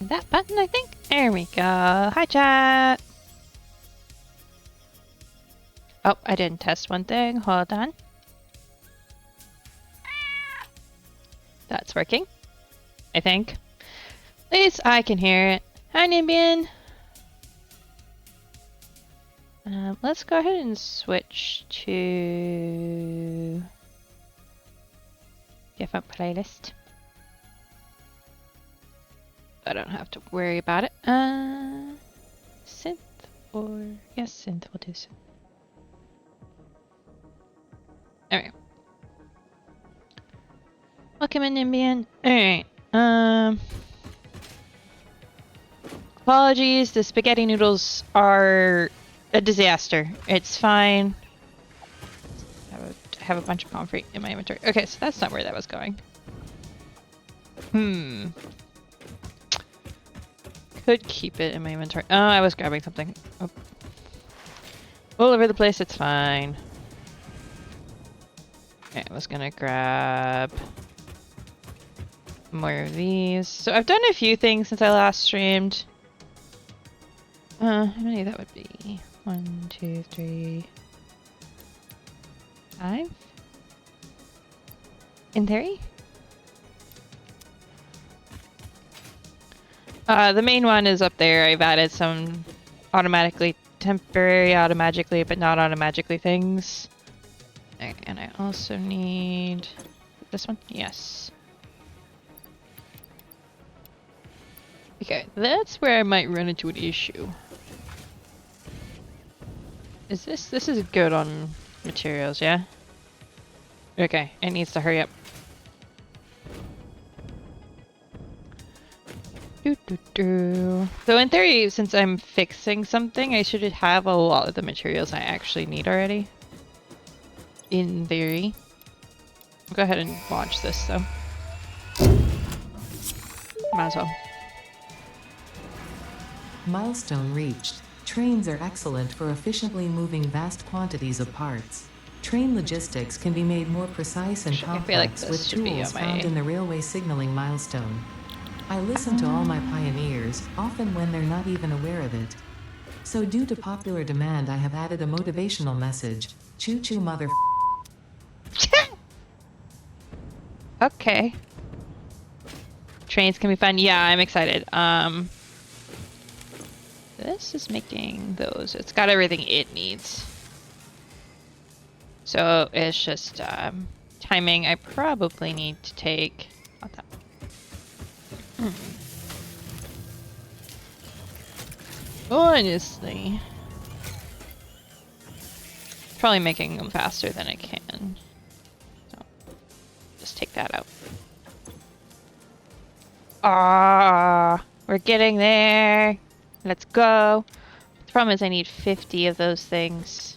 that button, I think. There we go. Hi, chat. Oh, I didn't test one thing. Hold on. That's working, I think. At least I can hear it. Hi, Nimbian. Let's go ahead and switch to different playlist. I don't have to worry about it. Synth or yes, synth. We'll do synth. There we go. Welcome in, Nimbian. Alright. Apologies, the spaghetti noodles are a disaster. It's fine. I have a bunch of comfrey in my inventory. Okay, so that's not where that was going. Could keep it in my inventory. Oh, I was grabbing something. Oh. All over the place, it's fine. Okay, I was gonna grab more of these. So I've done a few things since I last streamed. How many that would be? 1, 2, 3, 5? In theory? The main one is up there. I've added some temporary automagically, but not automagically things. And I also need this one. Yes. Okay, that's where I might run into an issue. Is this is good on materials, yeah? Okay, it needs to hurry up. So in theory, since I'm fixing something, I should have a lot of the materials I actually need already. In theory. I'll go ahead and launch this though. Might as well. Milestone reached. Trains are excellent for efficiently moving vast quantities of parts. Train logistics can be made more precise and complex with tools found in the railway signaling milestone. I listen to all my pioneers, often when they're not even aware of it. So due to popular demand, I have added a motivational message. Choo-choo mother. Okay. Trains can be fun. Yeah, I'm excited. This is making those. It's got everything it needs. So it's just timing. I probably need to take. Not that. Honestly, probably making them faster than I can. So just take that out. Ah, we're getting there. Let's go. The problem is I need 50 of those things.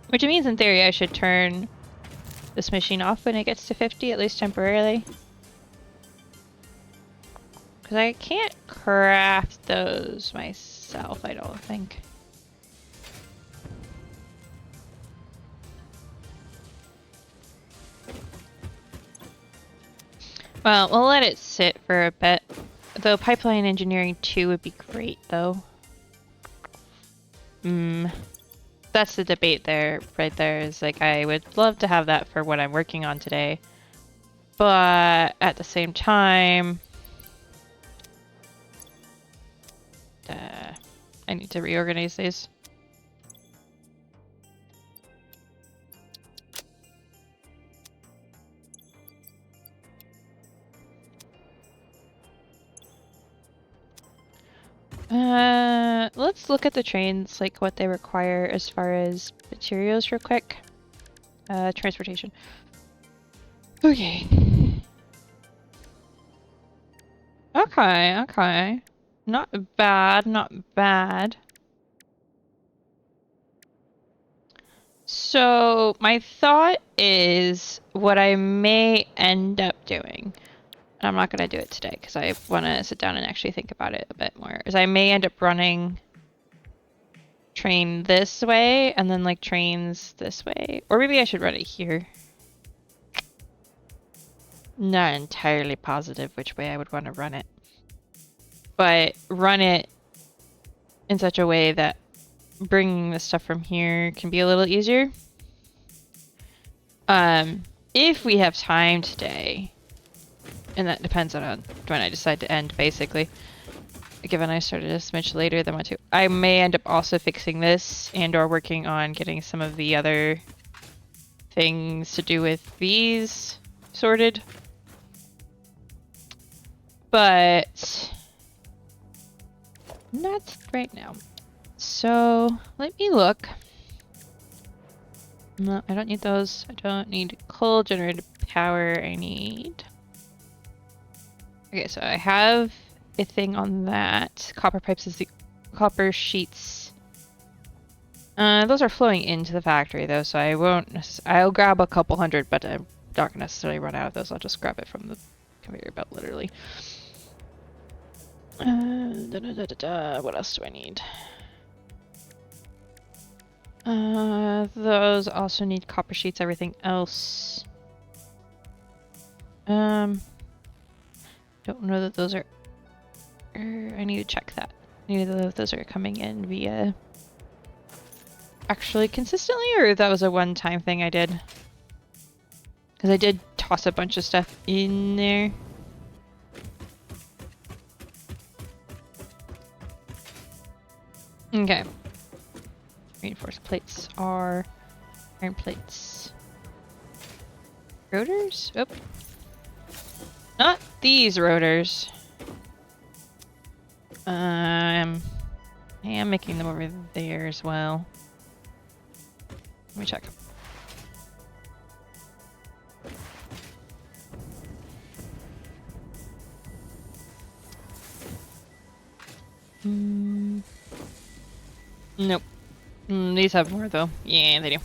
Which means in theory I should turn this machine off when it gets to 50, at least temporarily. Because I can't craft those myself, I don't think. Well, we'll let it sit for a bit. Though pipeline engineering 2 would be great, though. That's the debate there, right there, is like I would love to have that for what I'm working on today. But at the same time, I need to reorganize these. Let's look at the trains, like what they require as far as materials real quick. Transportation. Okay. Okay. Not bad, not bad. So, my thought is what I may end up doing, and I'm not going to do it today because I want to sit down and actually think about it a bit more, is I may end up running train this way and then like trains this way. Or maybe I should run it here. Not entirely positive which way I would want to run it. But run it in such a way that bringing the stuff from here can be a little easier. If we have time today, and that depends on when I decide to end, basically. Given I started a smidge later than I want to, I may end up also fixing this and or working on getting some of the other things to do with these sorted. But not right now. So let me look. No, I don't need those. I don't need coal generated power. I need... Okay, so I have a thing on that. Copper pipes is the copper sheets. Those are flowing into the factory though, so I won't... I'll grab a couple hundred, but I'm not gonna necessarily run out of those. I'll just grab it from the conveyor belt, literally. What else do I need? Those also need copper sheets, everything else. Don't know that those are... I need to check that. I need to know if those are coming in via... actually consistently, or that was a one-time thing I did. Because I did toss a bunch of stuff in there. Okay. Reinforced plates are iron plates. Rotors? Oh. Not these rotors. I am making them over there as well. Let me check. Nope. These have more though. Yeah, they do.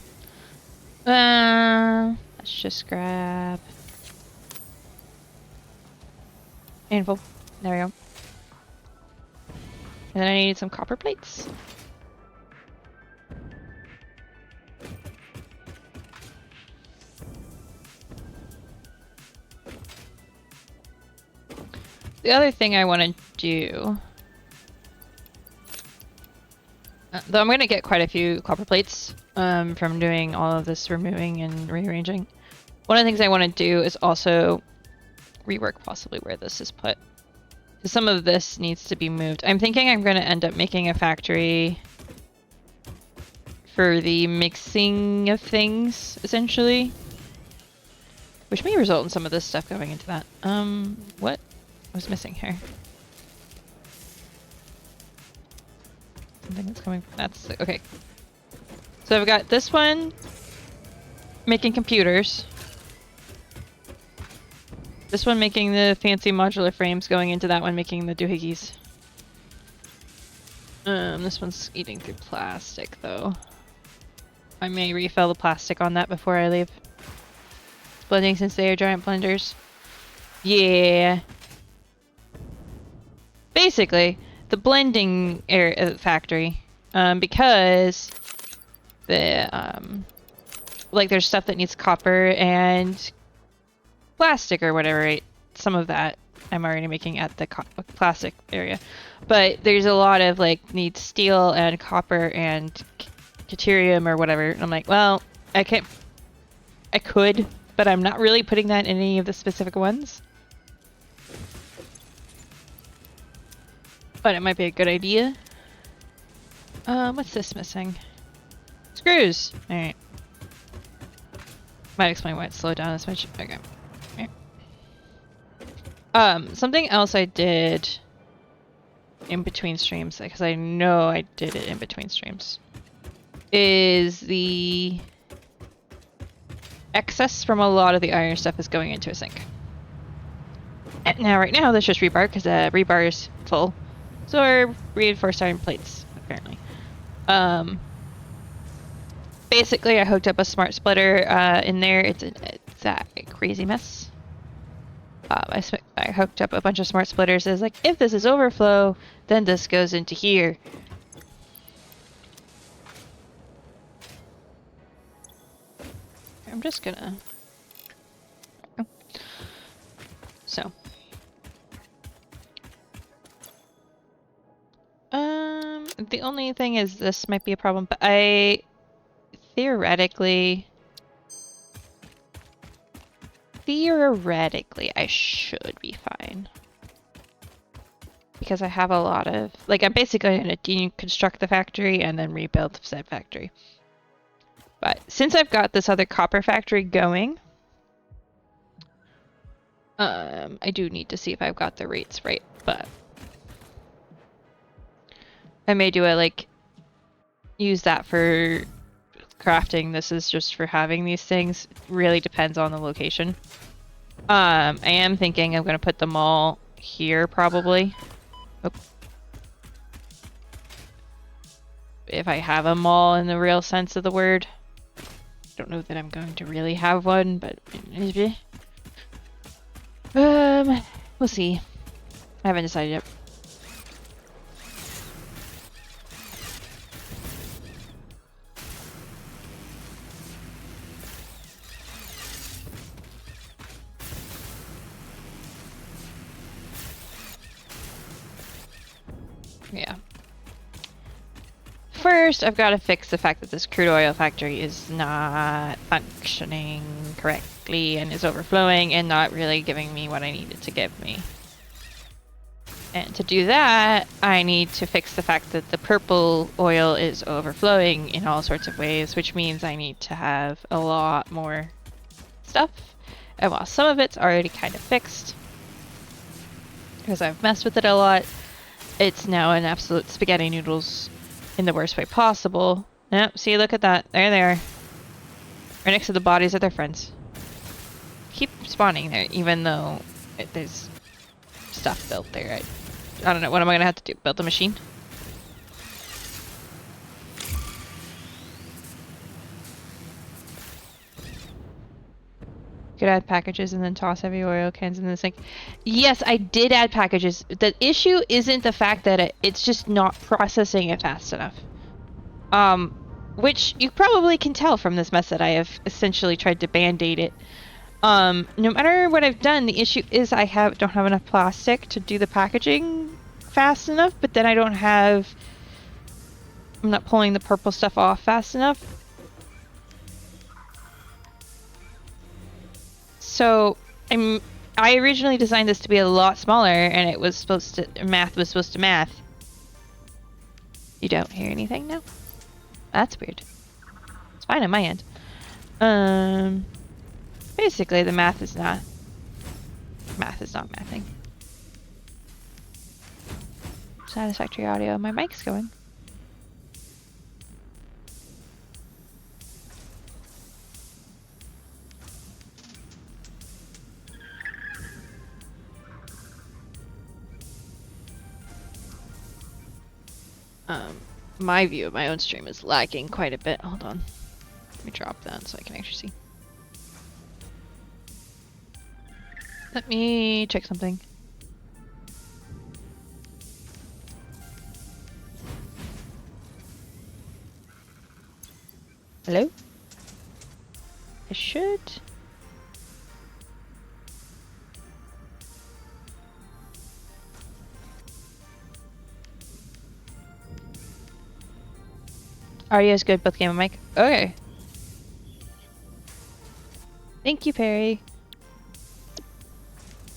Let's just grab handful. There we go. And then I need some copper plates. The other thing I want to do, though I'm going to get quite a few copper plates from doing all of this removing and rearranging. One of the things I want to do is also rework possibly where this is put. Because some of this needs to be moved. I'm thinking I'm going to end up making a factory for the mixing of things, essentially. Which may result in some of this stuff going into that. What was missing here? Something that's coming from... That's... Okay. So I've got this one making computers. This one making the fancy modular frames, going into that one making the doohickeys. This one's eating through plastic though. I may refill the plastic on that before I leave. Blending since they are giant blenders. Yeah. Basically, the blending factory, because the like there's stuff that needs copper and plastic or whatever, right? Some of that I'm already making at the plastic area, but there's a lot of like needs steel and copper and deuterium or whatever. And I'm like, well, I could, but I'm not really putting that in any of the specific ones. But it might be a good idea. What's this missing? Screws! Alright. Might explain why it's slowed down this much. Okay. Something else I did in between streams, because I know I did it in between streams, is the excess from a lot of the iron stuff is going into a sink. And now, right now, that's just rebar, because the rebar is full. So are reinforced iron plates, apparently. Basically, I hooked up a smart splitter in there. It's a crazy mess. I hooked up a bunch of smart splitters. It's like, if this is overflow, then this goes into here. I'm just gonna... So. The only thing is this might be a problem, but theoretically, I should be fine. Because I have a lot of, like, I'm basically going to deconstruct the factory and then rebuild said factory. But since I've got this other copper factory going, I do need to see if I've got the rates right, but I may do it, like, use that for crafting. This is just for having these things. It really depends on the location. I am thinking I'm going to put them all here, probably. Oh. If I have them all in the real sense of the word. Don't know that I'm going to really have one, but we'll see. I haven't decided yet. Yeah. First, I've got to fix the fact that this crude oil factory is not functioning correctly and is overflowing and not really giving me what I needed to give me. And to do that, I need to fix the fact that the purple oil is overflowing in all sorts of ways, which means I need to have a lot more stuff. And while some of it's already kind of fixed, because I've messed with it a lot, it's now an absolute spaghetti noodles in the worst way possible. Yep, see, look at that. There they are. Right next to the bodies of their friends. Keep spawning there, even though there's stuff built there. I don't know, what am I gonna have to do? Build the machine? Could add packages and then toss heavy oil cans in the sink. Yes, I did add packages. The issue isn't the fact that it's just not processing it fast enough. Which you probably can tell from this mess that I have essentially tried to band-aid it. No matter what I've done, the issue is I don't have enough plastic to do the packaging fast enough, but then I'm not pulling the purple stuff off fast enough. So I originally designed this to be a lot smaller, and it was supposed to math. You don't hear anything now? That's weird. It's fine on my end. Basically the math is not mathing. Satisfactory audio. My mic's going. My view of my own stream is lagging quite a bit. Hold on. Let me drop that so I can actually see. Let me check something. Hello? I should... Audio is good, both game and mic. Okay. Thank you, Perry.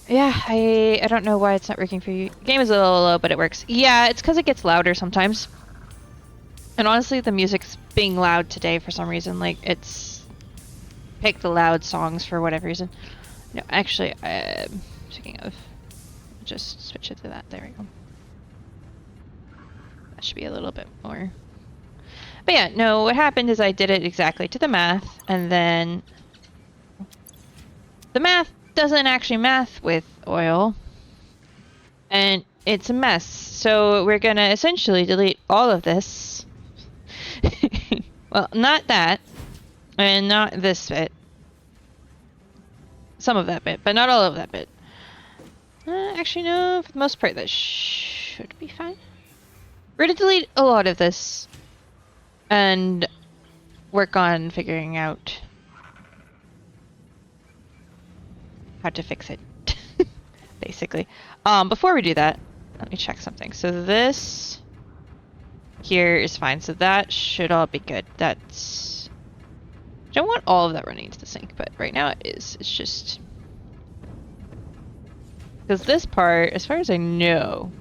Yeah, I don't know why it's not working for you. Game is a little low, but it works. Yeah, it's because it gets louder sometimes. And honestly, the music's being loud today for some reason. Like, it's picked the loud songs for whatever reason. No, actually, speaking of, just switch it to that. There we go. That should be a little bit more. But yeah, no, what happened is I did it exactly to the math, and then the math doesn't actually math with oil, and it's a mess. So we're gonna essentially delete all of this. Well, not that, and not this bit. Some of that bit, but not all of that bit. Actually, no, for the most part that should be fine. We're gonna delete a lot of this and work on figuring out how to fix it, basically. Before we do that, let me check something. So this here is fine. So that should all be good. That's... I don't want all of that running into the sink, but right now it is. It's just... Because this part, as far as I know,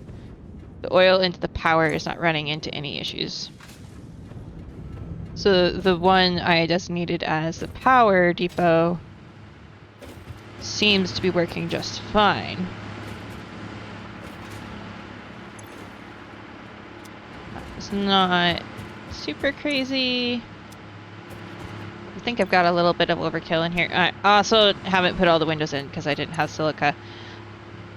the oil into the power is not running into any issues. So the one I designated as the power depot seems to be working just fine. It's not super crazy. I think I've got a little bit of overkill in here. I also haven't put all the windows in because I didn't have silica.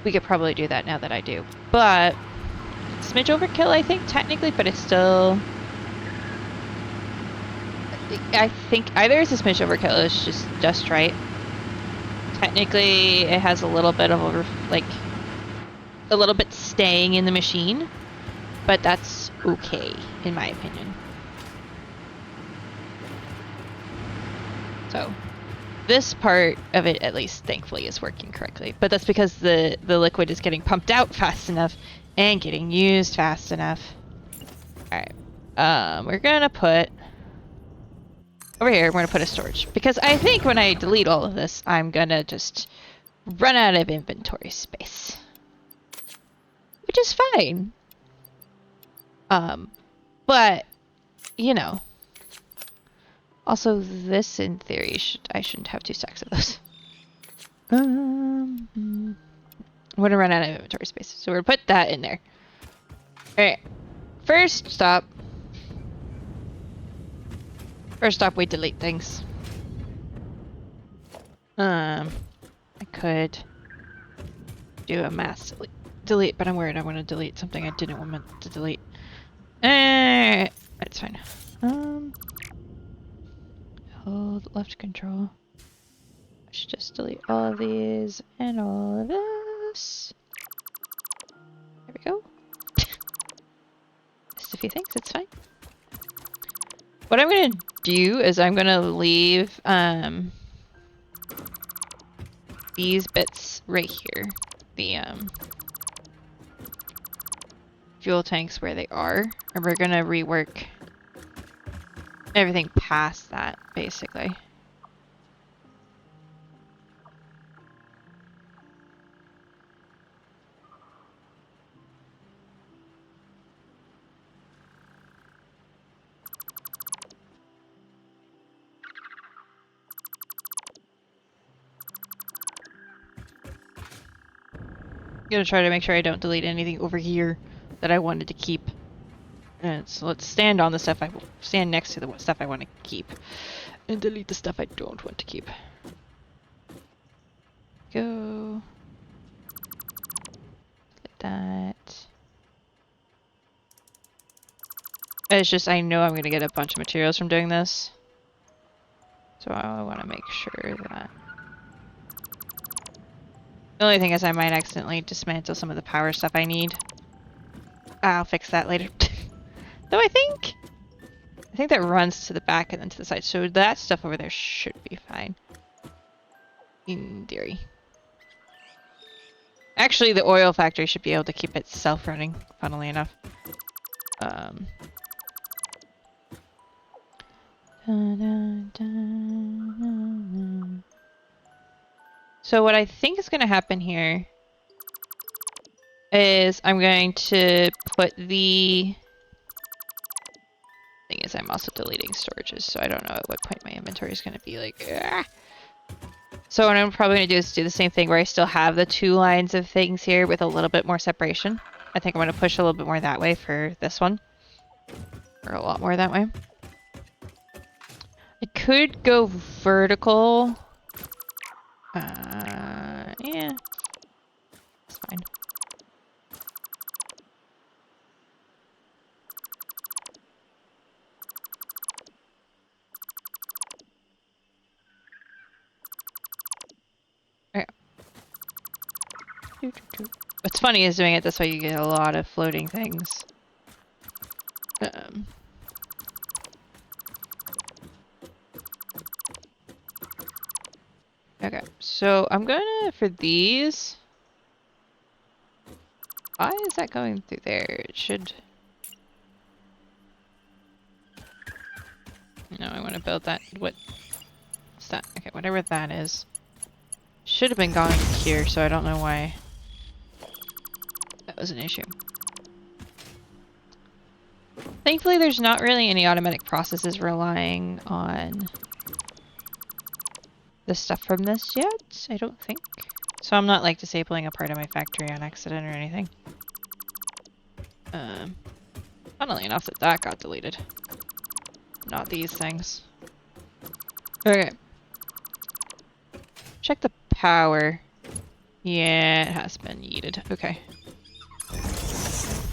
We could probably do that now that I do. But, smidge overkill, I think, technically, but it's still... I think either it's a smidge overkill or it's just right. Technically, it has a little bit of a little bit staying in the machine, but that's okay, in my opinion. So, this part of it, at least, thankfully, is working correctly. But that's because the liquid is getting pumped out fast enough and getting used fast enough. Alright. We're gonna put... Over here, we're gonna put a storage. Because I think when I delete all of this, I'm gonna just run out of inventory space. Which is fine. But, you know... Also, this, in theory, I shouldn't have 2 stacks of those. I'm gonna run out of inventory space, so we're gonna put that in there. Alright. First stop, we delete things. I could do a mass delete, but I'm worried I want to delete something I didn't want to delete. That's fine. Hold left control. I should just delete all of these and all of this. There we go. Missed a few things, it's fine. What I'm gonna do is I'm gonna leave these bits right here. The fuel tanks where they are. And we're gonna rework everything past that, basically. I'm gonna try to make sure I don't delete anything over here that I wanted to keep. And so let's stand on the stuff stand next to the stuff I want to keep, and delete the stuff I don't want to keep. Go. Like that. It's just I know I'm gonna get a bunch of materials from doing this, so I want to make sure that. The only thing is I might accidentally dismantle some of the power stuff I need. I'll fix that later. Though I think that runs to the back and then to the side, so that stuff over there should be fine. In theory. Actually, the oil factory should be able to keep itself running, funnily enough. So what I think is going to happen here is I'm going to put the... Thing is, I'm also deleting storages, so I don't know at what point my inventory is going to be like... Ah! So what I'm probably going to do is do the same thing where I still have the 2 lines of things here with a little bit more separation. I think I'm going to push a little bit more that way for this one. Or a lot more that way. I could go vertical. Yeah. It's fine. Okay. What's funny is doing it this way you get a lot of floating things. Okay, so I'm gonna, for these... Why is that going through there? It should... No, I want to build that. What's that? Okay, whatever that is. Should have been going here, so I don't know why that was an issue. Thankfully, there's not really any automatic processes relying on the stuff from this yet, I don't think. So I'm not, like, disabling a part of my factory on accident or anything. Funnily enough that that got deleted. Not these things. Okay. Check the power. Yeah, it has been yeeted. Okay.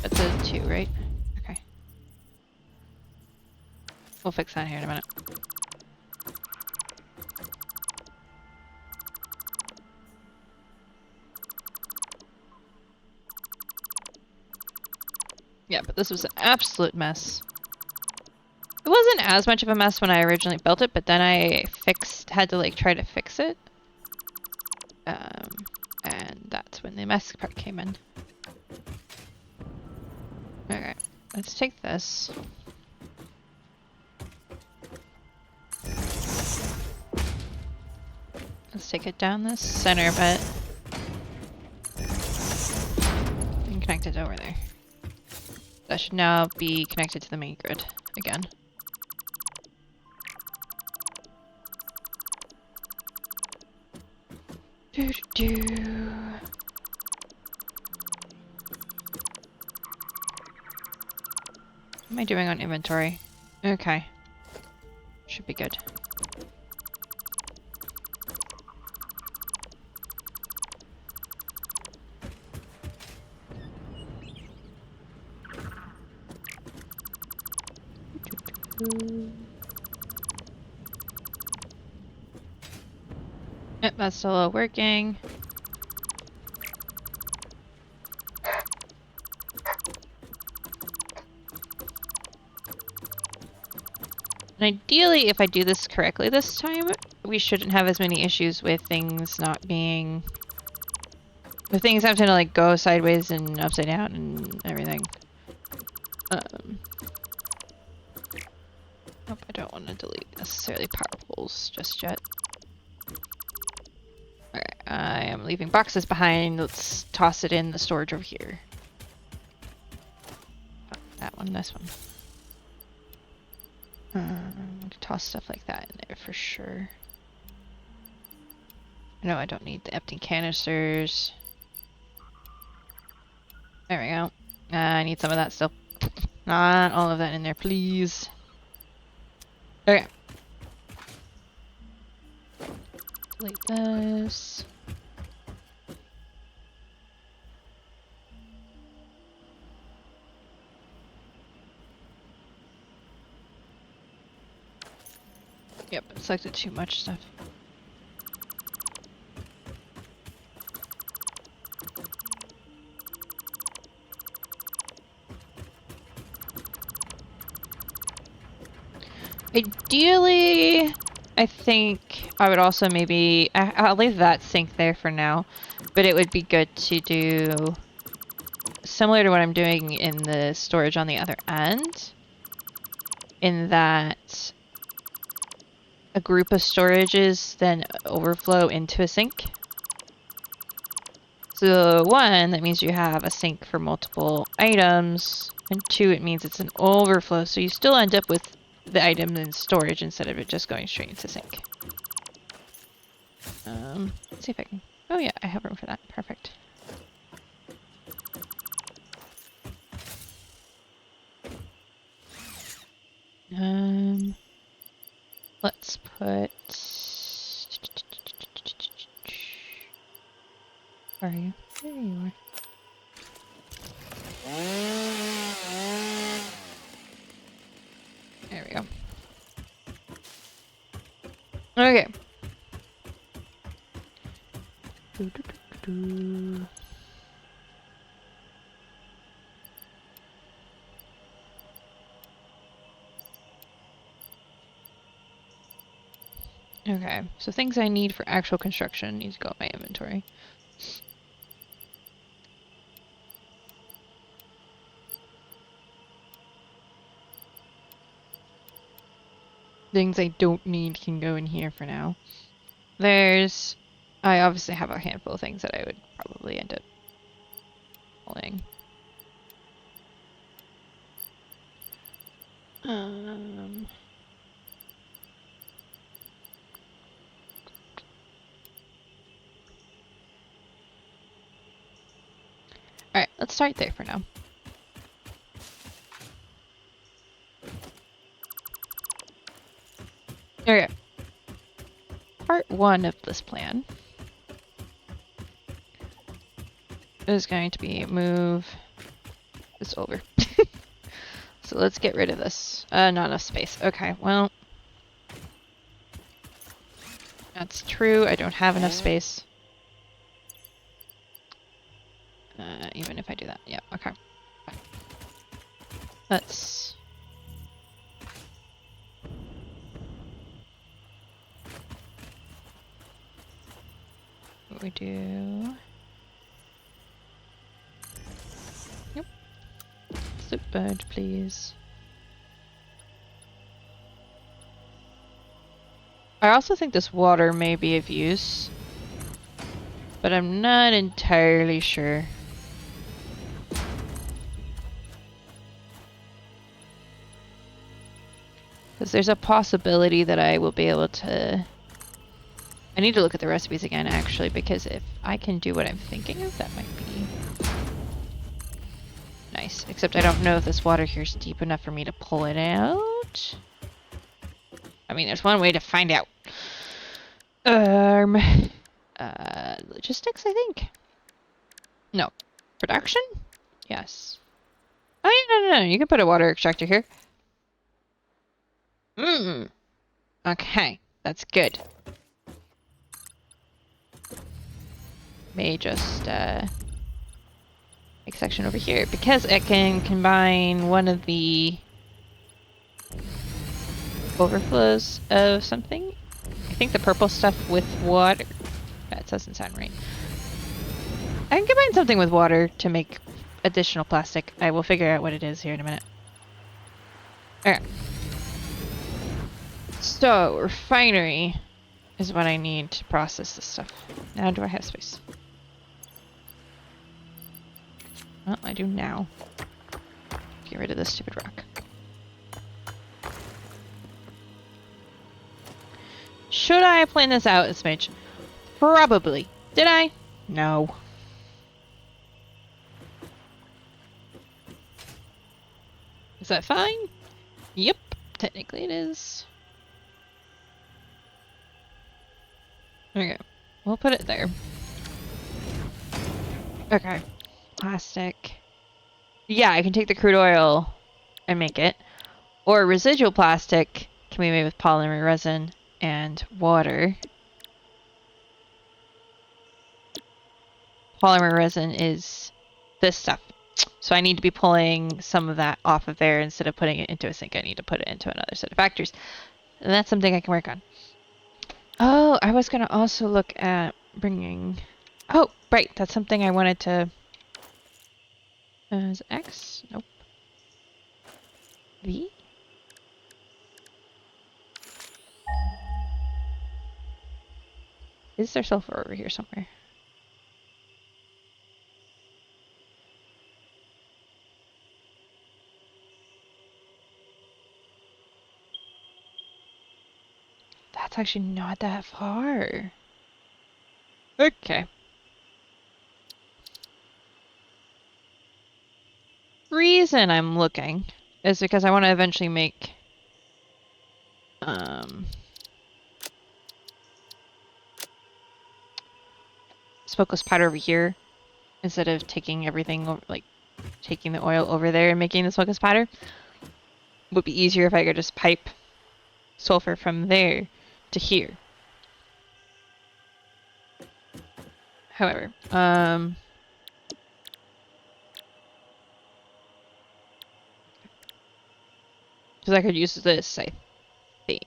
That's a 2, right? Okay. We'll fix that here in a minute. Yeah, but this was an absolute mess. It wasn't as much of a mess when I originally built it, but then I had to, like, try to fix it. And that's when the mess part came in. Okay, let's take this. Let's take it down this center bit. And connect it over there. That should now be connected to the main grid again. What am I doing on inventory? Okay. Should be good. Yep, that's still working. And ideally, if I do this correctly this time, we shouldn't have as many issues with things not being... with things having to, like, go sideways and upside down and everything. Nope, I don't want to delete necessarily power poles just yet. Alright, I am leaving boxes behind. Let's toss it in the storage over here. Oh, that one, this one. Toss stuff like that in there for sure. No, I don't need the empty canisters. There we go. I need some of that still. Not all of that in there, please. Okay. Delete this. Yep, it selected too much stuff. Ideally, I think I would also maybe... I'll leave that sink there for now, but it would be good to do similar to what I'm doing in the storage on the other end, in that a group of storages then overflow into a sink. So 1, that means you have a sink for multiple items, and 2, it means it's an overflow, so you still end up with the item in storage instead of it just going straight into sink. Let's see if I can... Oh yeah, I have room for that. Perfect. Let's put... Where are you? There you are. There we go. Okay. Okay, so things I need for actual construction need to go in my inventory. Things I don't need can go in here for now. I obviously have a handful of things that I would probably end up pulling. Alright, let's start there for now. Okay. Part 1 of this plan is going to be move this over. So let's get rid of this. Not enough space. Okay, well. That's true. I don't have enough space. Even if I do that. Yeah, okay. Let's... What we do... Yep. Slip bird, please. I also think this water may be of use, but I'm not entirely sure. Because there's a possibility that I will be able to... I need to look at the recipes again, actually, because if I can do what I'm thinking of, that might be nice. Except I don't know if this water here is deep enough for me to pull it out. I mean, there's one way to find out. Logistics, I think? No. Production? Yes. Oh, yeah, no. You can put a water extractor here. Okay, that's good. May just, make a section over here, because I can combine one of the overflows of something. I think the purple stuff with water. That doesn't sound right. I can combine something with water to make additional plastic. I will figure out what it is here in a minute. Okay. So, refinery is what I need to process this stuff. Now do I have space? Well, I do now. Get rid of this stupid rock. Should I plan this out a smidge? Probably. Did I? No. Is that fine? Yep. Technically it is. Okay. We'll put it there. Okay. Plastic. Yeah, I can take the crude oil and make it. Or residual plastic can be made with polymer resin and water. Polymer resin is this stuff. So I need to be pulling some of that off of there instead of putting it into a sink. I need to put it into another set of factories. And that's something I can work on. Oh, I was going to also look at bringing... Oh, right. That's something I wanted to... Is X? Nope. V? Is there sulfur over here somewhere? That's actually not that far. Okay. Reason I'm looking is because I want to eventually make smokeless powder over here instead of taking everything over, like taking the oil over there and making the smokeless powder. Would be easier if I could just pipe sulfur from there to here. However, because I could use this, I think.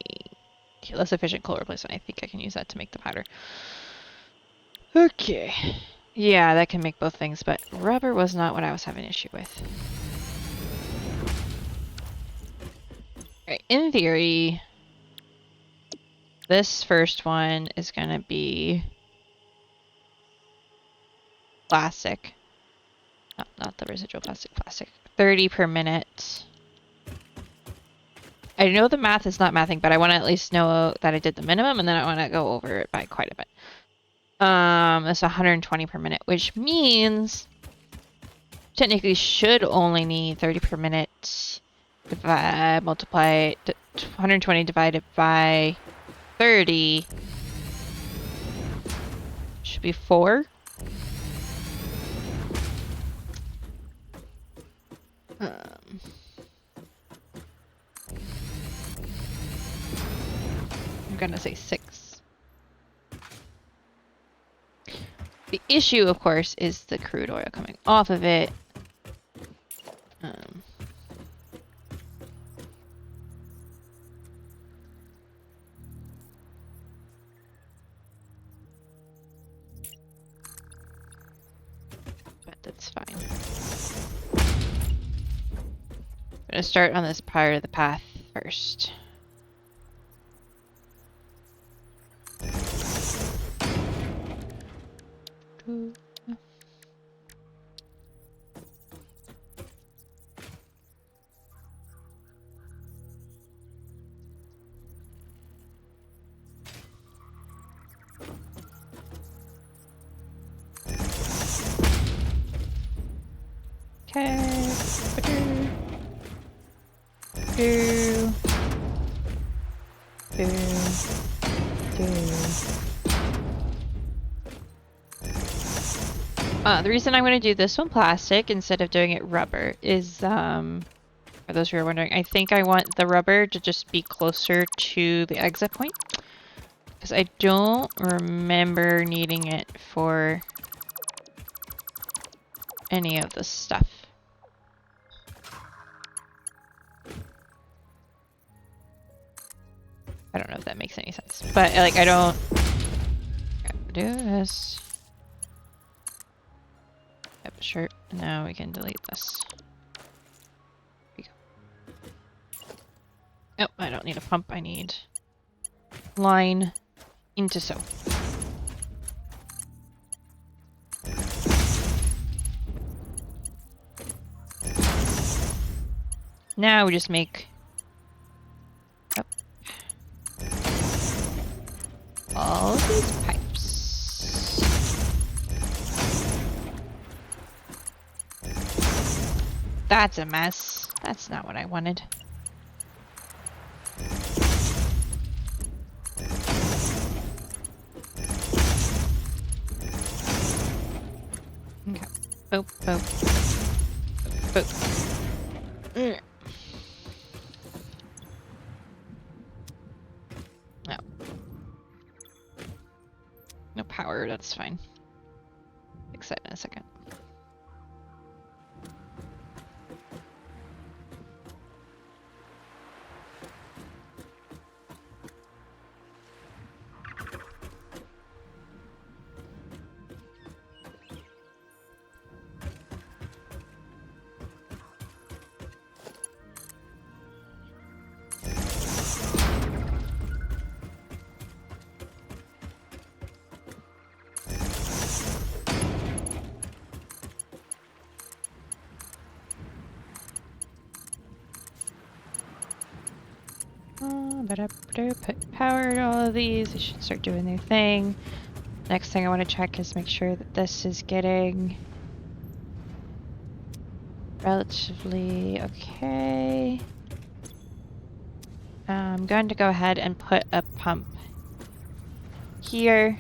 less efficient coal replacement. I think I can use that to make the powder. Okay. Yeah, that can make both things, but rubber was not what I was having an issue with. Alright, in theory, this first one is gonna be plastic. No, not the residual plastic. 30 per minute. I know the math is not mathing, but I want to at least know that I did the minimum, and then I want to go over it by quite a bit. That's 120 per minute, which means technically should only need 30 per minute. If I multiply 120 divided by 30, should be 4. I'm gonna say 6. The issue, of course, is the crude oil coming off of it. But that's fine. I'm gonna start on this part of the path first. Okay. The reason I'm going to do this one plastic instead of doing it rubber is, for those who are wondering, I think I want the rubber to just be closer to the exit point. Because I don't remember needing it for any of the stuff. I don't know if that makes any sense, but like I don't do this. Yep, sure. Now we can delete this. There we go. Oh, I don't need a pump. I need line into so. Now we just make all of these pipes. That's a mess. That's not what I wanted. Okay. Boop, boop. Boop, boop. No. No power, that's fine. Fix that in a second. Put power to all of these. They should start doing their thing. Next thing I want to check is make sure that this is getting relatively okay. I'm going to go ahead and put a pump here.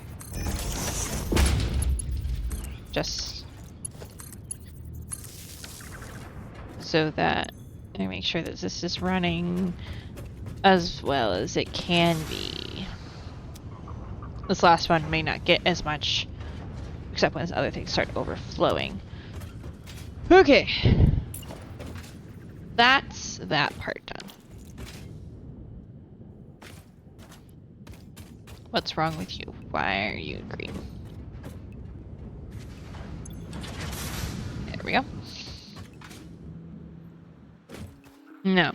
Just so that I make sure that this is running as well as it can be. This last one may not get as much, except when other things start overflowing. Okay. That's that part done. What's wrong with you? Why are you green? There we go. No.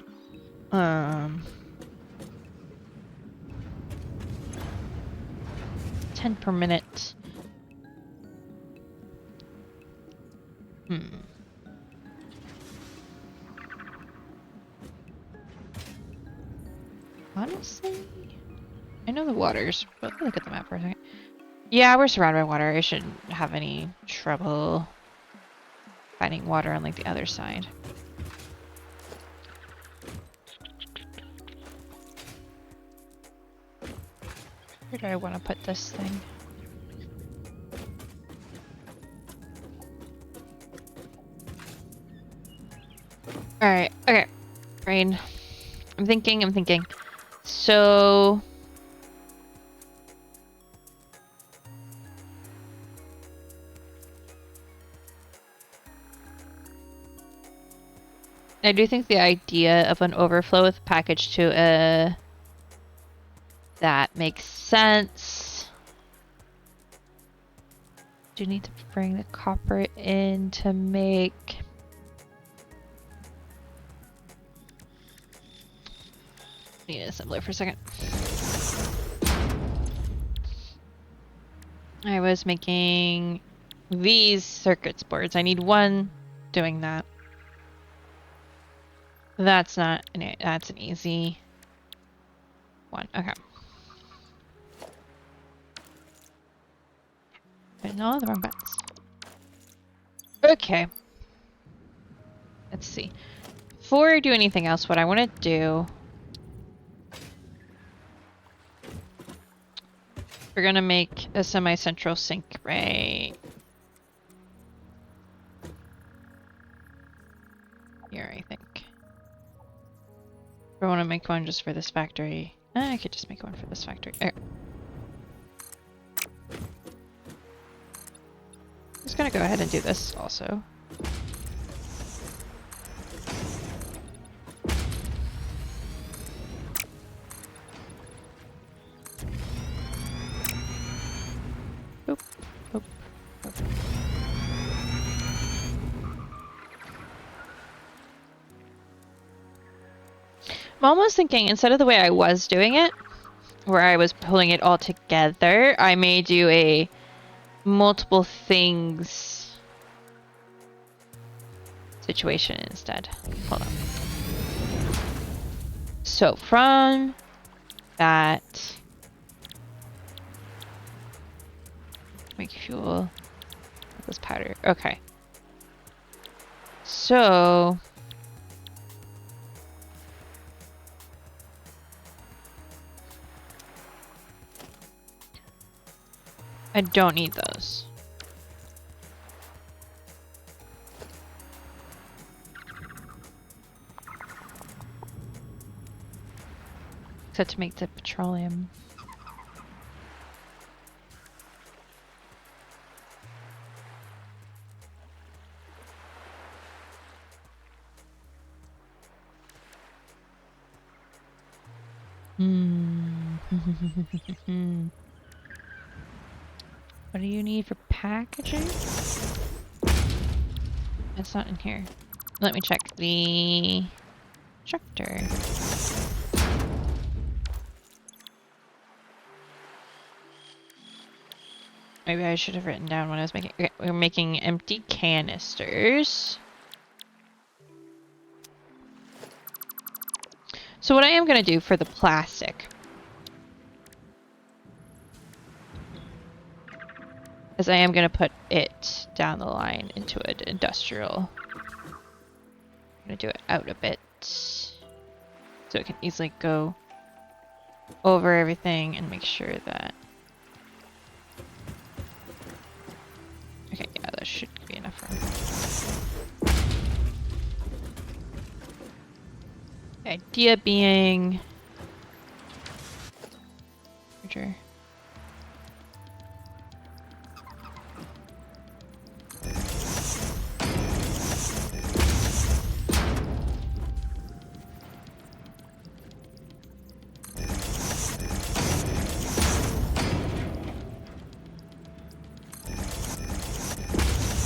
10 per minute. Honestly, I know the waters, but let me look at the map for a second. Yeah, we're surrounded by water. I shouldn't have any trouble finding water on like the other side. Where do I want to put this thing? Alright, okay. Rain. I'm thinking. So... I do think the idea of an overflow with package to a... that makes sense. Do need to bring the copper in to make... Need an assembler for a second. I was making these circuits boards. I need one doing that. That's not an, that's an easy one. Okay. Putting all the wrong buttons. Okay. Let's see. Before I do anything else, what I want to do... We're gonna make a semi-central sink right here, I think. I want to make one just for this factory. I could just make one for this factory. Okay. Just gonna go ahead and do this also. Boop, boop, boop. I'm almost thinking, instead of the way I was doing it, where I was pulling it all together, I may do a multiple things situation instead. Hold on. So from that, make fuel, this powder. Okay. So I don't need those. Except to make the petroleum. What do you need for packaging? It's not in here. Let me check the instructor. Maybe I should have written down what I was making. Okay, we're making empty canisters. So what I am going to do for the plastic is I am going to put it down the line into an industrial. I'm going to do it out a bit so it can easily go over everything and make sure that... Okay, yeah, that should be enough for me. The idea being... Roger.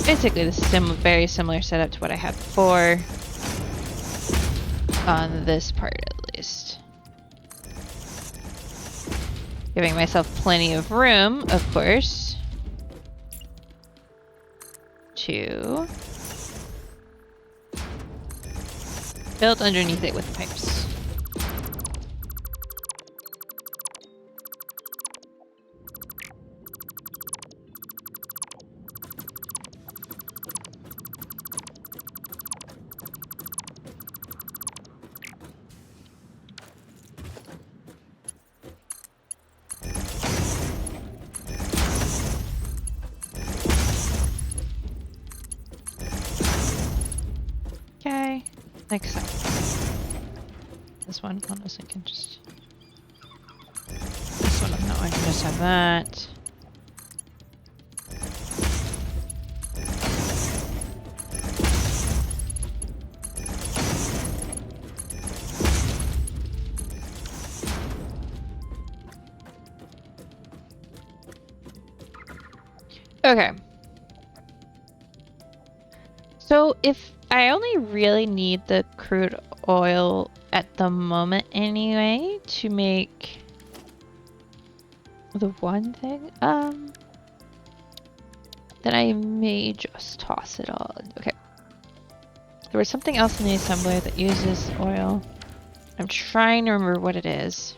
basically the very similar setup to what I had before. On this part, at least. Giving myself plenty of room, of course, to build underneath it with pipes. Okay, like so. This one, unless I can just... This one, no, I can just have that. Okay. So if I only really need the crude oil at the moment anyway to make the one thing, then I may just toss it all. Okay. There was something else in the assembler that uses oil. I'm trying to remember what it is.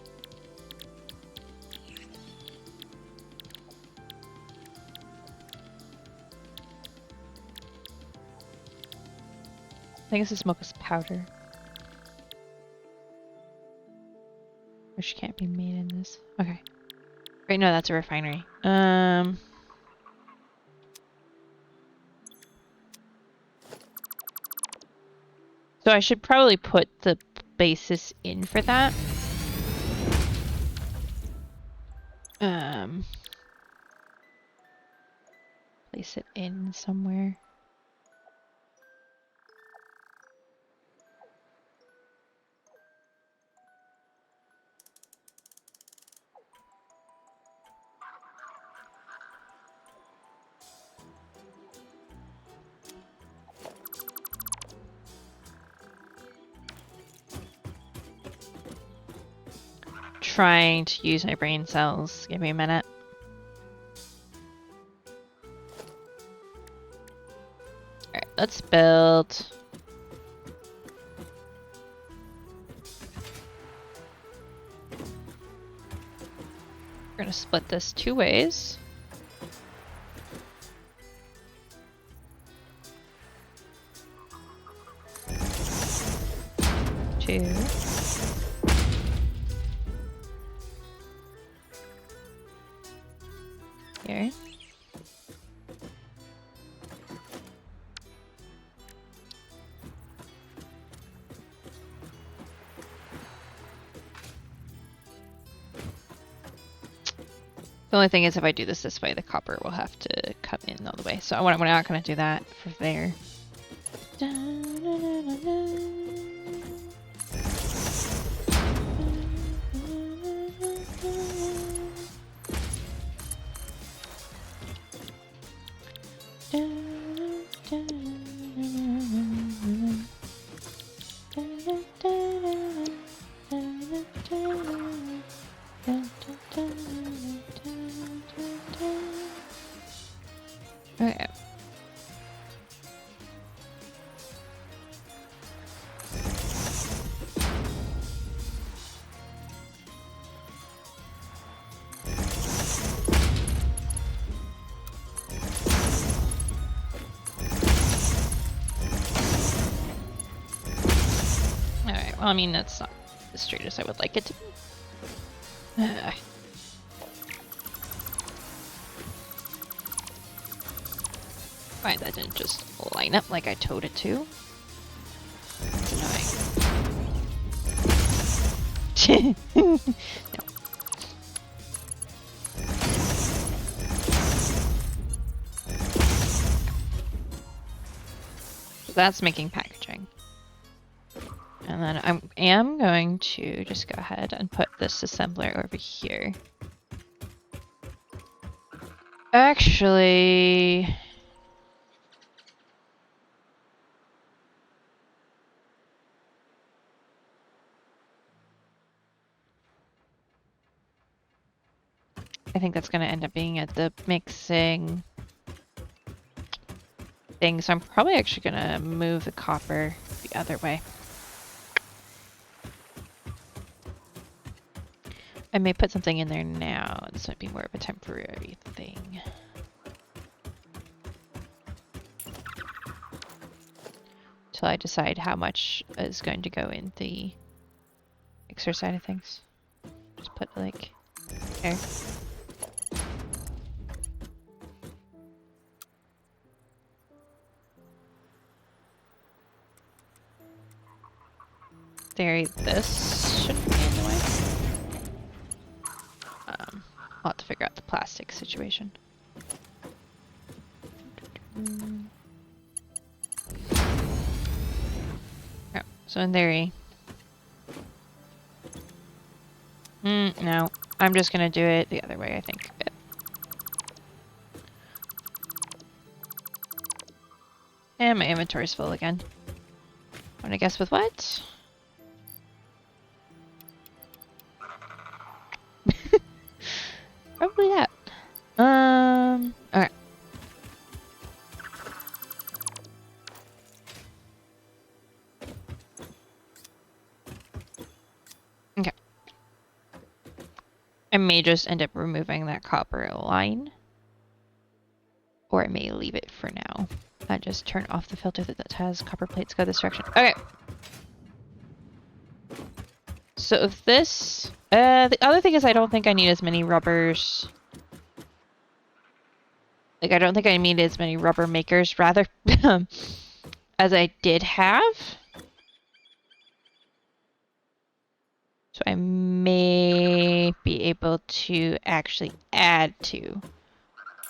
I think it's a smokeless powder. Which can't be made in this. Okay. Right, no, that's a refinery. So I should probably put the basis in for that. Place it in somewhere. Trying to use my brain cells. Give me a minute. Alright, let's build. We're gonna split this 2 ways. Two. Here. The only thing is if I do this way, the copper will have to come in all the way. So we're not going to do that for there. Okay. Alright, well, I mean, that's not as straight as I would like it to be. Why that didn't just line up like I told it to. That's annoying. No. So that's making packaging. And then I am going to just go ahead and put this assembler over here. Actually... I think that's going to end up being at the mixing thing, so I'm probably actually going to move the copper the other way. I may put something in there now. This might be more of a temporary thing. Till I decide how much is going to go in the mixer side of things. Just put like there. There, this shouldn't be in the way. I'll have to figure out the plastic situation. Oh, so in theory. No. I'm just gonna do it the other way, I think. And my inventory's full again. Wanna guess with what? Probably that. Alright. Okay. I may just end up removing that copper line. Or I may leave it for now. I just turn off the filter that has copper plates go this direction. Okay. So if this... the other thing is I don't think I need as many rubbers. Like, I don't think I need as many rubber makers, rather, as I did have. So I may be able to actually add to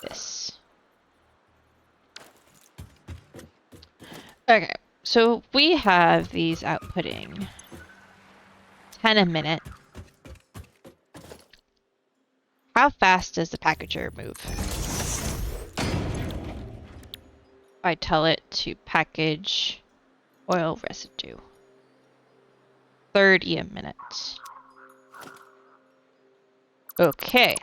this. Okay, so we have these outputting 10 a minute. How fast does the packager move? I tell it to package oil residue. 30 a minute. Okay.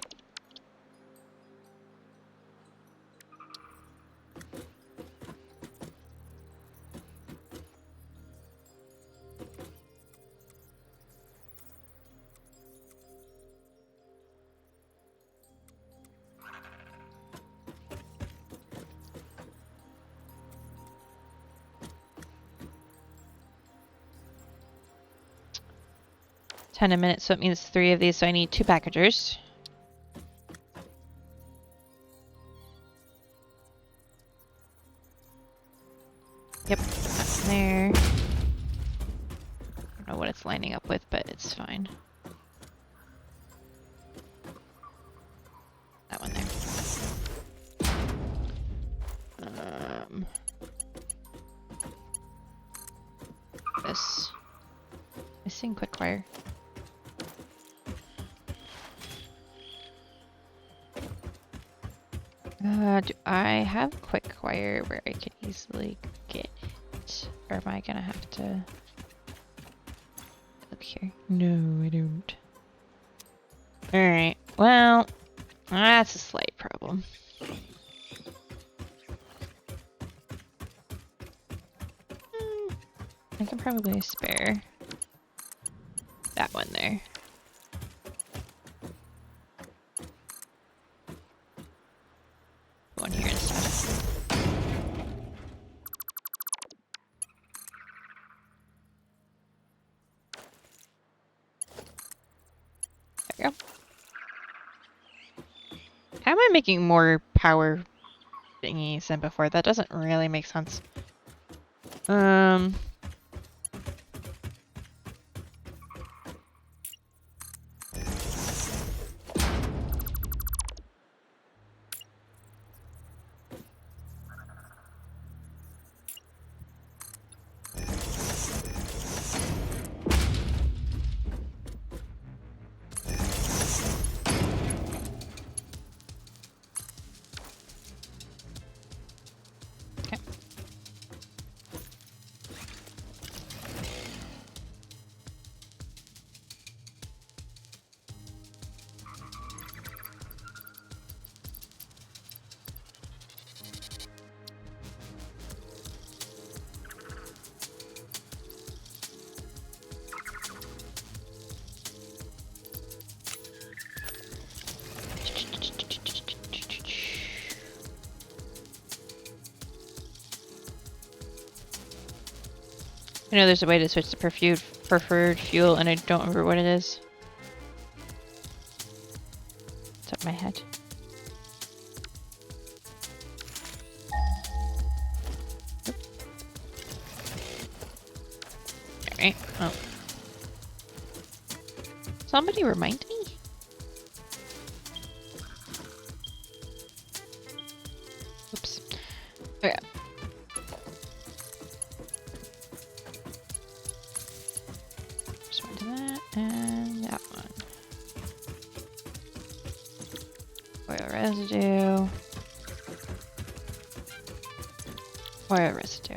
$10 a minute, so it means 3 of these, so I need 2 packagers. Yep, that's there. I don't know what it's lining up with, but it's fine. That one there. This. Missing quick wire. Do I have quick wire where I could easily get it? Or am I gonna have to look here? No, I don't. Alright, well, that's a slight problem. I can probably spare that one there. One here instead. There we go. How am I making more power thingies than before? That doesn't really make sense. I know there's a way to switch to preferred fuel, and I don't remember what it is. It's up my head. Alright, oh. Somebody remind me? Oops. Okay. Just one to that, and that one. Oil residue. Oil residue.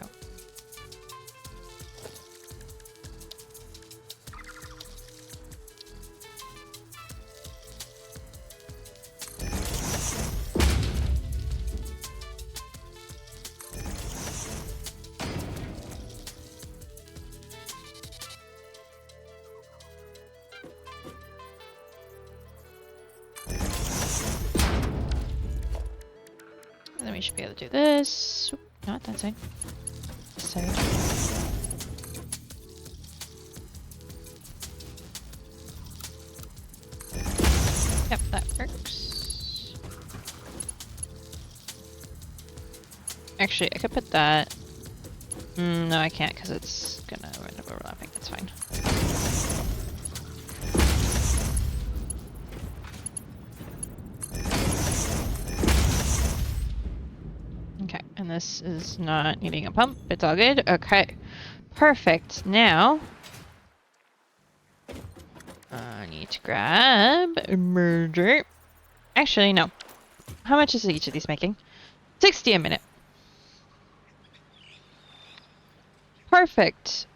And then we should be able to do this. Oop, not that side. This side. Yep, that works. Actually, I could put that. No, I can't because it's gonna end up overlapping. That's fine. Okay, and this is not needing a pump. It's all good. Okay, perfect. Now, I need to grab a merger. Actually, no. How much is each of these making? 60 a minute. Perfect.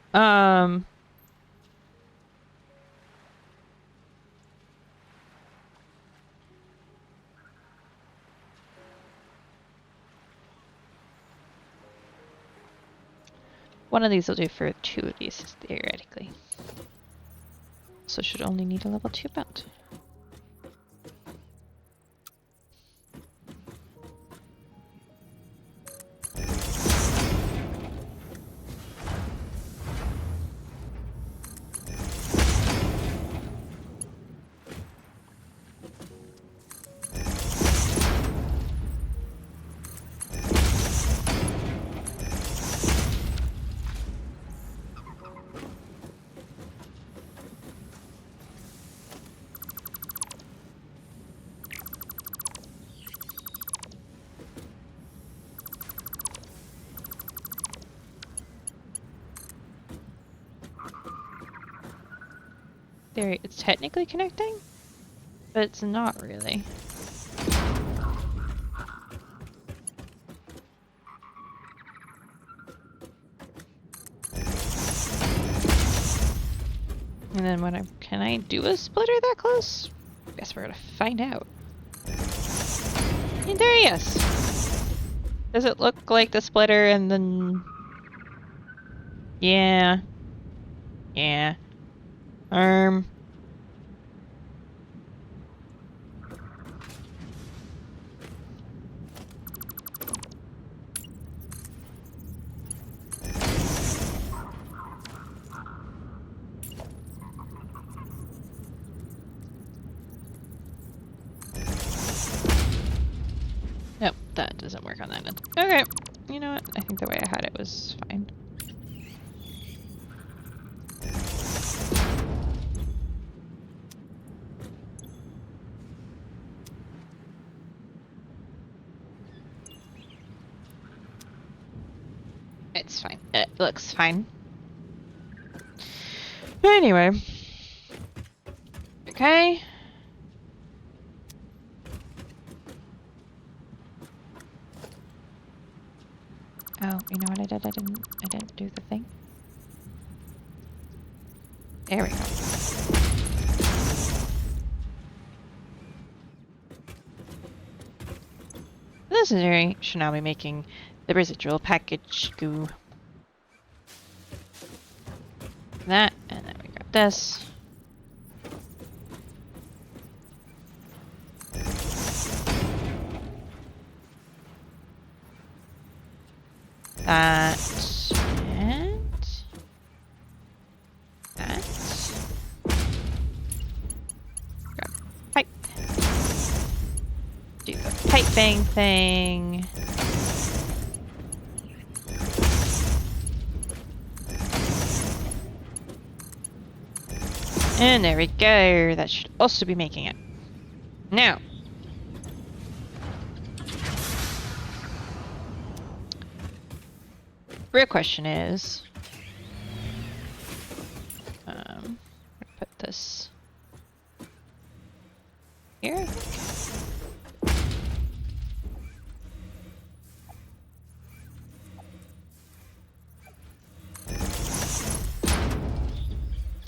One of these will do for 2 of these, theoretically. So should only need a level 2 belt. There, it's technically connecting, but it's not really. And then can I do a splitter that close? Guess we're gonna find out. And there he is. Does it look like the splitter and then... Yeah. Yeah. Nope, that doesn't work on that end. Okay, you know what? I think the way I had it was fine. It's fine. It looks fine. Anyway. Okay. Oh, you know what I did? I didn't do the thing. There we go. This area should now be making the residual package goo. That, and then we grab this. That, and bang thing. And there we go. That should also be making it. Now. Real question is, put this here, I think.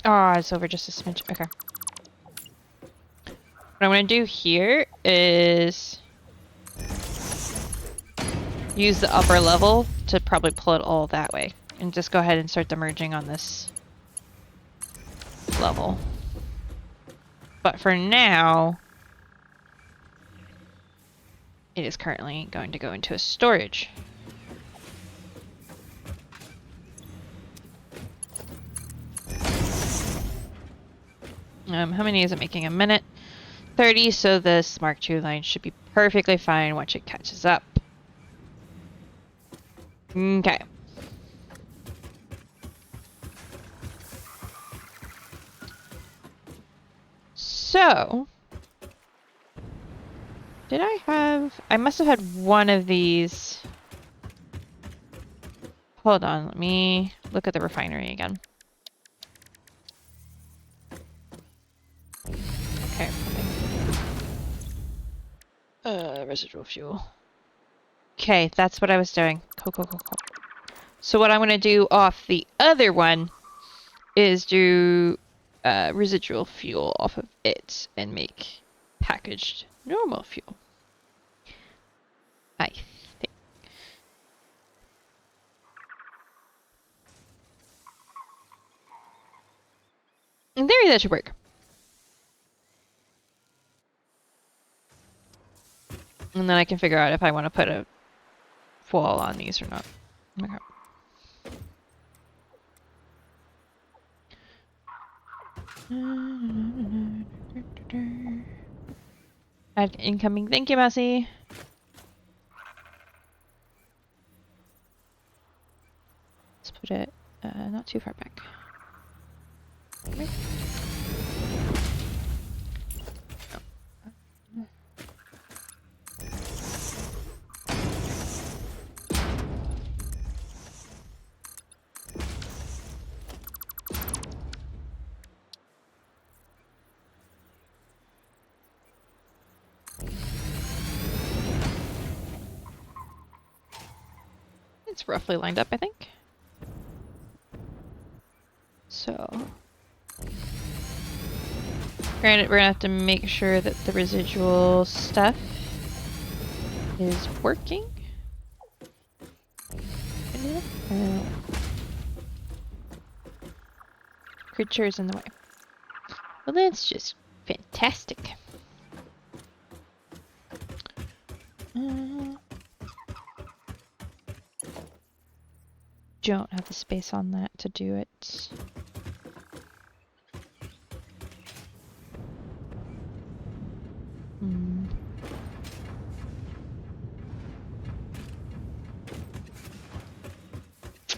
Oh, it's over just a smidge. Okay. What I'm going to do here is use the upper level to probably pull it all that way. And just go ahead and start the merging on this level. But for now, it is currently going to go into a storage. How many is it making? A minute? 30, so this Mark II line should be perfectly fine once it catches up. Okay. So, did I have... I must have had one of these... Hold on, let me look at the refinery again. Okay, residual fuel. Okay, that's what I was doing. Cool. So what I'm going to do off the other one is do residual fuel off of it and make packaged normal fuel. I think. In theory, that should work. And then I can figure out if I want to put a wall on these or not. Okay. Add incoming. Thank you, Massey. Let's put it not too far back. Okay. It's roughly lined up, I think. So, granted, we're gonna have to make sure that the residual stuff is working. Creatures in the way. Well, that's just fantastic. Don't have the space on that to do it.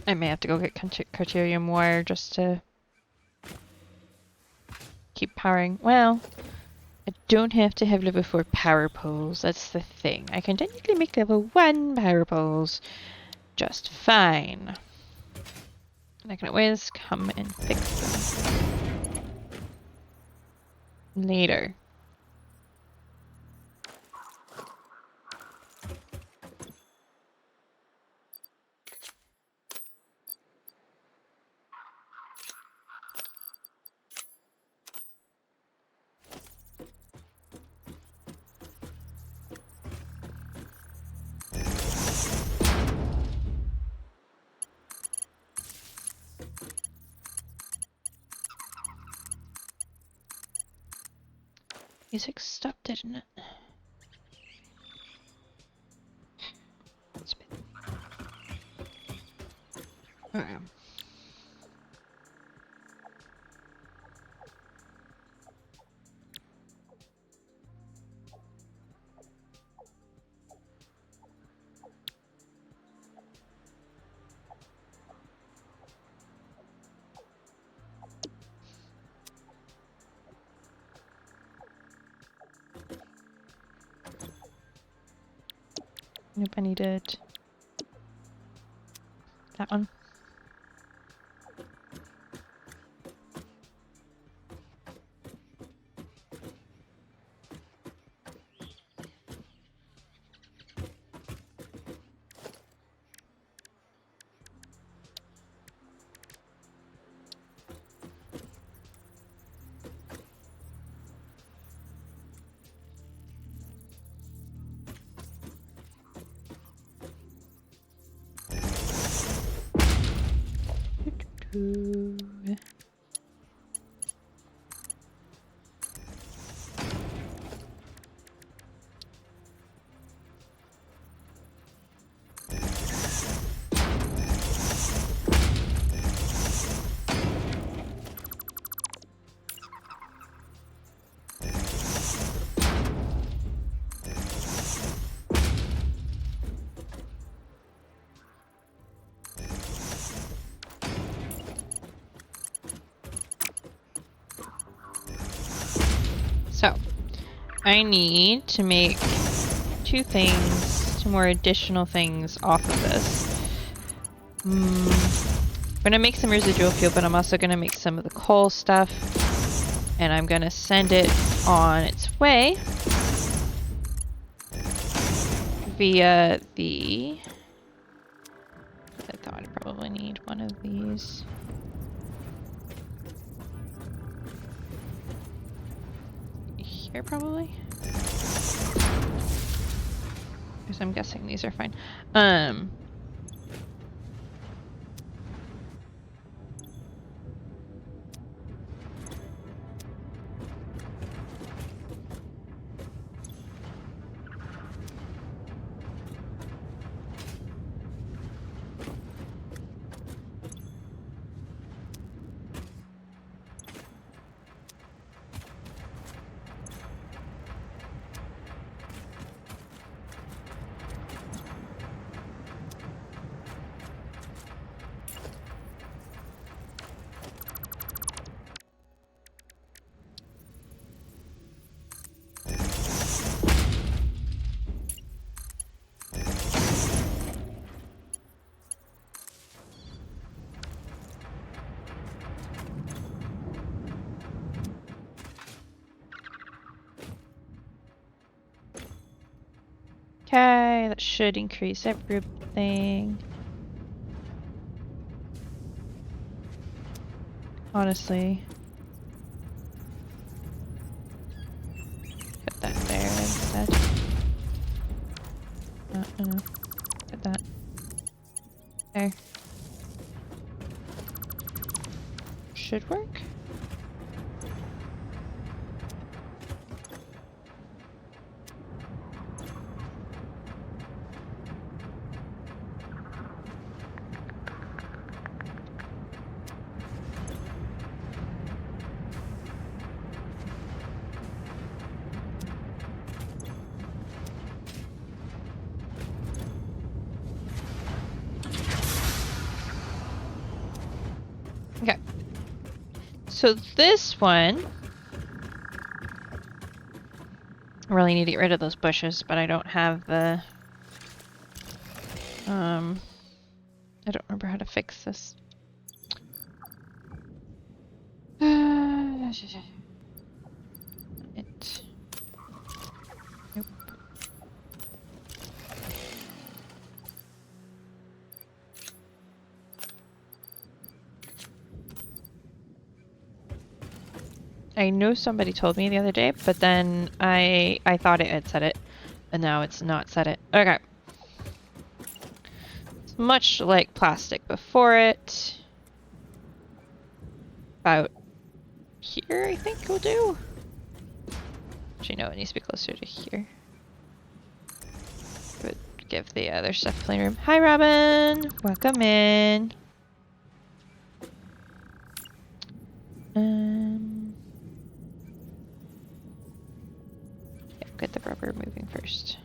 I may have to go get Carterium wire just to keep powering. Well, I don't have to have level 4 power poles. That's the thing. I can technically make level 1 power poles just fine. And I can always come and fix them later. Music stopped, didn't it? Okay. Nope, I needed that one. So, I need to make two more additional things off of this. I'm gonna make some residual fuel, but I'm also gonna make some of the coal stuff. And I'm gonna send it on its way via the... I thought I'd probably need one of these. Here, probably? Because I'm guessing these are fine. Okay, that should increase everything. Honestly. Put that there instead. Put that there. Should work. Okay. So this one, I really need to get rid of those bushes, but I don't have the, I don't remember how to fix this. Nope. I know somebody told me the other day, but then I thought it had said it, and now it's not said it. Okay. It's much like plastic before it. About here, I think will do. Actually, no, it needs to be closer to here. But give the other stuff playing room. Hi, Robin! Welcome in. Yeah, get the rubber moving first.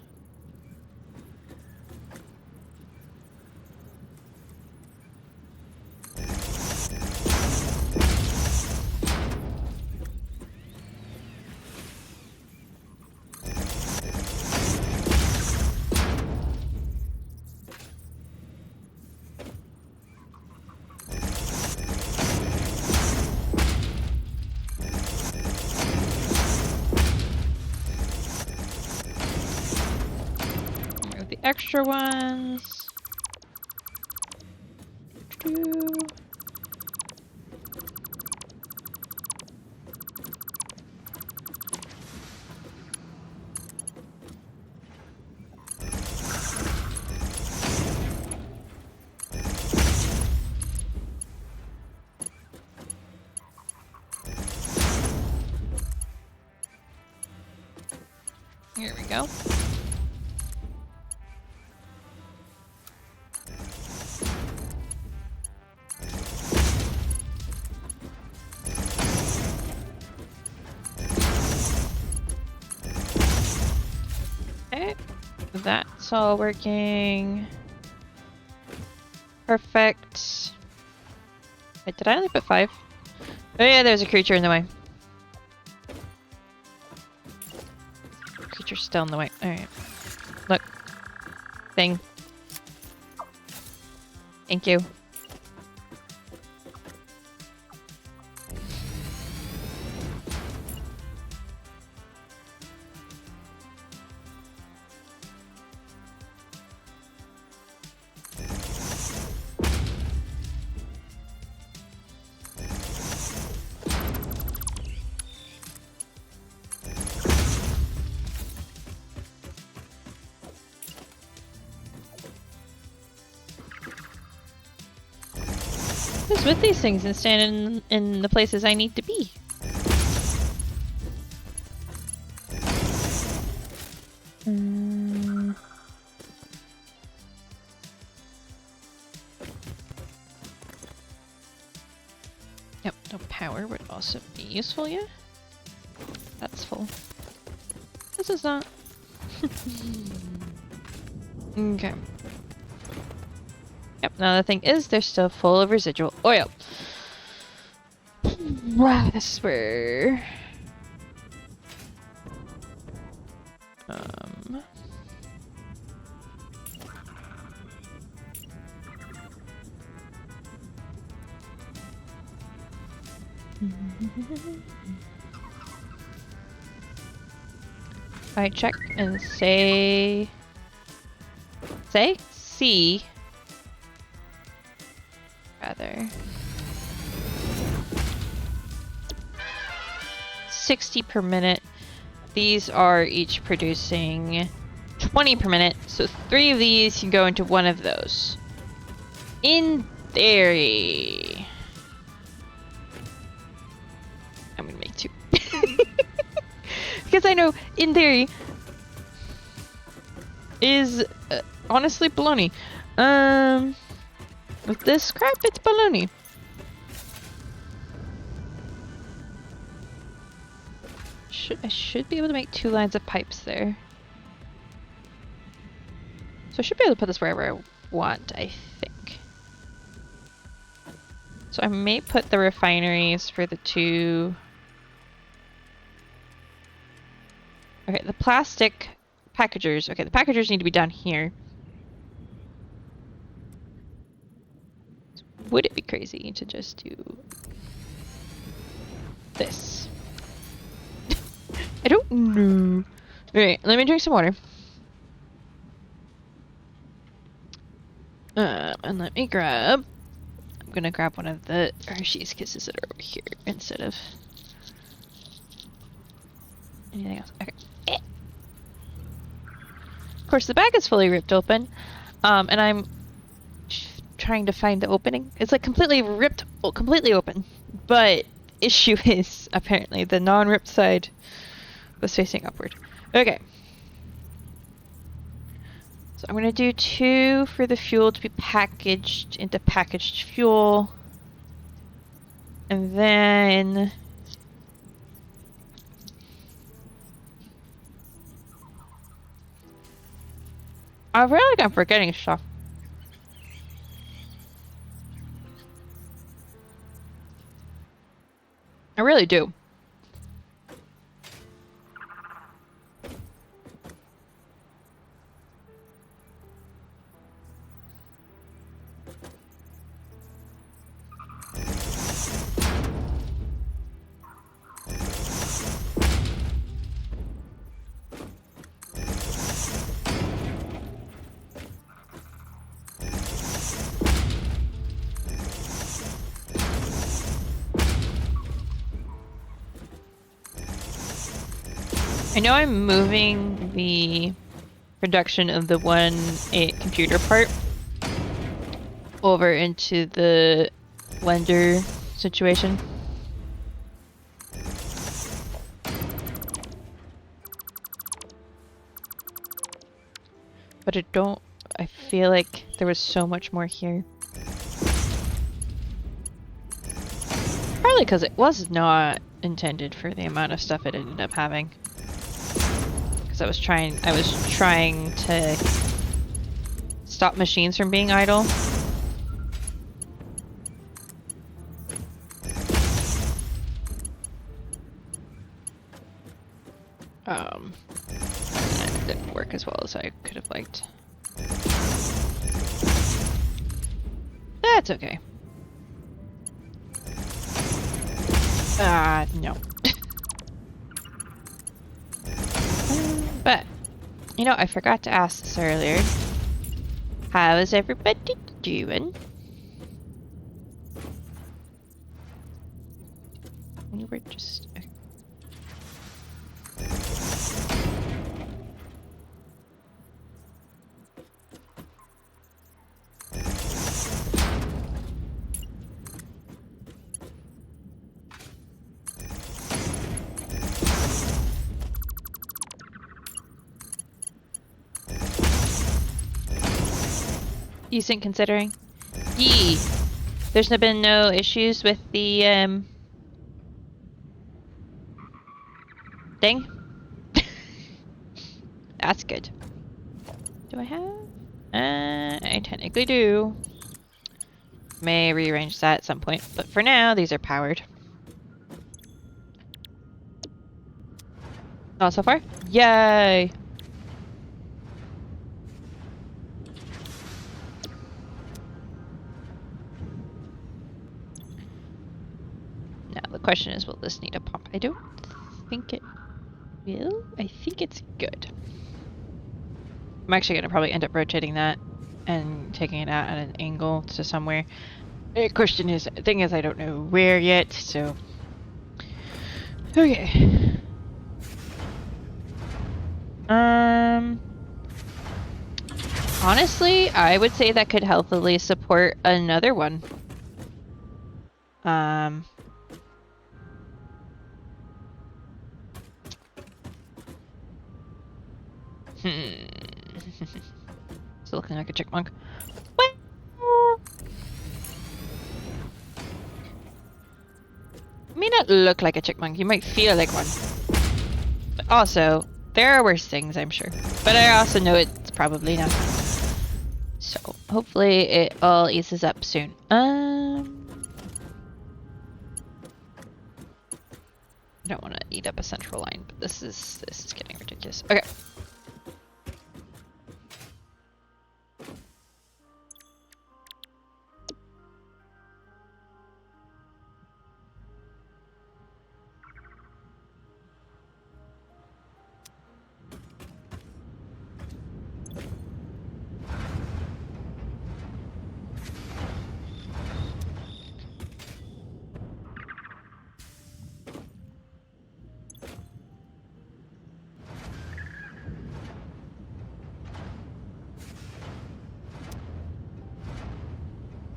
extra ones. Here we go. Okay, that's all working. Perfect. Wait, did I only put 5? Oh yeah, there's a creature in the way. Creature's still in the way. Alright. Look. Thing. Thank you. Who's with these things and standing in the places I need to be? Yep, no power would also be useful, yeah? That's full. This is not. Okay. Yep, now the thing is, they're still full of residual oil. Wow, this is where... I check and say... C. Rather. 60 per minute. These are each producing 20 per minute, so 3 of these can go into one of those. In theory. I'm gonna make 2. Because I know, in theory, is honestly baloney. With this crap, it's baloney. I should be able to make 2 lines of pipes there. So I should be able to put this wherever I want, I think. So I may put the refineries for the 2... Okay, the plastic packagers. Okay, the packagers need to be down here. Would it be crazy to just do this? I don't know. Alright, let me drink some water. And let me grab... I'm gonna grab one of the Hershey's Kisses that are over here instead of anything else. Okay. Of course, the bag is fully ripped open, and I'm trying to find the opening. It's like completely ripped, completely open. But issue is apparently the non-ripped side was facing upward. Okay. So I'm gonna do 2 for the fuel to be packaged into packaged fuel, and then I feel like I'm forgetting stuff. I really do. I know I'm moving the production of the computer part over into the blender situation. But I feel like there was so much more here. Probably because it was not intended for the amount of stuff it ended up having. Because I was trying to stop machines from being idle. It didn't work as well as I could have liked. That's okay. No. But, you know, I forgot to ask this earlier. How is everybody doing? We were just... Decent considering. Yee! There's been no issues with the, thing? That's good. Do I have? I technically do. May rearrange that at some point, but for now, these are powered. Not so far? Yay! Now the question is, will this need a pump? I don't think it will. I think it's good. I'm actually gonna probably end up rotating that and taking it out at an angle to somewhere. The thing is, I don't know where yet, so... Okay. Honestly, I would say that could healthily support another one. Still looking like a chipmunk. You may not look like a chipmunk, you might feel like one. But also, there are worse things, I'm sure. But I also know it's probably not. So, hopefully it all eases up soon. I don't want to eat up a central line, but this is getting ridiculous. Okay.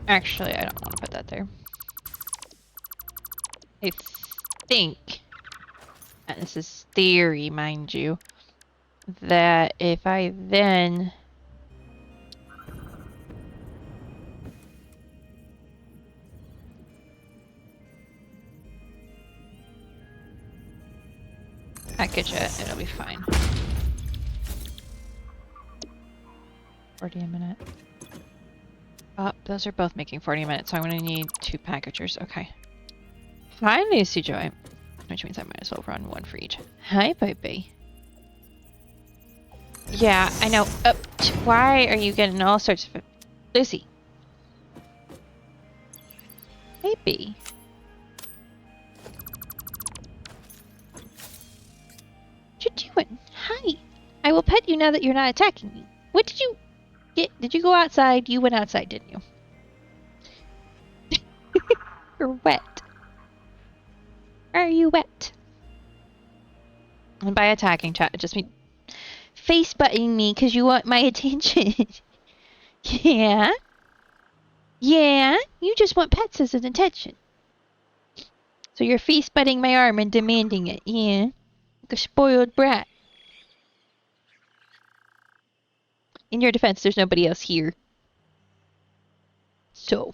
Actually, I don't want to put that there. I think, and this is theory, mind you, that if I then package it, it'll be fine. 40 a minute. Oh, those are both making 40 minutes, so I'm gonna need 2 packagers. Okay. Hi, Lucy Joy. Which means I might as well run one for each. Hi, baby. Yeah, I know. Why are you getting all sorts of... Lucy. Baby. What you doing? Hi. I will pet you now that you're not attacking me. What did you... Did you go outside? You went outside, didn't you? You're wet. Are you wet? And by attacking chat, it just means face butting me because you want my attention. Yeah? Yeah? You just want pets as an attention. So you're face butting my arm and demanding it, yeah? Like a spoiled brat. In your defense, there's nobody else here. So,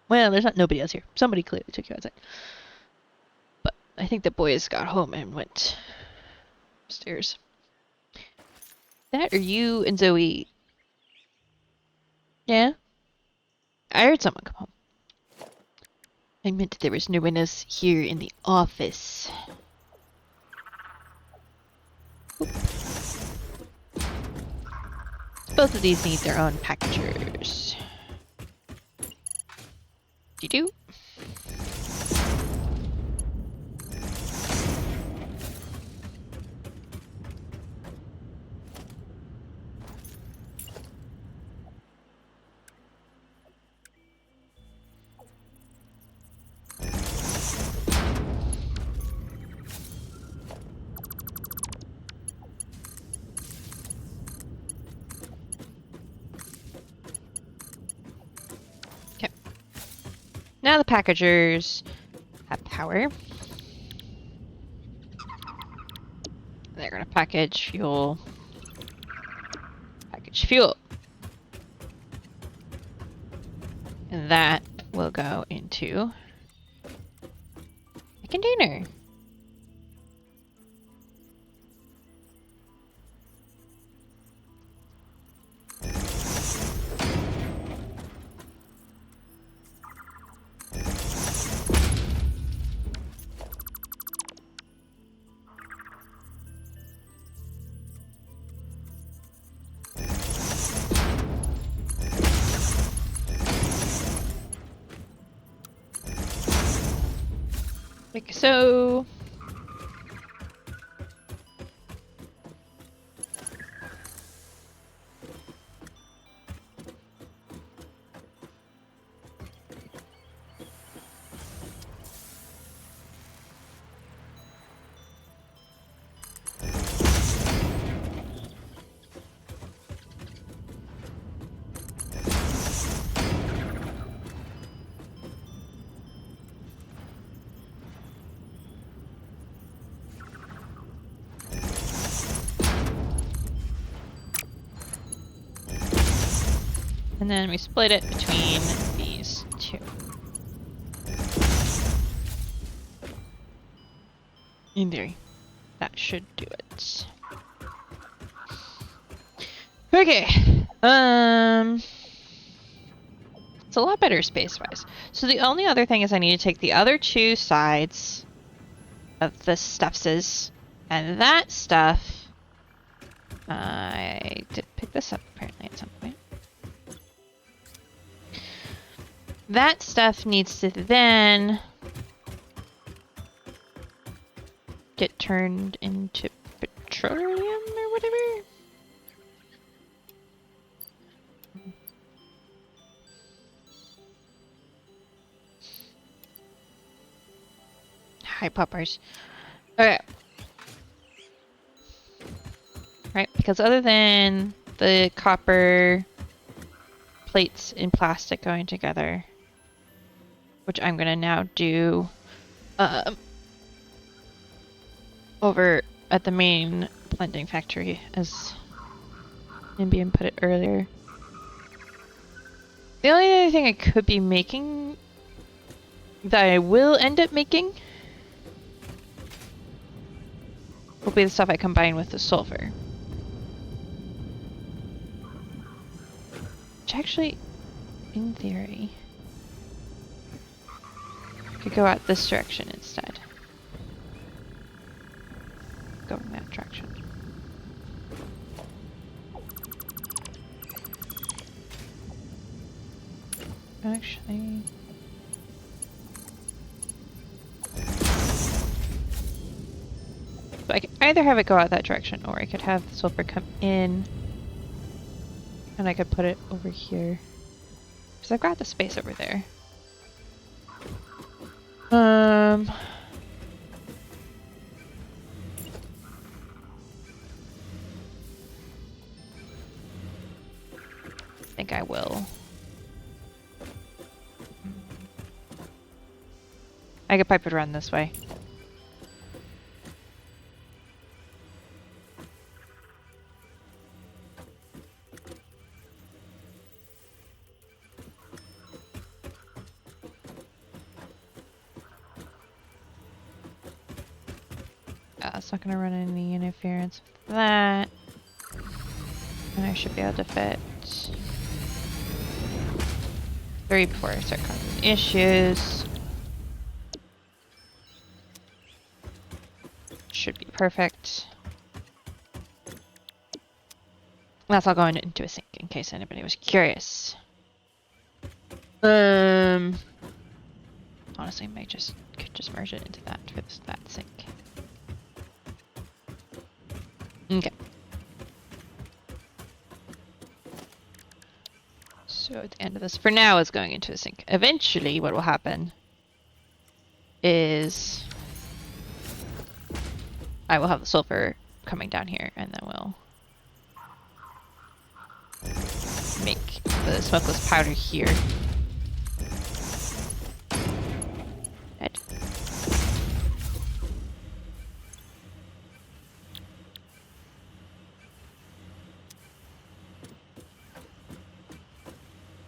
well, there's not nobody else here. Somebody clearly took you outside. But I think the boys got home and went upstairs. That or you and Zoe? Yeah? I heard someone come home. I meant there was no one else here in the office. Oop. Both of these need their own packagers. You do? Now the packagers have power. They're gonna package fuel. Package fuel. And that will go into a container. Like so. And then we split it between these two. In theory, that should do it. Okay. It's a lot better space-wise. So the only other thing is I need to take the other two sides of the stuffses, and that stuff. I did pick this up apparently at some point. That stuff needs to then get turned into petroleum or whatever. Hi, poppers. Okay. Right, because other than the copper plates in plastic going together, which I'm gonna now do over at the main blending factory as Nimbian put it earlier. The only other thing I could be making that I will end up making will be the stuff I combine with the sulfur. Which actually, in theory, could go out this direction instead. Go in that direction. Actually... So I could either have it go out that direction, or I could have the sulfur come in, and I could put it over here. Because I've got the space over there. think I will. I could pipe it around this way. It's not going to run any interference with that. And I should be able to fit 3 before I start causing issues. Should be perfect. That's all going into a sink in case anybody was curious. Honestly, I could just merge it into that for that sink. Okay. So at the end of this, for now, it's going into a sink. Eventually, what will happen is I will have the sulfur coming down here, and then we'll make the smokeless powder here. Right.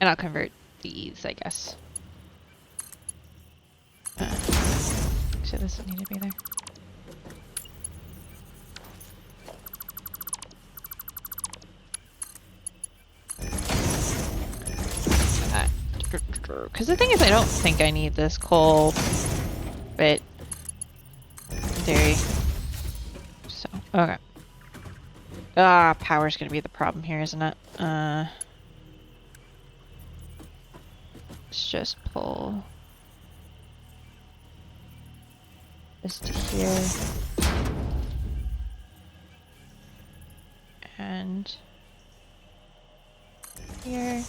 And I'll convert these, I guess. So this doesn't need to be there. Because the thing is, I don't think I need this coal, but dairy. So, okay. Power's gonna be the problem here, isn't it? Let's just pull this to here. And here.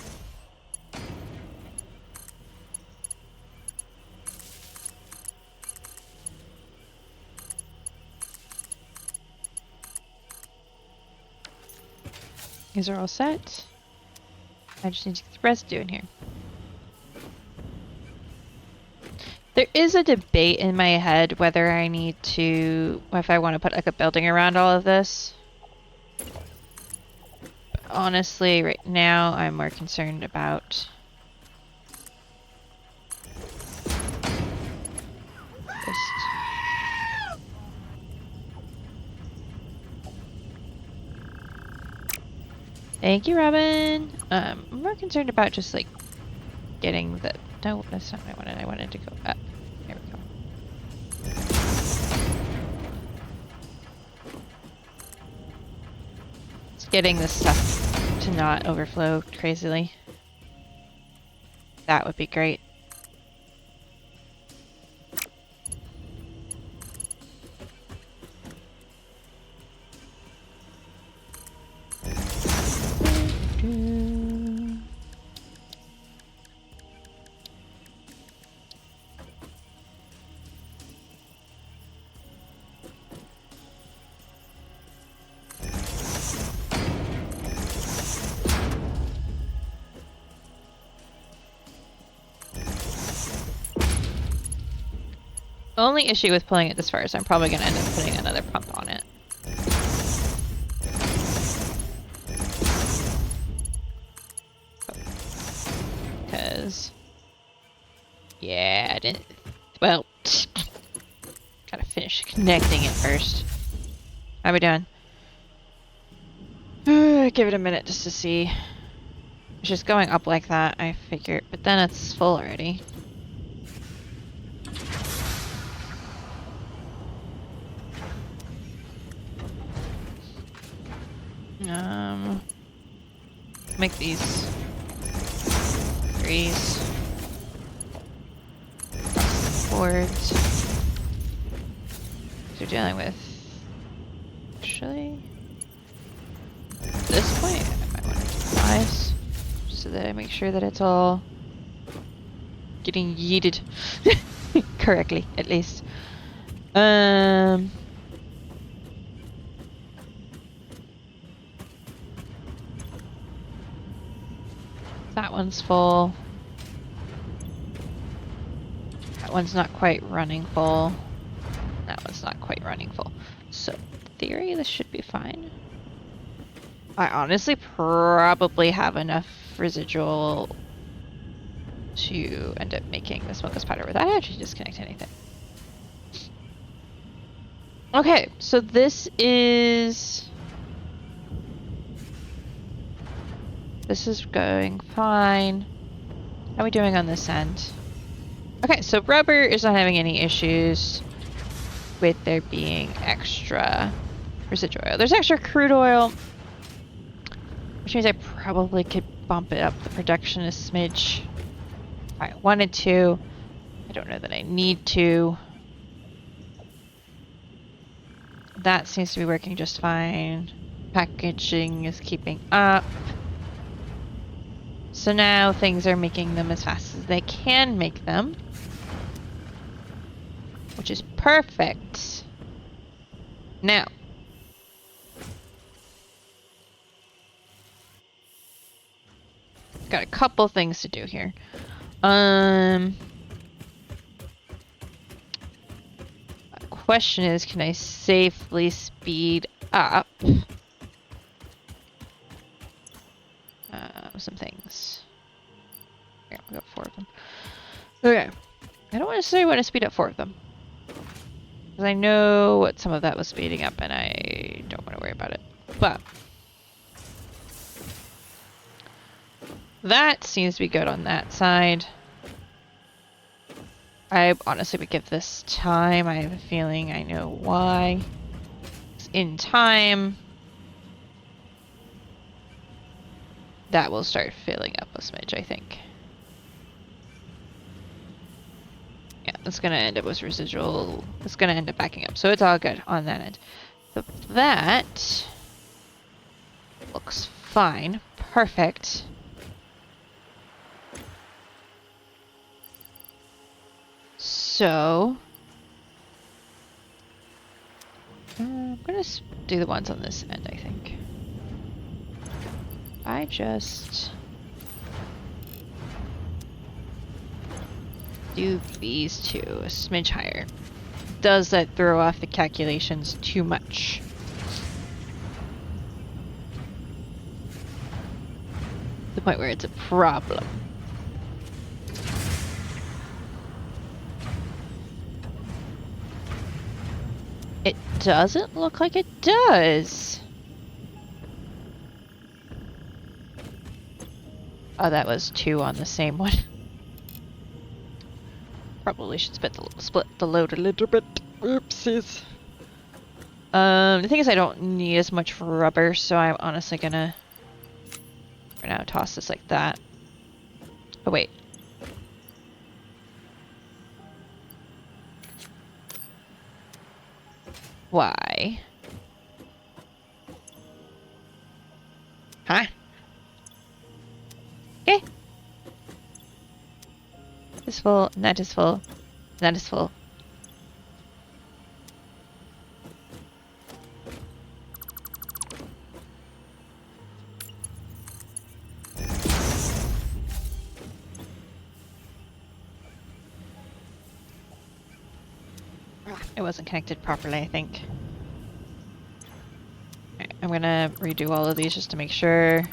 These are all set. I just need to get the residue in here. There is a debate in my head whether I need to, if I want to put like a building around all of this. But honestly, right now I'm more concerned about just thank you, Robin. I'm more concerned about just like getting the, no, that's not what I wanted. I wanted to go up. There we go. It's getting this stuff to not overflow crazily. That would be great. Only issue with pulling it this far is I'm probably going to end up putting another pump on it. Because, yeah, I didn't, well, gotta finish connecting it first. How we doing? Give it a minute just to see. It's just going up like that, I figure, but then it's full already. Make these 3s. Boards. So we're dealing with, actually, at this point, I might want to do 5s, so that I make sure that it's all getting yeeted correctly, at least. That one's full. That one's not quite running full. That one's not quite running full. So, in theory, this should be fine. I honestly probably have enough residual to end up making the smokeless powder without actually disconnecting anything. Okay, so this is going fine. How are we doing on this end? Okay, so rubber is not having any issues with there being extra residual oil. There's extra crude oil, which means I probably could bump it up the production a smidge if I wanted to. I don't know that I need to. That seems to be working just fine. Packaging is keeping up. So now things are making them as fast as they can make them, which is perfect. Now, got a couple things to do here. The question is, can I safely speed up some things? Yeah, we got 4 of them. Okay, I don't necessarily want to speed up 4 of them, because I know what some of that was speeding up, and I don't want to worry about it. But that seems to be good on that side. I honestly would give this time. I have a feeling I know why. In time, that will start filling up a smidge, I think. Yeah, it's gonna end up with residual. It's gonna end up backing up, so it's all good on that end. So that looks fine. Perfect. So I'm gonna do the ones on this end, I think. I just do these two a smidge higher. Does that throw off the calculations too much? To the point where it's a problem. It doesn't look like it does. Oh, that was 2 on the same one. Probably should split the load a little bit. Oopsies. The thing is, I don't need as much rubber, so I'm honestly gonna, for now, toss this like that. Oh, wait. Why? Huh? Okay. This is full, and that is full, and that is full. It wasn't connected properly, I think. Right, I'm gonna redo all of these just to make sure.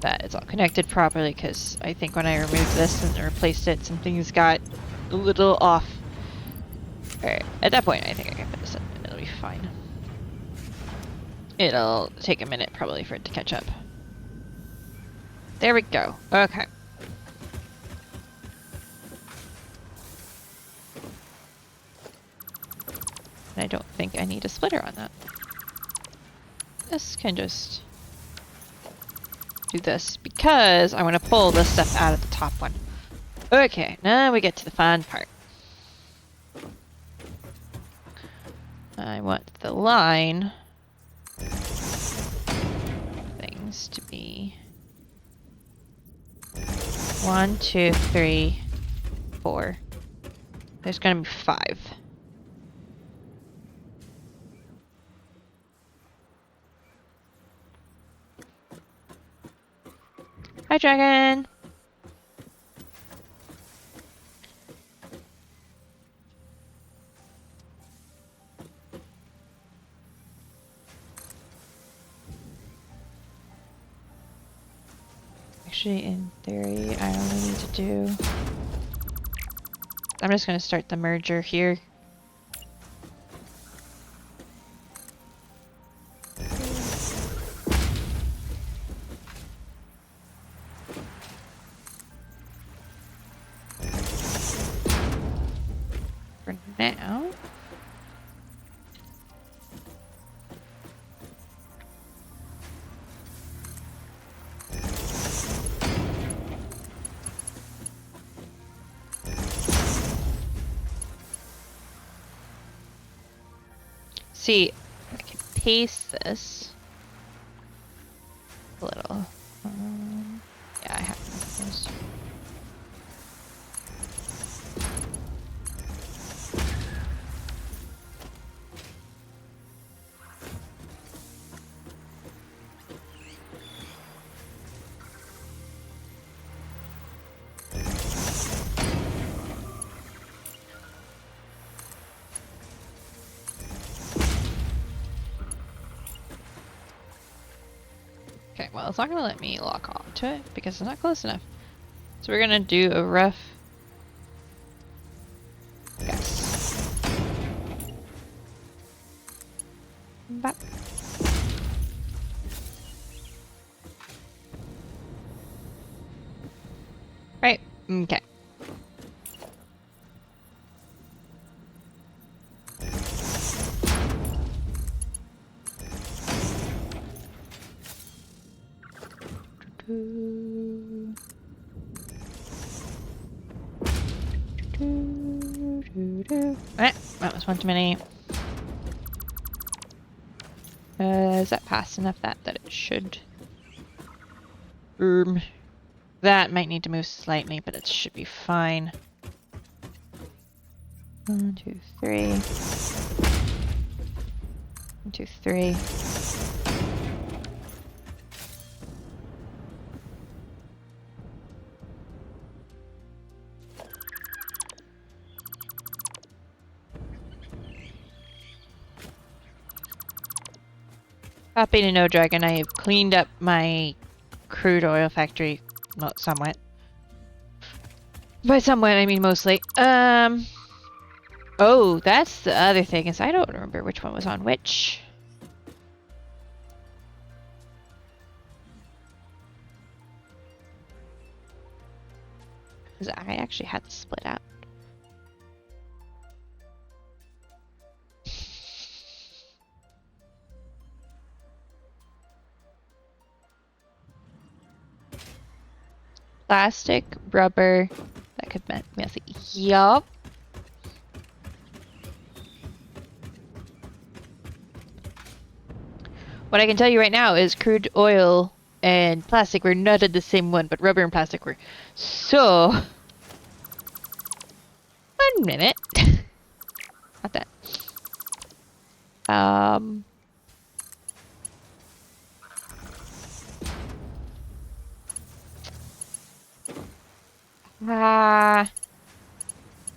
That it's all connected properly, because I think when I removed this and replaced it, some things got a little off. Alright, at that point I think I can put this in and it'll be fine. It'll take a minute probably for it to catch up. There we go. Okay. And I don't think I need a splitter on that. This can just do this because I want to pull this stuff out of the top one. Okay, now we get to the fun part. I want the line things to be 1, 2, 3, 4. There's gonna be 5. Hi, dragon. Actually, in theory, I only need to do... I'm just going to start the merger here. For now. See, I can paste this a little. Yeah, I have those. Okay, well, it's not going to let me lock on to it because it's not close enough. So we're going to do a rough guess. Bop. Right, okay. That was one too many. Is that fast enough that it should? That might need to move slightly, but it should be fine. 1, 2, 3. 1, 2, 3. Happy to know, Dragon, I have cleaned up my crude oil factory, well, somewhat. By somewhat, I mean mostly. Oh, that's the other thing, is I don't remember which one was on which. Because I actually had to split out. Plastic, rubber, that could be messy. Yup. What I can tell you right now is crude oil and plastic were not in the same one, but rubber and plastic were. So, 1 minute. Not that.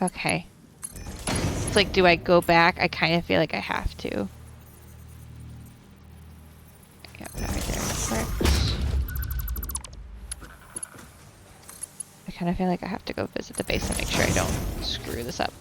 Okay. It's like, do I go back? I kind of feel like I have to. Yeah, that right there works. I kind of feel like I have to go visit the base and make sure I don't screw this up.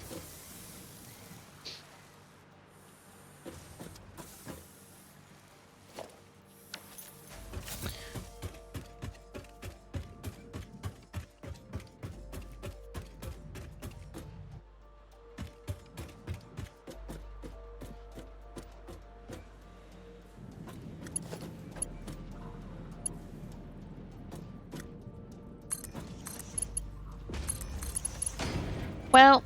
Well,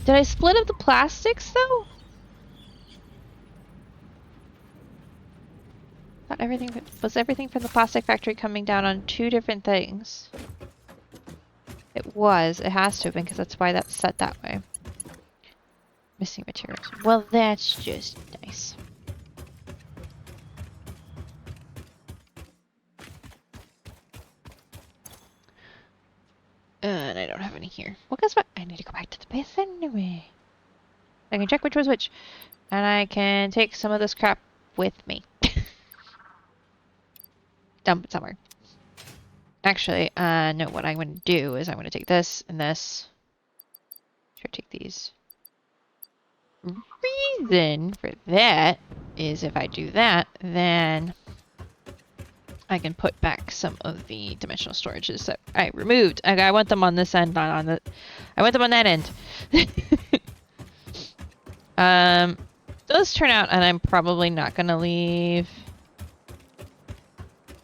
did I split up the plastics though? Thought everything from the plastic factory coming down on 2 different things. It was. It has to have been because that's why that's set that way. Missing materials. Well, that's just nice. don't have any here. Well, guess what? I need to go back to the base anyway. I can check which was which. And I can take some of this crap with me. Dump it somewhere. Actually, no, what I'm going to do is I'm going to take this and this. Sure, take these. Reason for that is if I do that, then I can put back some of the dimensional storages that I removed. I want them on this end, not on the... I want them on that end. Those turn out, and I'm probably not going to leave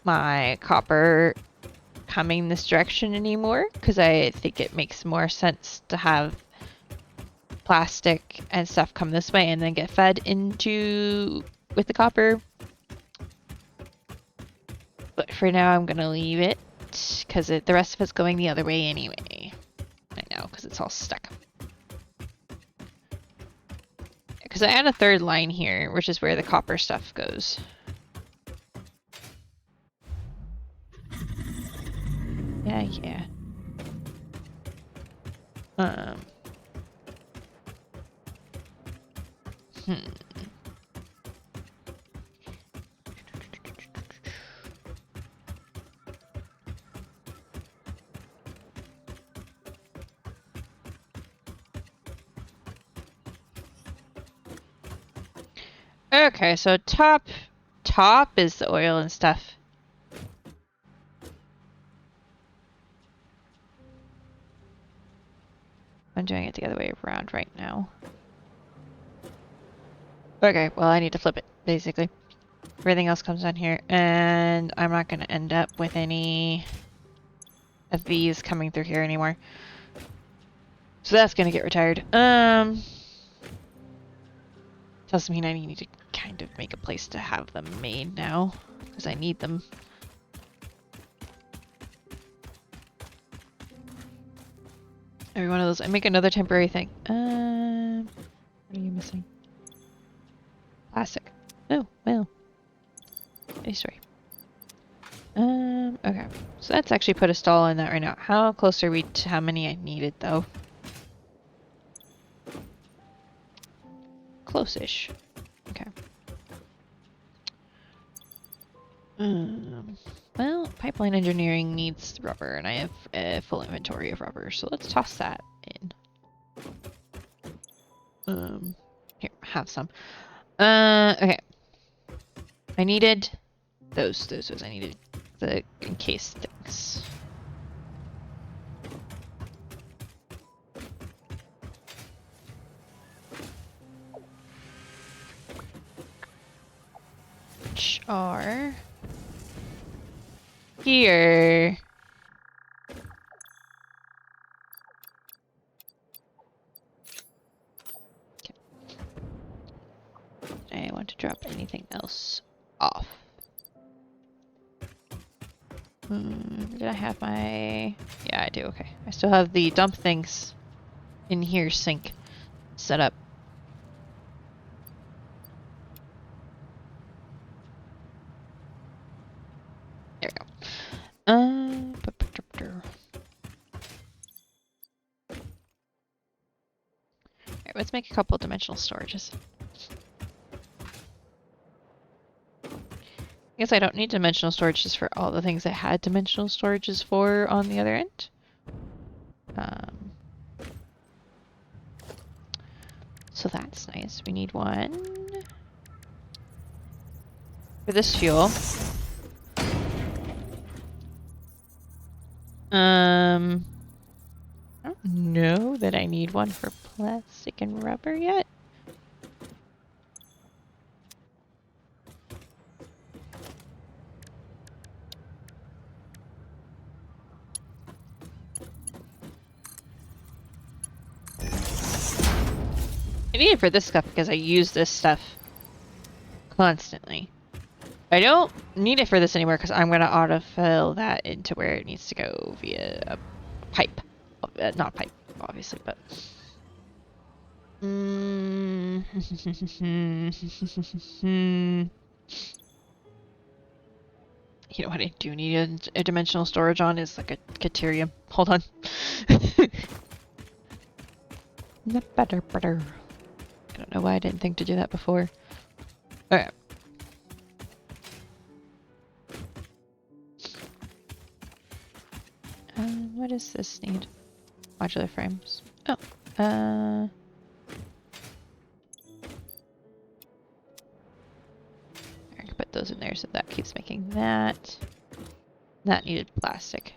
my copper coming this direction anymore, because I think it makes more sense to have plastic and stuff come this way and then get fed into with the copper. But for now, I'm gonna leave it because the rest of it's going the other way anyway. I know, because it's all stuck. Because I add a third line here, which is where the copper stuff goes. Yeah. Okay, so top is the oil and stuff. I'm doing it the other way around right now. Okay, well I need to flip it, basically. Everything else comes down here, and I'm not going to end up with any of these coming through here anymore. So that's going to get retired. Does mean I need to kind of make a place to have them made now, because I need them. Every one of those. I make another temporary thing. What are you missing? Plastic. Oh, well. Any story. Okay. So that's actually put a stall in that right now. How close are we to how many I needed, though? Close-ish. Okay. Well, pipeline engineering needs rubber, and I have a full inventory of rubber, so let's toss that in. Here, have some. Okay. I needed those. I needed the encased things. Which are here. Okay. I want to drop anything else off. Did I have my... Yeah, I do. Okay. I still have the dump things in here sink set up. There we go. Alright, let's make a couple dimensional storages. I guess I don't need dimensional storages for all the things I had dimensional storages for on the other end. So that's nice. We need one for this fuel. I don't know that I need one for plastic and rubber yet. I need it for this stuff because I use this stuff constantly. I don't need it for this anymore because I'm going to autofill that into where it needs to go via a pipe. Not pipe, obviously, but... You know what I do need a dimensional storage on is like a Caterium. Hold on. Better. I don't know why I didn't think to do that before. Okay. What does this need? Modular frames. Oh. I can put those in there so that keeps making that. That needed plastic.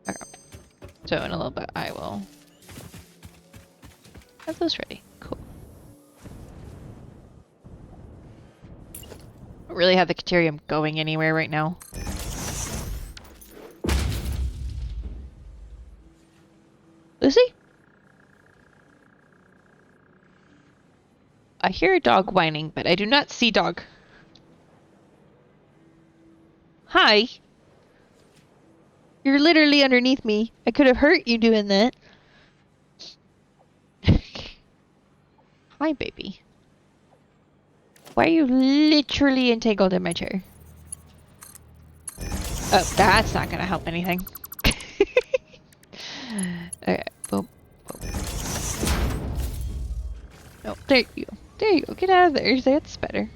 Okay. So in a little bit I will have those ready. Cool. I don't really have the Caterium going anywhere right now. Lucy? I hear a dog whining, but I do not see dog. Hi. You're literally underneath me. I could have hurt you doing that. Hi, baby. Why are you literally entangled in my chair? Oh, that's not gonna help anything. Okay, boom, boom. No, there you go. There you go. Get out of there. That's better.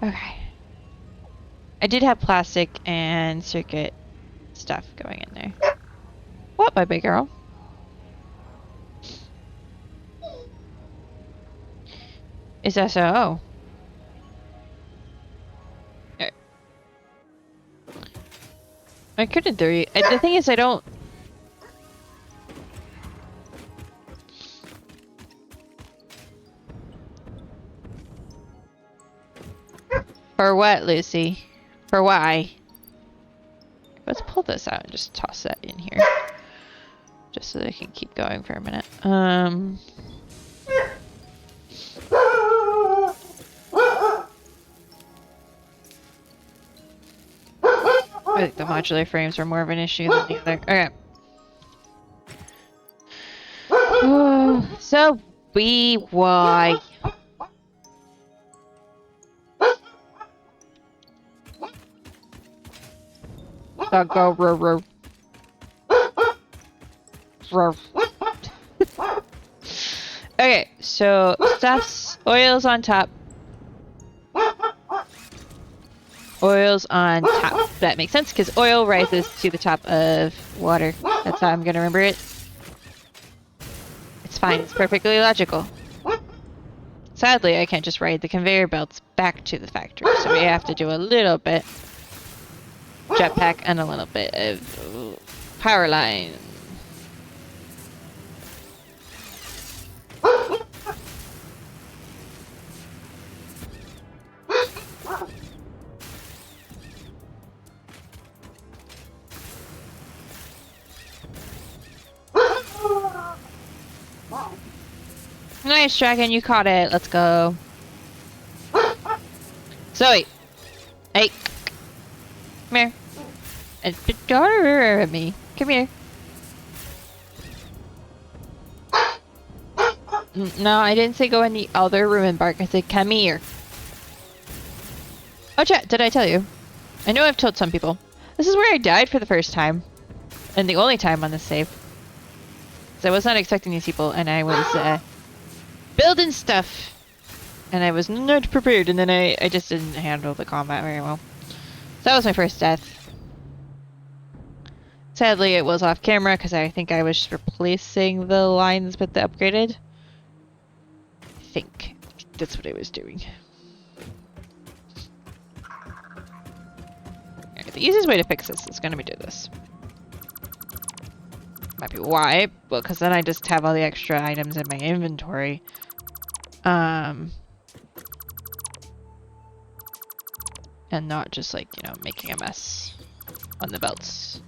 Okay. I did have plastic and circuit stuff going in there. What, my big girl? Is that so? Oh. Okay. I could in theory. The thing is, I don't. For what, Lucy? For why? Let's pull this out and just toss that in here. Just so they can keep going for a minute. I think the modular frames are more of an issue than the other. Okay. So, why? Go, row. Okay, so stuff's oils on top. Oils on top. That makes sense because oil rises to the top of water. That's how I'm gonna remember it. It's fine. It's perfectly logical. Sadly, I can't just ride the conveyor belts back to the factory, so we have to do a little bit jetpack and a little bit of power line. Nice, Dragon, you caught it. Let's go. Zoe! Hey! Come here. Don't me. Come here. No, I didn't say go in the other room and bark. I said come here. Oh, chat, did I tell you? I know I've told some people. This is where I died for the first time. And the only time on this save. So I was not expecting these people, and I was, building stuff. And I was not prepared, and then I just didn't handle the combat very well. So that was my first death. Sadly, it was off camera, because I think I was just replacing the lines with the upgraded. I think that's what I was doing. Okay, the easiest way to fix this is going to be do this. Might be why, well, because then I just have all the extra items in my inventory. And not just like, you know, making a mess on the belts.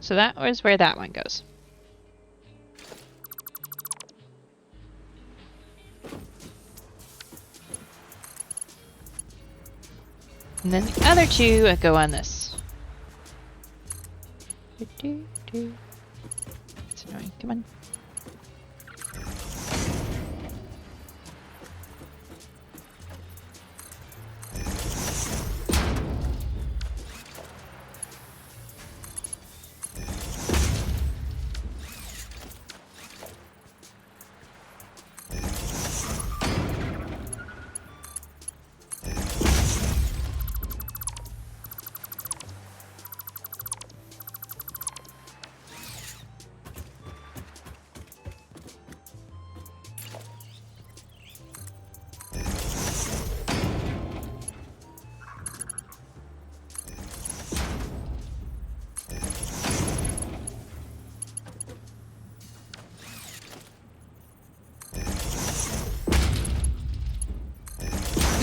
So that was where that one goes. And then the other two go on this. It's annoying. Come on.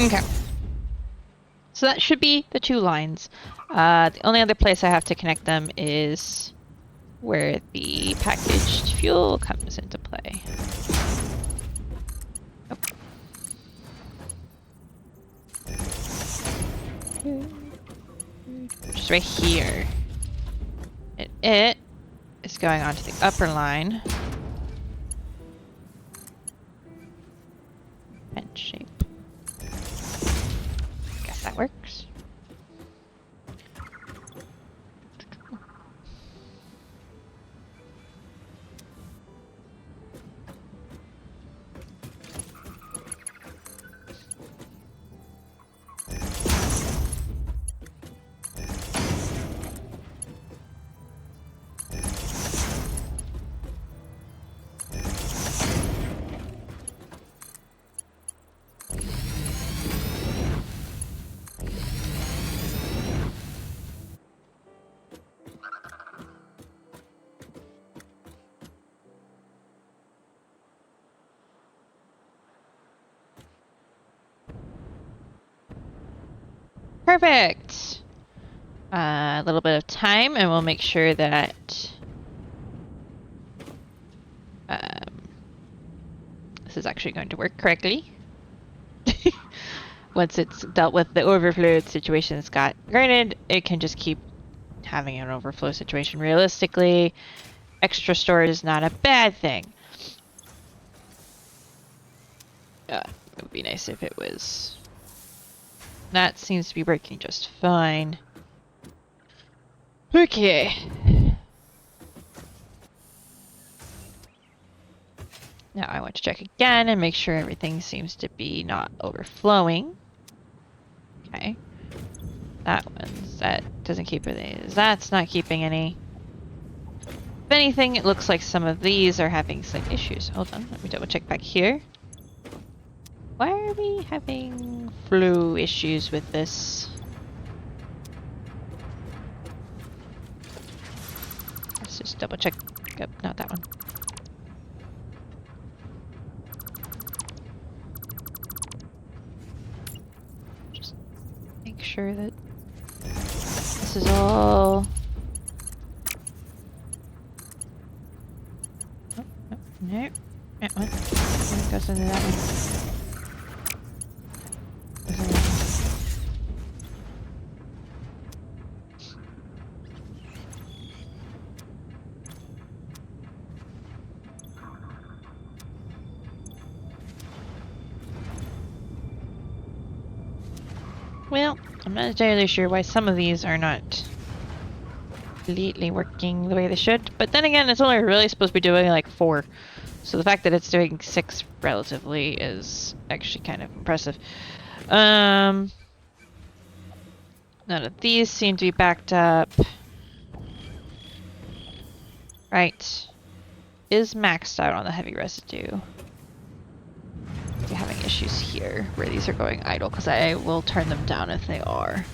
Okay. So that should be the two lines. The only other place I have to connect them is where the packaged fuel comes into play. Oh. Just right here. And it is going onto the upper line. Pen shape. Guess that works. Perfect. A little bit of time, and we'll make sure that this is actually going to work correctly. Once it's dealt with the overflow situation it's got. Granted, it can just keep having an overflow situation. Realistically, extra storage is not a bad thing. It would be nice if it was. That seems to be working just fine. Okay. Now I want to check again and make sure everything seems to be not overflowing. Okay. That doesn't keep any. That's not keeping any. If anything, it looks like some of these are having slight issues. Hold on, let me double check back here. Why are we having flow issues with this? Let's just double check. Yep, not that one. Just make sure that this is all. Oh, no, that one. It goes into that one. Well, I'm not entirely sure why some of these are not completely working the way they should. But then again, it's only really supposed to be doing like 4. So the fact that it's doing 6 relatively is actually kind of impressive. None of these seem to be backed up. Right. Is maxed out on the heavy residue. You're having issues here where these are going idle because I will turn them down if they are.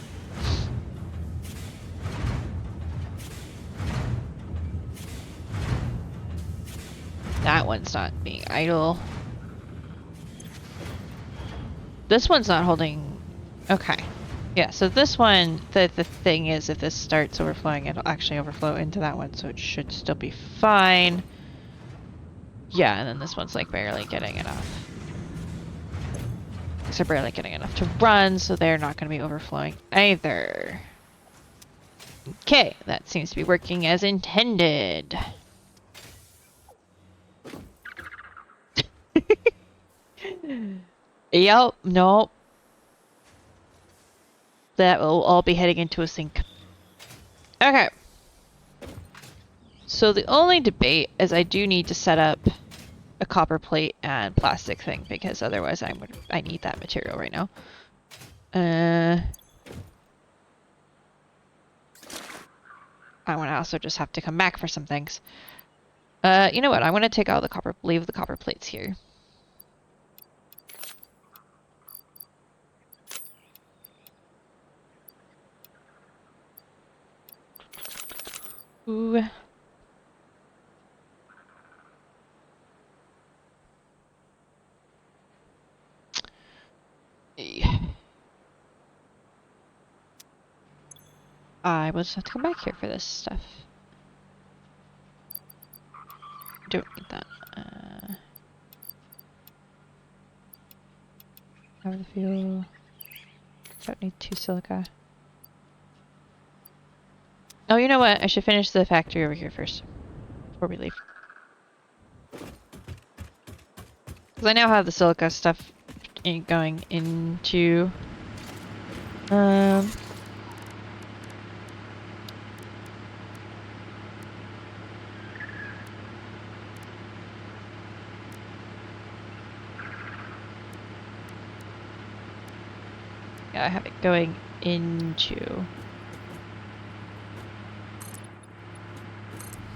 That one's not being idle. This one's not holding. Okay. Yeah, so this one, the thing is, if this starts overflowing, it'll actually overflow into that one, so it should still be fine. Yeah, and then this one's like barely getting enough. They're barely getting enough to run, so they're not going to be overflowing either. Okay, that seems to be working as intended. Yep, nope. That will all be heading into a sink. Okay. So the only debate is I do need to set up a copper plate and plastic thing because otherwise I need that material right now. I want to also just have to come back for some things. You know what? I'm gonna take all the leave the copper plates here. Ooh. I will just have to come back here for this stuff. Don't need that. Have the fuel. Don't need 2 silica. Oh, you know what? I should finish the factory over here first before we leave. Because I now have the silica stuff going into yeah, I have it going into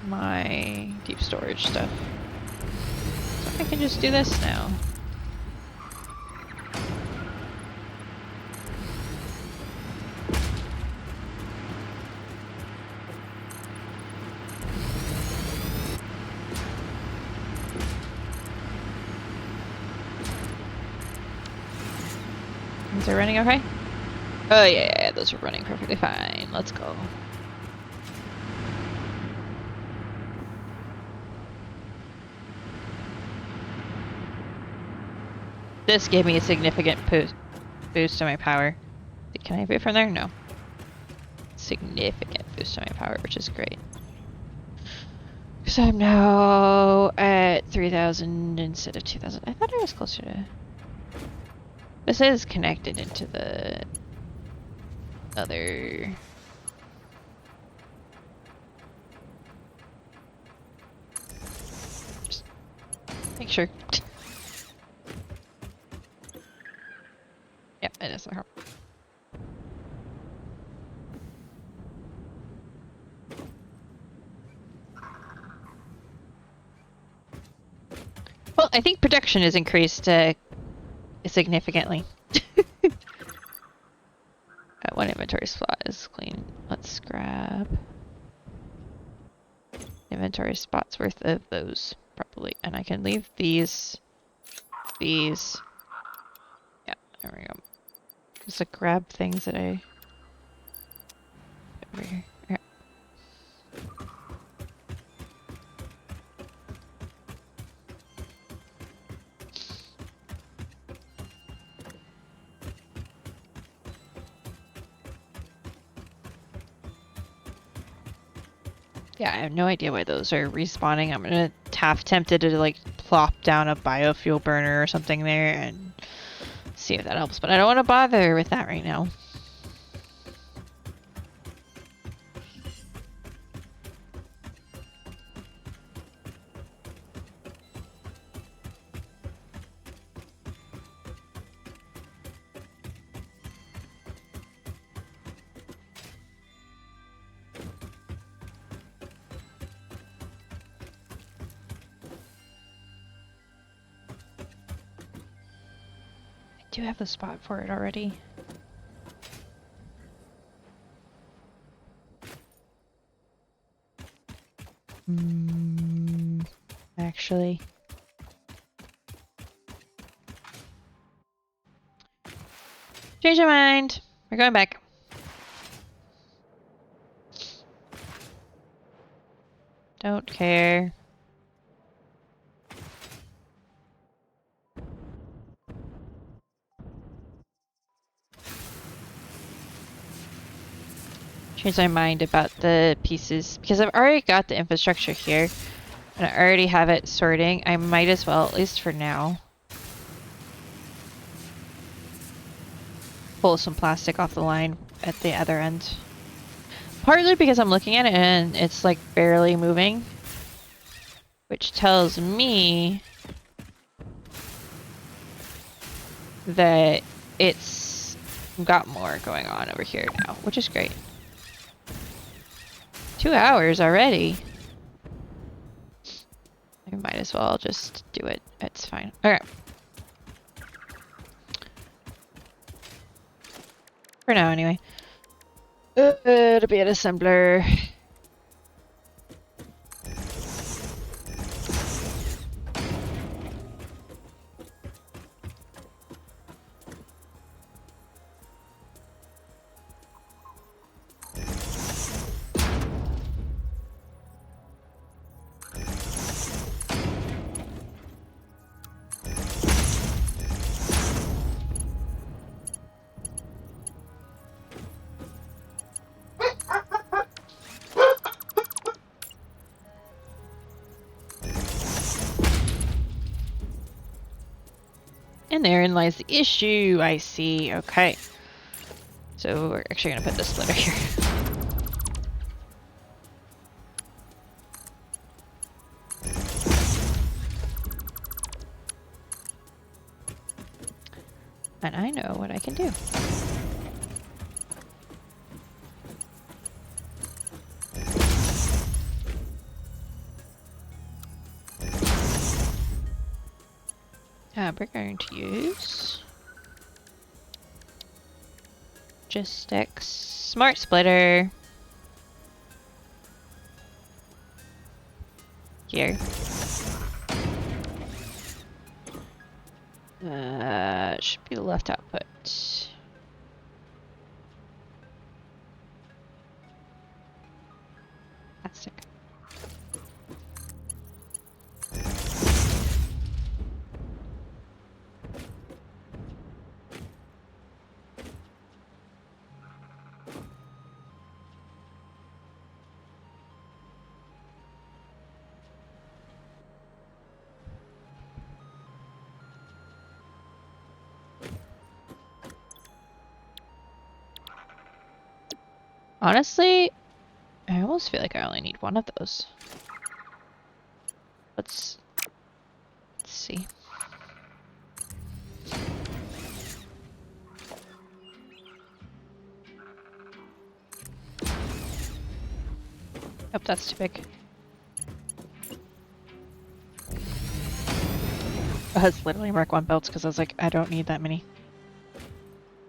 my deep storage stuff. So I can just do this now. Is it running okay? Oh yeah, those are running perfectly fine. Let's go. This gave me a significant boost to my power. Can I boot from there? No. Significant boost to my power, which is great. So I'm now at 3,000 instead of 2,000. I thought I was closer to... This is connected into the other... Just make sure. Yeah, it is. Well, I think production is increased significantly. One inventory slot is clean. Let's grab inventory spots worth of those, probably. And I can leave these. Yeah, there we go. Just to grab things that I... Over here. Yeah. Yeah, I have no idea why those are respawning. I'm gonna half tempted to like plop down a biofuel burner or something there and see if that helps, but I don't want to bother with that right now. I do have the spot for it already. Actually. Change my mind. We're going back. Don't care. Change my mind about the pieces because I've already got the infrastructure here and I already have it sorting. I might as well, at least for now, pull some plastic off the line at the other end. Partly because I'm looking at it and it's like barely moving, which tells me that it's got more going on over here now, which is great. 2 hours already. I might as well just do it. It's fine. Okay. For now, anyway. To be an assembler. And therein lies the issue, I see. Okay. So we're actually gonna put the splitter here. And I know what I can do. We're going to use logistics smart splitter here. Should be the left output. Plastic. Honestly, I almost feel like I only need one of those. Let's see. Oh, that's too big. That's literally Mark 1 belts because I was like, I don't need that many.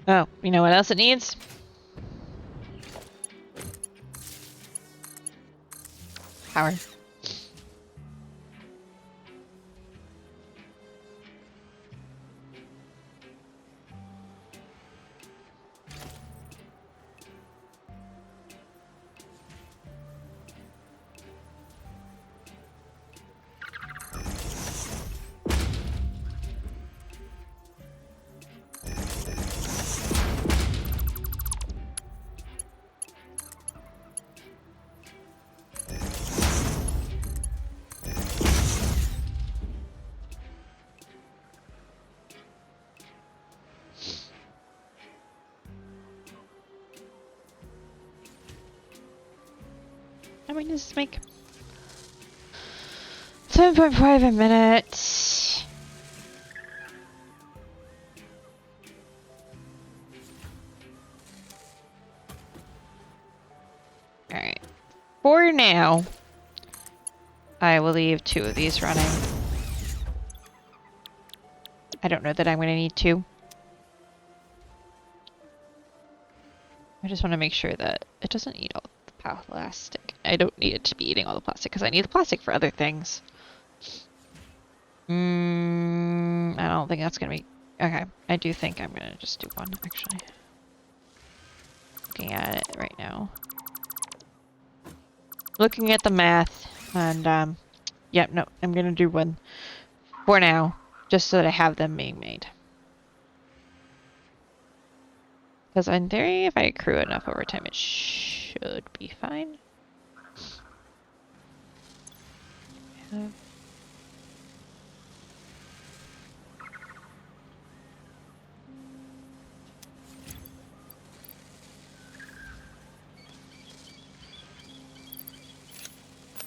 Oh, you know what else it needs? Power. How many does this make? 7.5 a minute. Alright. For now, I will leave 2 of these running. I don't know that I'm going to need 2. I just want to make sure that it doesn't eat all the plastic. I don't need it to be eating all the plastic because I need the plastic for other things. I don't think that's going to be... Okay, I do think I'm going to just do 1, actually. looking at it right now. Looking at the math, and yep, no, I'm gonna do one for now, just so that I have them being made. Because in theory, if I accrue enough overtime, it should be fine.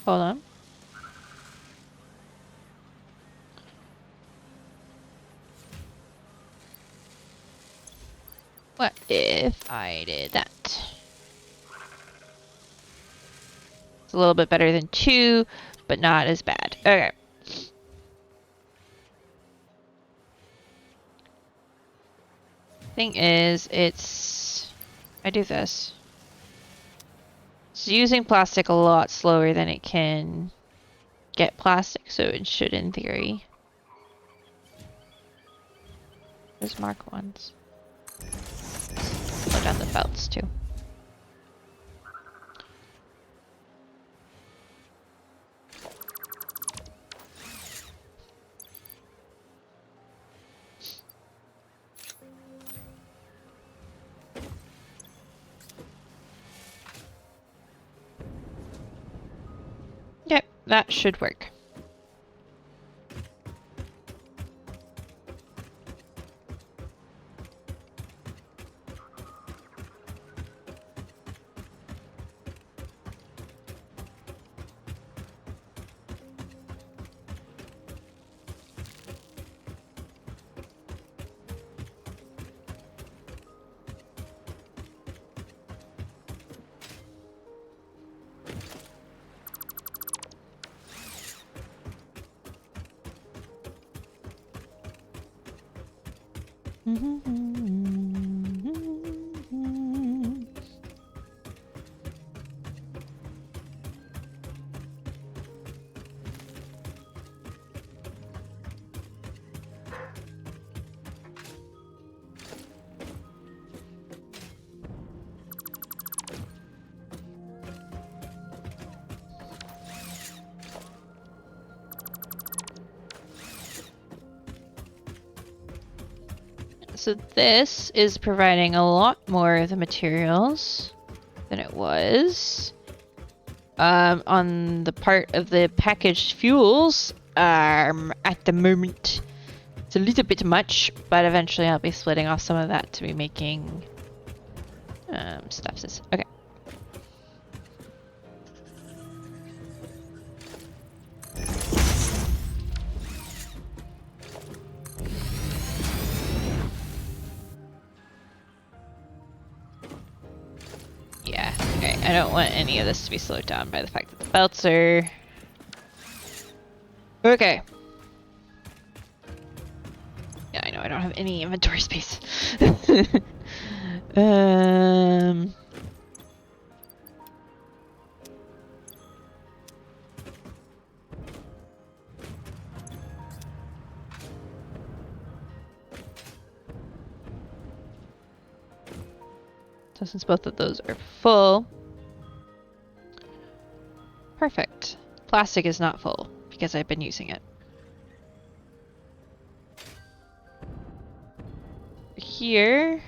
Hold on. What if I did that? It's a little bit better than 2, but not as bad. Okay. Thing is, I do this. It's using plastic a lot slower than it can get plastic, so it should, in theory. There's mark ones. Slow down the felts, too. Yep, that should work. So this is providing a lot more of the materials than it was. On the part of the packaged fuels, at the moment, it's a little bit much, but eventually I'll be splitting off some of that to be making stuff. Okay. Yeah, okay. I don't want any of this to be slowed down by the fact that the belts are... Okay. Yeah, I know, I don't have any inventory space. So since both of those are full, perfect. Plastic is not full because I've been using it. Here.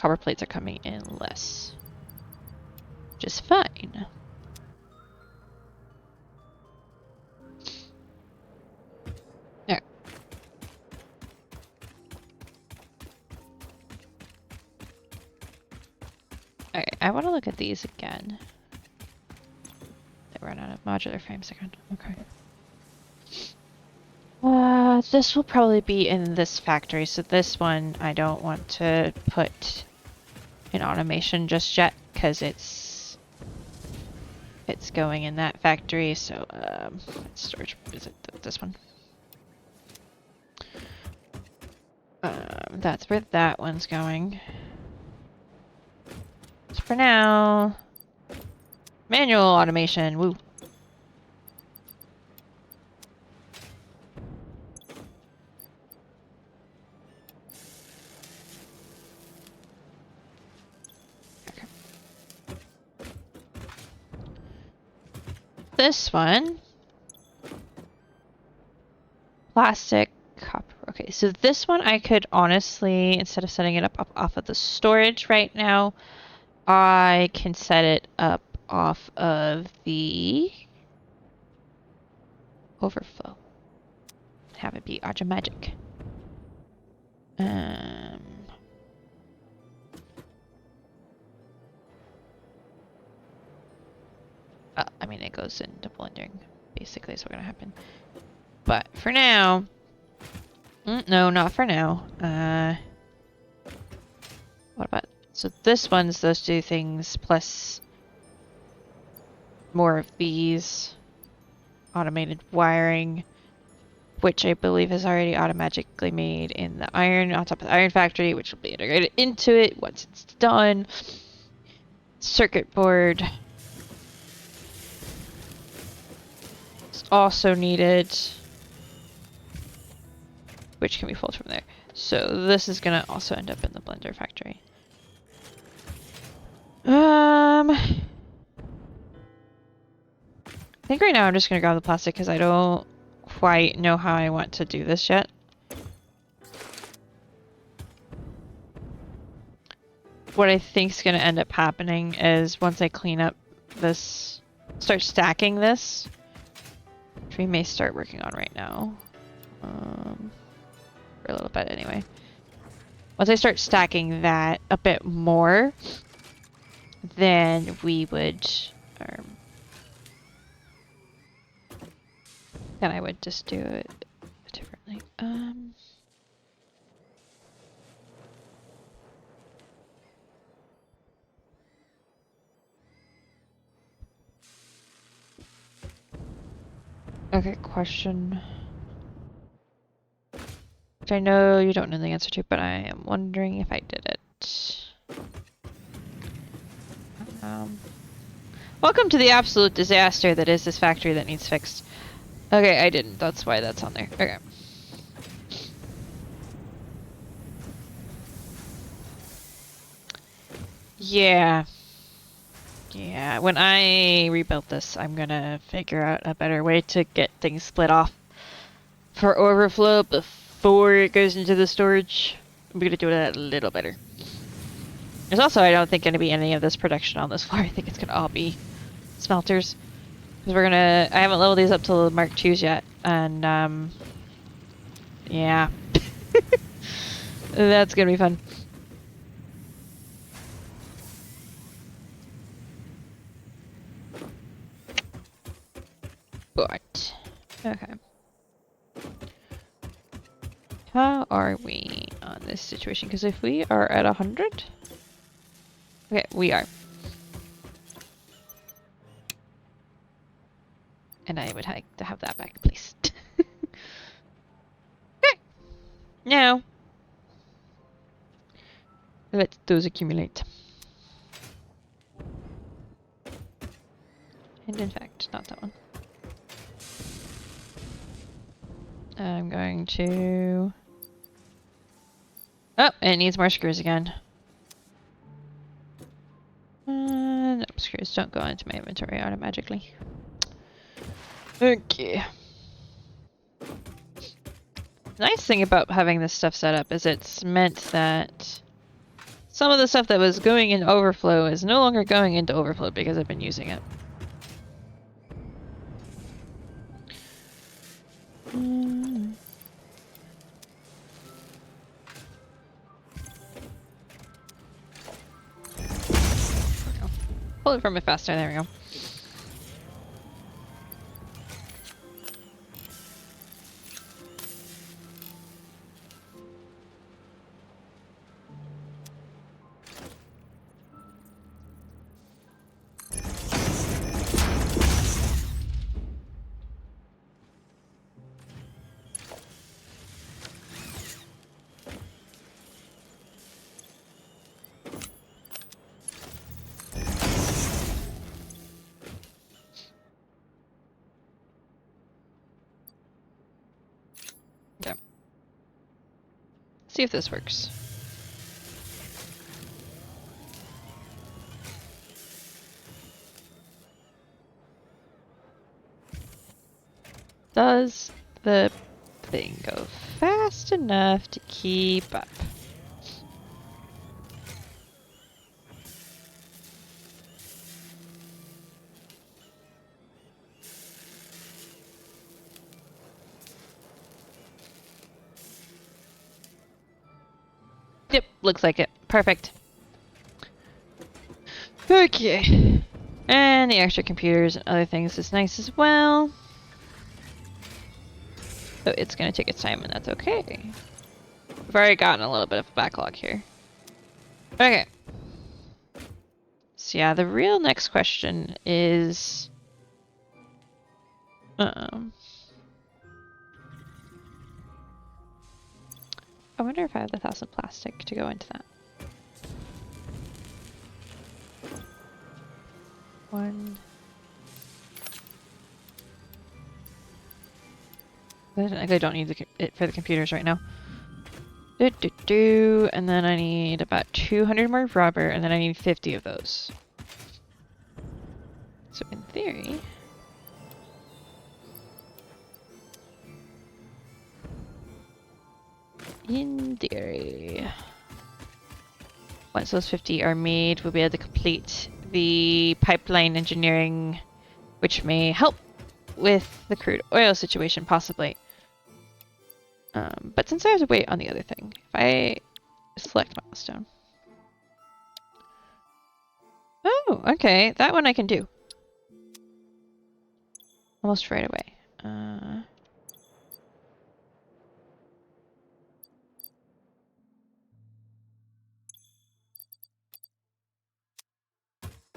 Copper plates are coming in less, which is fine. There. Okay, I want to look at these again. They run out of modular frames again. Okay. This will probably be in this factory, so this one I don't want to put in automation just yet, because it's going in that factory, so storage, is it this one? That's where that one's going. So for now, manual automation, woo. this one, plastic, copper. Okay, so this one I could honestly, instead of setting it up off of the storage right now, I can set it up off of the overflow. Have it be automatic. I mean, it goes into blending, basically, is what's gonna happen. But for now, no, not for now. What about, so this one's those two things, plus more of these automated wiring, which I believe is already automatically made in the iron, on top of the iron factory, which will be integrated into it once it's done. Circuit board is also needed, which can be pulled from there. So this is gonna also end up in the blender factory. I think right now I'm just gonna grab the plastic because I don't quite know how I want to do this yet. What I think is gonna end up happening is once I clean up this, start stacking this, which we may start working on right now. For a little bit anyway. Once I start stacking that a bit more, then we would, then I would just do it differently. Okay, question. Which I know you don't know the answer to, but I am wondering if I did it. Welcome to the absolute disaster that is this factory that needs fixed. Okay, I didn't. That's why that's on there. Okay. Yeah. Yeah, when I rebuild this, I'm gonna figure out a better way to get things split off for overflow before it goes into the storage. I'm gonna do it a little better. There's also, I don't think, gonna be any of this production on this floor. I think it's gonna all be smelters. Because we're gonna, I haven't leveled these up to the Mark IIs yet, and, yeah. That's gonna be fun. But, okay. How are we on this situation? Because if we are at 100... Okay, we are. And I would like to have that back, please. Okay. Now, let those accumulate. And in fact, not that one. I'm going to... Oh, it needs more screws again. No, screws don't go into my inventory automatically. Okay. The nice thing about having this stuff set up is it's meant that some of the stuff that was going into overflow is no longer going into overflow because I've been using it. Pull it from it faster, there we go. Okay. See if this works. Does the thing go fast enough to keep up? Yep, looks like it. Perfect. Okay. And the extra computers and other things is nice as well. So it's gonna take its time, and that's okay. We've already gotten a little bit of a backlog here. Okay. So yeah, the real next question is... I wonder if I have the 1,000 plastic to go into that. One... I don't need it for the computers right now. And then I need about 200 more rubber, and then I need 50 of those. So in theory... once those 50 are made, we'll be able to complete the pipeline engineering, which may help with the crude oil situation, possibly. But since I have to wait on the other thing, if I select milestone. Oh, okay, that one I can do. Almost right away.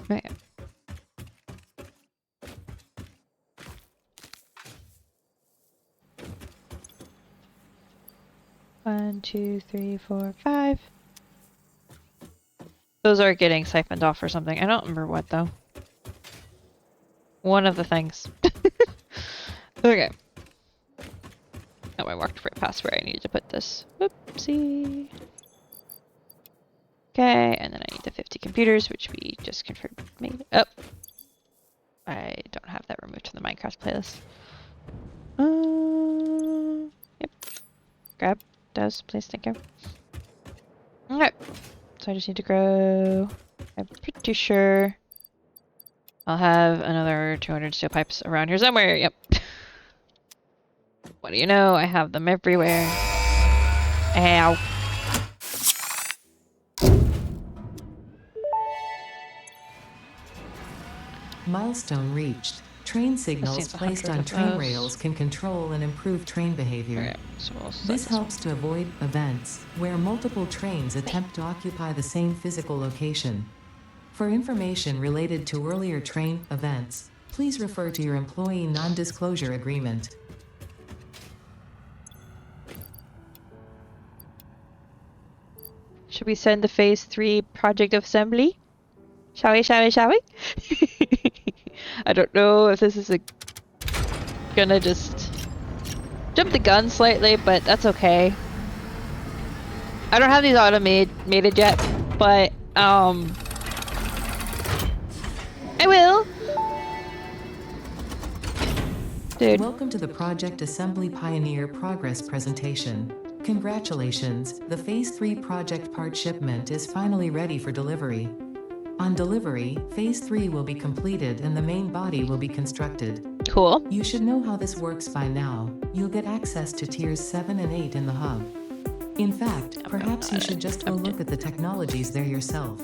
Right. One, two, three, four, five. Those are getting siphoned off or something. I don't remember what though. One of the things. Okay. Oh, I walked right past where I needed to put this. Whoopsie. Okay, and then I need the 50 computers, which we just confirmed made. Oh. I don't have that removed from the Minecraft playlist. Yep. Grab those, please, thank you. Okay. So I just need to grow. I'm pretty sure I'll have another 200 steel pipes around here somewhere. Yep. What do you know? I have them everywhere. Ow. Milestone reached. Train signals placed on train rails can control and improve train behavior. Okay, so we'll this helps to avoid events where multiple trains attempt to occupy the same physical location. For information related to earlier train events, please refer to your employee non-disclosure agreement. Should we send the phase 3 project assembly? Shall we, shall we, shall we? I don't know if this is gonna just jump the gun slightly, but that's okay. I don't have these automated yet, but I will. Dude. Welcome to the Project Assembly Pioneer Progress presentation. Congratulations, the Phase 3 project part shipment is finally ready for delivery. On delivery, Phase 3 will be completed and the main body will be constructed. Cool. You should know how this works by now. You'll get access to tiers 7 and 8 in the hub. In fact, perhaps you should just go look at the technologies there yourself.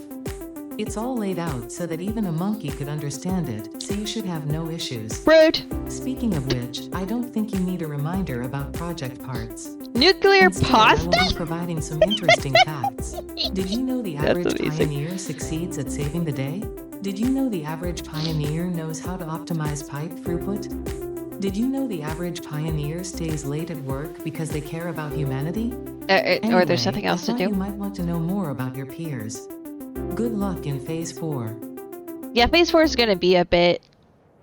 It's all laid out so that even a monkey could understand it, so you should have no issues. Rude. Speaking of which, I don't think you need a reminder about project parts. Nuclear Instead, pasta? I will be providing some interesting facts. Did you know the average pioneer succeeds at saving the day? Did you know the average pioneer knows how to optimize pipe throughput? Did you know the average pioneer stays late at work because they care about humanity? Or there's something else to do? You might want to know more about your peers. Good luck in Phase 4. Yeah, Phase 4 is gonna be a bit...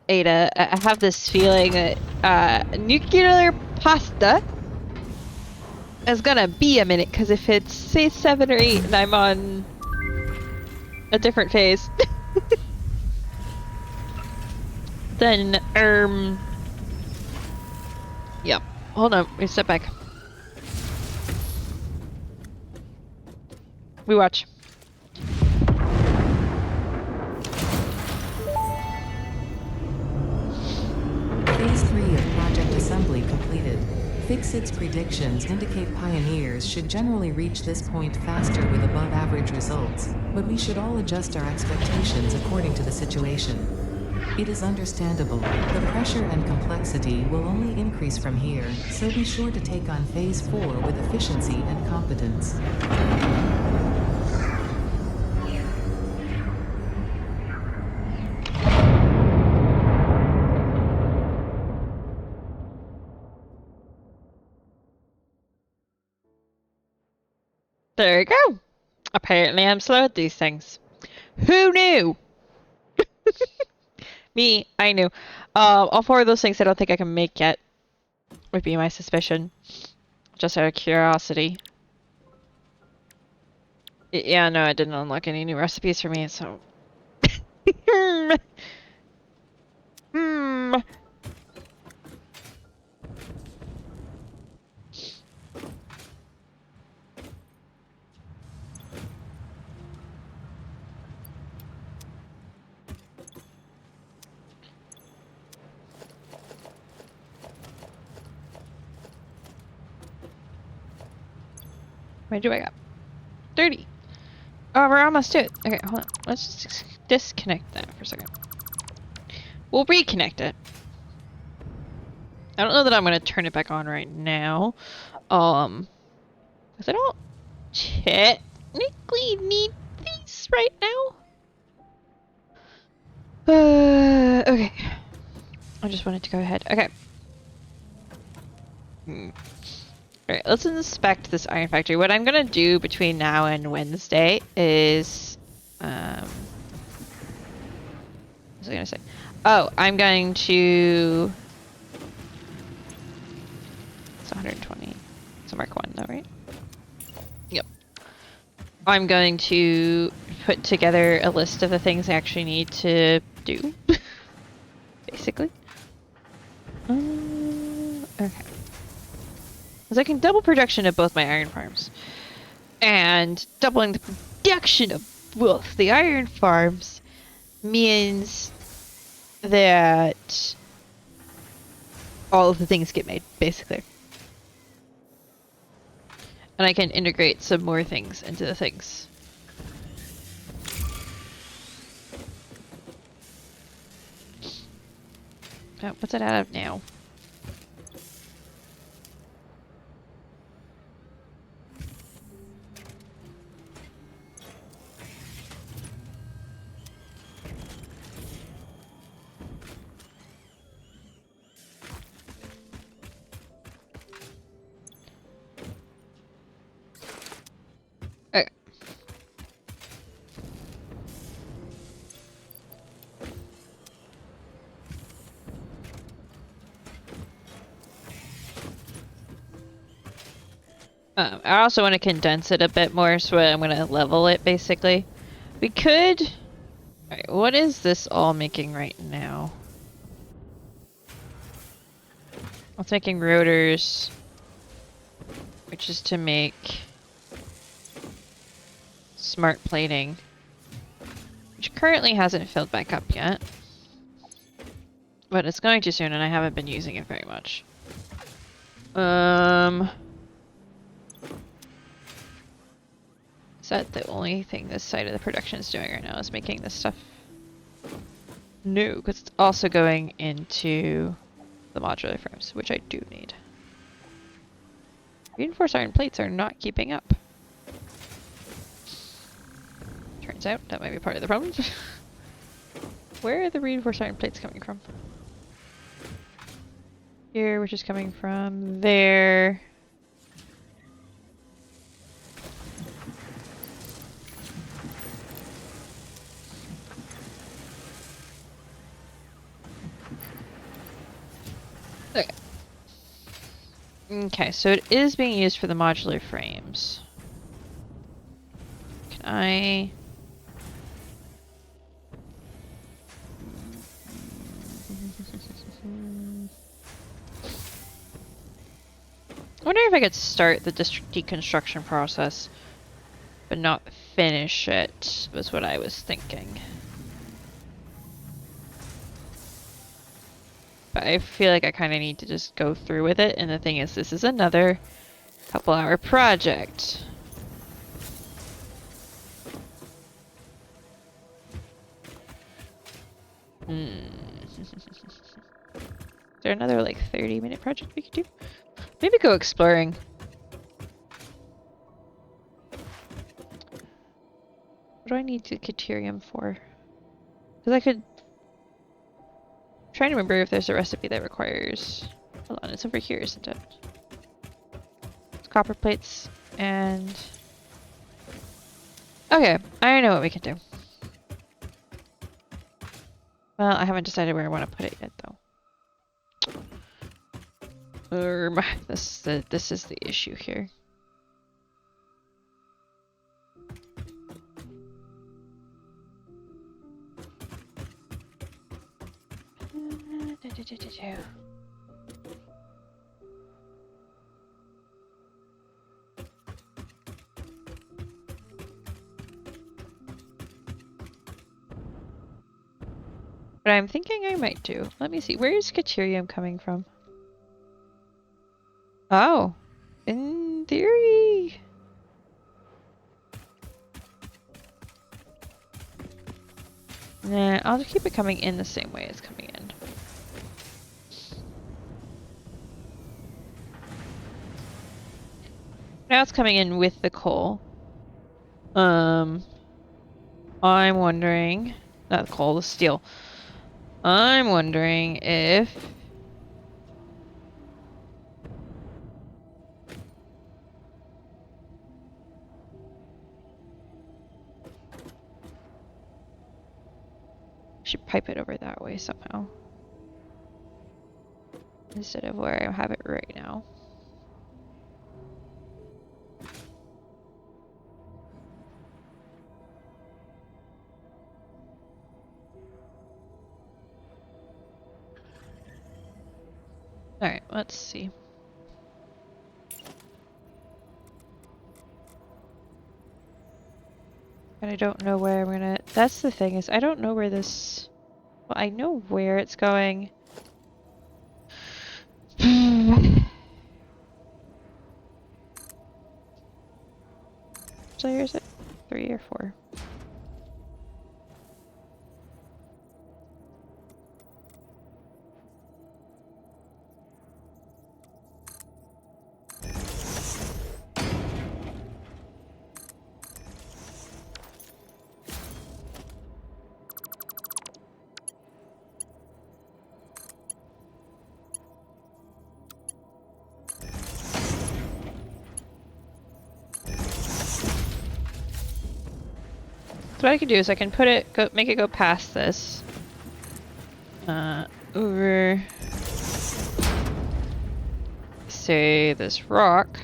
Ada, I have this feeling that nuclear pasta is gonna be a minute, because if it's, say, 7 or 8 and I'm on a different phase, then, Yep. Hold on. We step back. We watch. Phase 3 of Project Assembly completed. Fixit's predictions indicate pioneers should generally reach this point faster with above-average results, but we should all adjust our expectations according to the situation. It is understandable. The pressure and complexity will only increase from here, so be sure to take on Phase 4 with efficiency and competence. There you go. Apparently I'm slow at these things. Who knew? Me, I knew. All four of those things I don't think I can make yet. Would be my suspicion. Just out of curiosity. Yeah, no, I didn't unlock any new recipes for me, so... Hmm. What do I got? 30. Oh, we're almost to it. Okay, hold on. Let's just disconnect that for a second. We'll reconnect it. I don't know that I'm going to turn it back on right now. Because I don't technically need these right now. Okay. I just wanted to go ahead. Okay. Alright, let's inspect this iron factory. What I'm gonna do between now and Wednesday is, what was I gonna say? Oh, I'm going to... It's 120. It's a Mark 1 though, right? Yep. I'm going to put together a list of the things I actually need to do. Basically. Okay. Because I can double production of both my iron farms. And doubling the production of both the iron farms means that all of the things get made, basically. And I can integrate some more things into the things. What's it out of now? Okay. I also want to condense it a bit more, so I'm going to level it, basically. We could... Alright, what is this all making right now? It's making rotors, which is to make smart plating, which currently hasn't filled back up yet. But it's going to soon, and I haven't been using it very much. Is that the only thing this side of the production is doing right now, is making this stuff? No, because it's also going into the modular frames, which I do need. Reinforced iron plates are not keeping up. Turns out that might be part of the problem. Where are the reinforced iron plates coming from? Here, which is coming from there. Okay. Okay, so it is being used for the modular frames. Can I... I wonder if I could start the deconstruction process, but not finish it, was what I was thinking. But I feel like I kind of need to just go through with it, and the thing is, this is another couple-hour project. Is there another, like, 30-minute project we could do? Maybe go exploring. What do I need the Caterium for? Because I could... I'm trying to remember if there's a recipe that requires... Hold on, it's over here, isn't it? It's copper plates and... Okay, I know what we can do. Well, I haven't decided where I want to put it yet, though. This is the issue here. But I'm thinking I might do. Let me see. Where is Caterium coming from? Oh, in theory. Nah, I'll just keep it coming in the same way it's coming in. Now it's coming in with the coal. I'm wondering, not the coal, the steel. I'm wondering if I should pipe it over that way somehow instead of where I have it right now. Alright, let's see. And I don't know where I'm gonna... That's the thing, is I don't know where this... Well, I know where it's going. So here's it. 3 or 4. So what I can do is I can put it, make it go past this, over, say, this rock.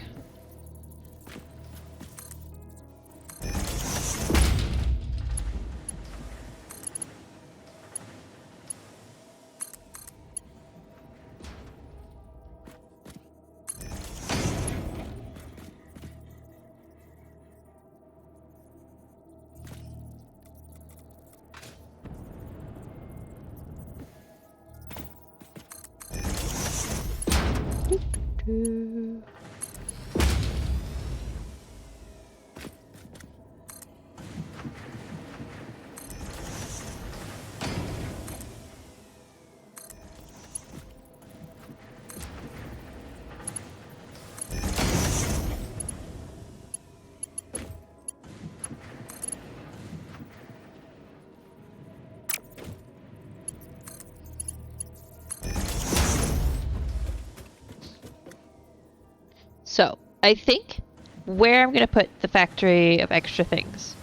So, I think where I'm going to put the factory of extra things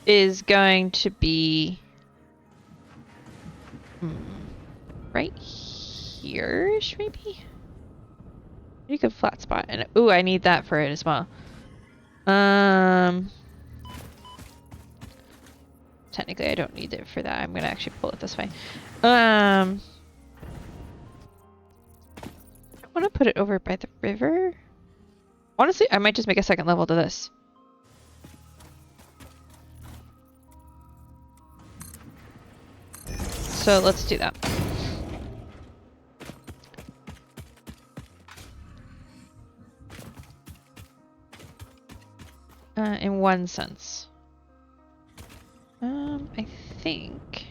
is going to be right here-ish, maybe? Pretty good flat spot. And ooh, I need that for it as well. Technically, I don't need it for that. I'm going to actually pull it this way. I want to put it over by the river. Honestly, I might just make a second level to this. So let's do that. In one sense. I think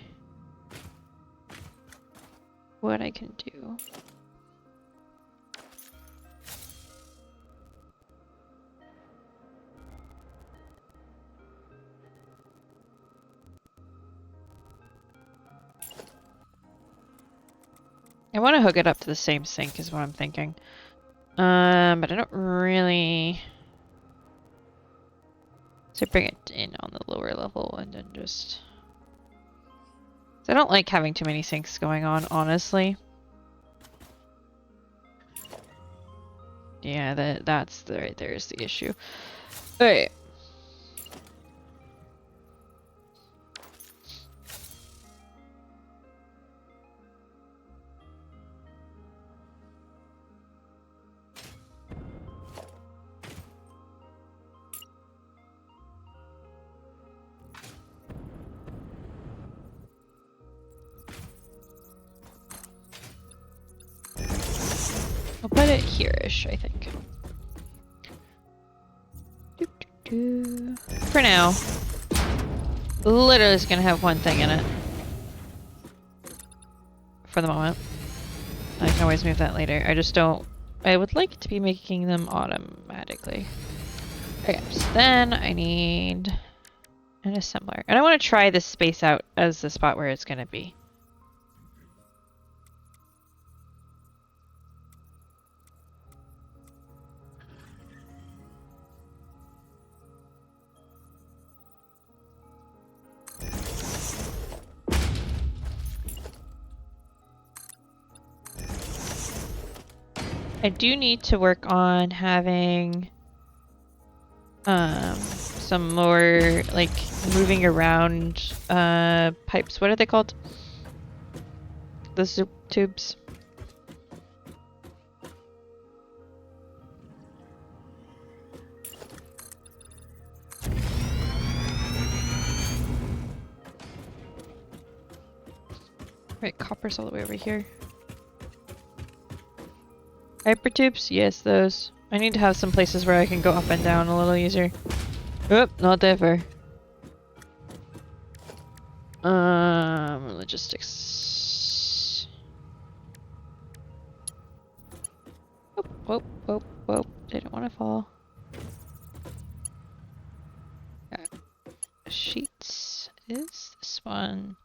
what I can do. I want to hook it up to the same sink is what I'm thinking. But I don't really... So bring it in on the lower level and then just... So I don't like having too many sinks going on, honestly. Yeah, that's right there's the issue. Alright. I'll put it here-ish, I think. For now. Literally just gonna have one thing in it. For the moment. I can always move that later. I just don't... I would like to be making them automatically. Okay, so then I need an assembler. And I want to try this space out as the spot where it's gonna be. I do need to work on having some more like moving around pipes. What are they called? The soup tubes. Right, copper's all the way over here. Hypertubes? Yes, those. I need to have some places where I can go up and down a little easier. Oop, not that far. Logistics. Oh, whoa, whoa, whoa. Didn't want to fall. Okay. Sheets is this one.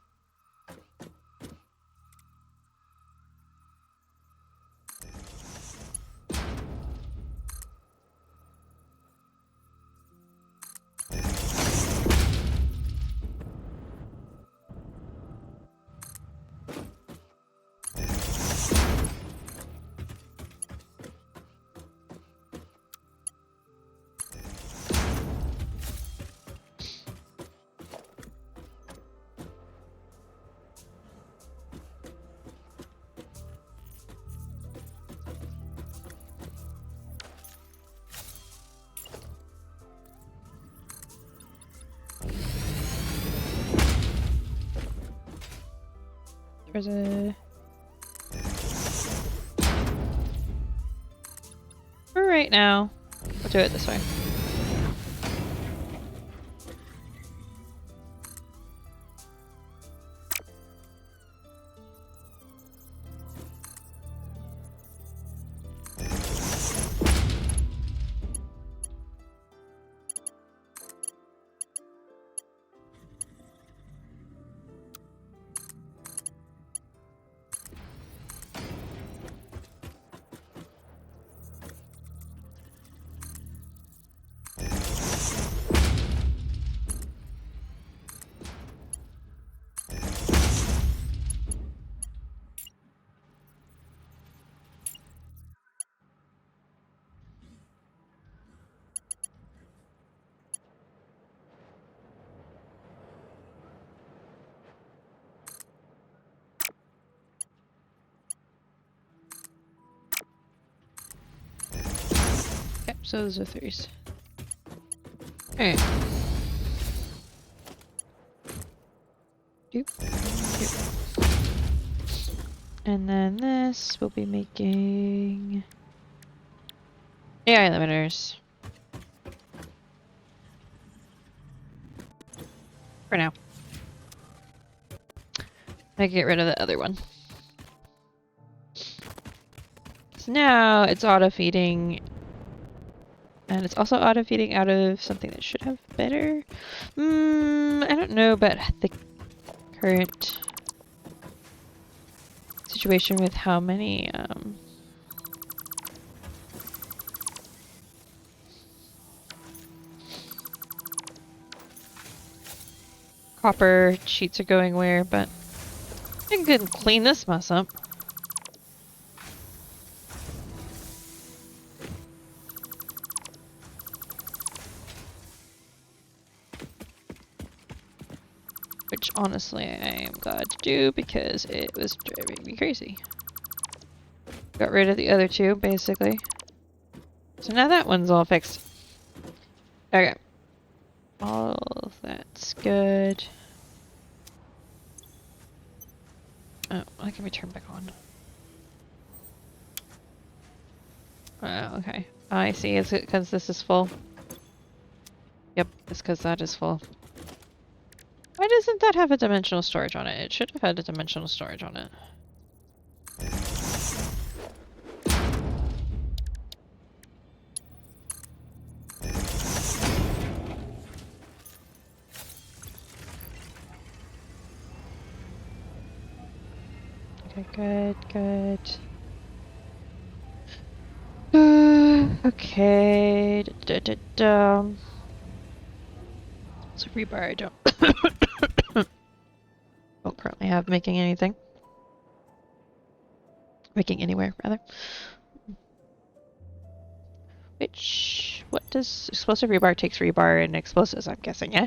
There's a... For right now, we'll do it this way. So those are 3s. Alright. Doop, doop. And then this will be making AI limiters. For now. I can get rid of the other one. So now it's auto-feeding. And it's also auto-feeding out of something that should have better. I don't know about the current situation with how many copper sheets are going where, but I can clean this mess up. Which honestly I am glad to do because it was driving me crazy. Got rid of the other 2 basically. So now that one's all fixed. Okay. All that's good. Oh, why can we turn back on? Oh, okay. I see. Is it because this is full? Yep, it's because that is full. Why doesn't that have a dimensional storage on it? It should have had a dimensional storage on it. Okay, good. Okay. So rebar I don't don't currently have making anything. Making anywhere, rather. Which, what does explosive rebar takes rebar and explosives, I'm guessing, yeah?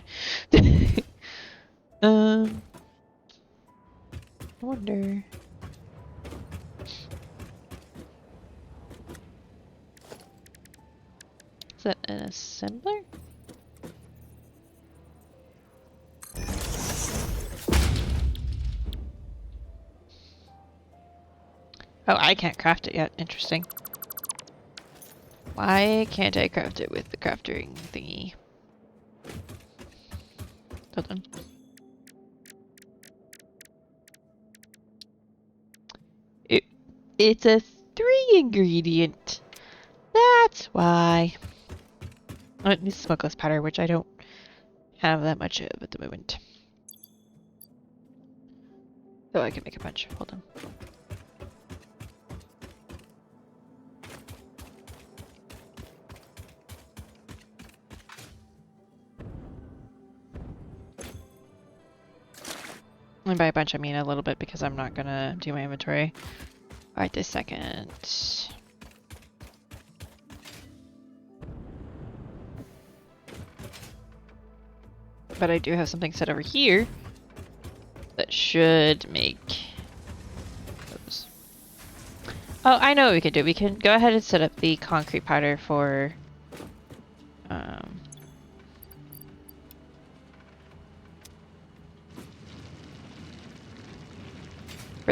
I wonder. Is that an assembler? Oh, I can't craft it yet. Interesting. Why can't I craft it with the crafting thingy? Hold on. It's a 3 ingredient. That's why. Oh, it needs smokeless powder, which I don't have that much of at the moment. So I can make a bunch. Hold on. And by a bunch, I mean a little bit because I'm not gonna do my inventory right this second. But I do have something set over here that should make those. Oh, I know what we can do. We can go ahead and set up the concrete powder for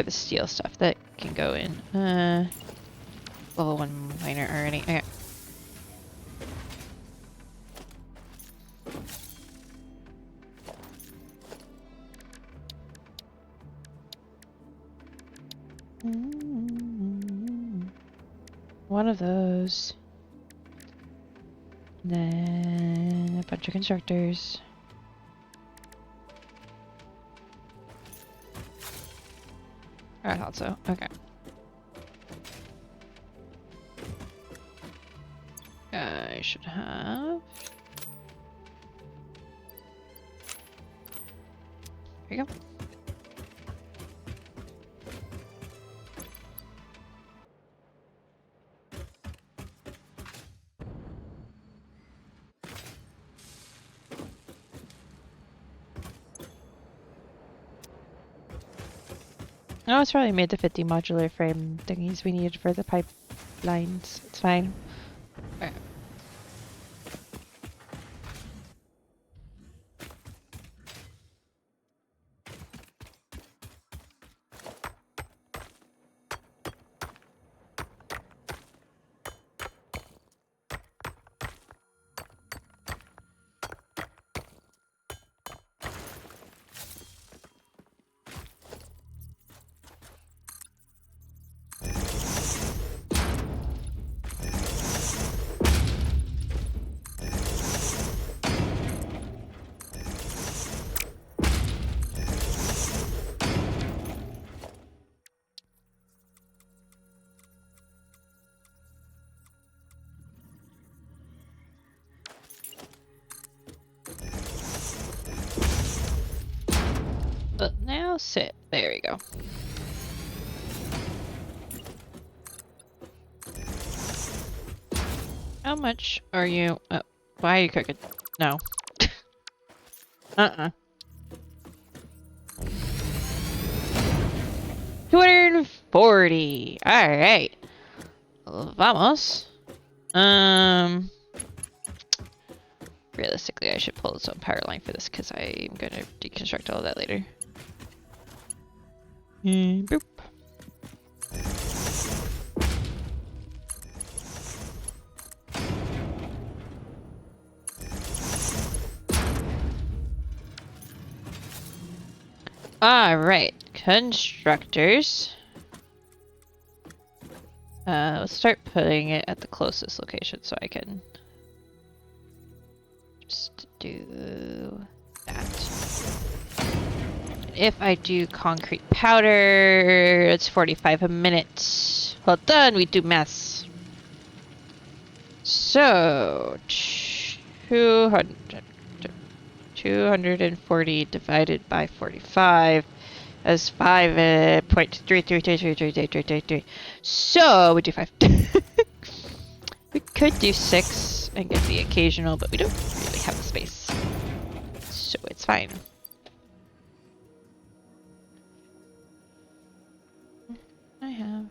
the steel stuff that can go in. Level 1 miner already. Okay. One of those. And then a bunch of constructors. I thought so. Okay. I should have. There you go. Oh, it's probably made the 50 modular frame thingies we needed for the pipelines. It's fine. Alright. There we go. How much are you? Why are you cooking? No. 240. All right. Vamos. Realistically, I should pull its own power line for this because I'm gonna deconstruct all of that later. Boop. Alright, constructors. Let's start putting it at the closest location so I can just do that. If I do concrete powder, it's 45 a minute. Well done, we do maths. So, 240 divided by 45 as 5.33333333. So, we do 5. We could do 6 and get the occasional, but we don't really have the space. So, it's fine. I have.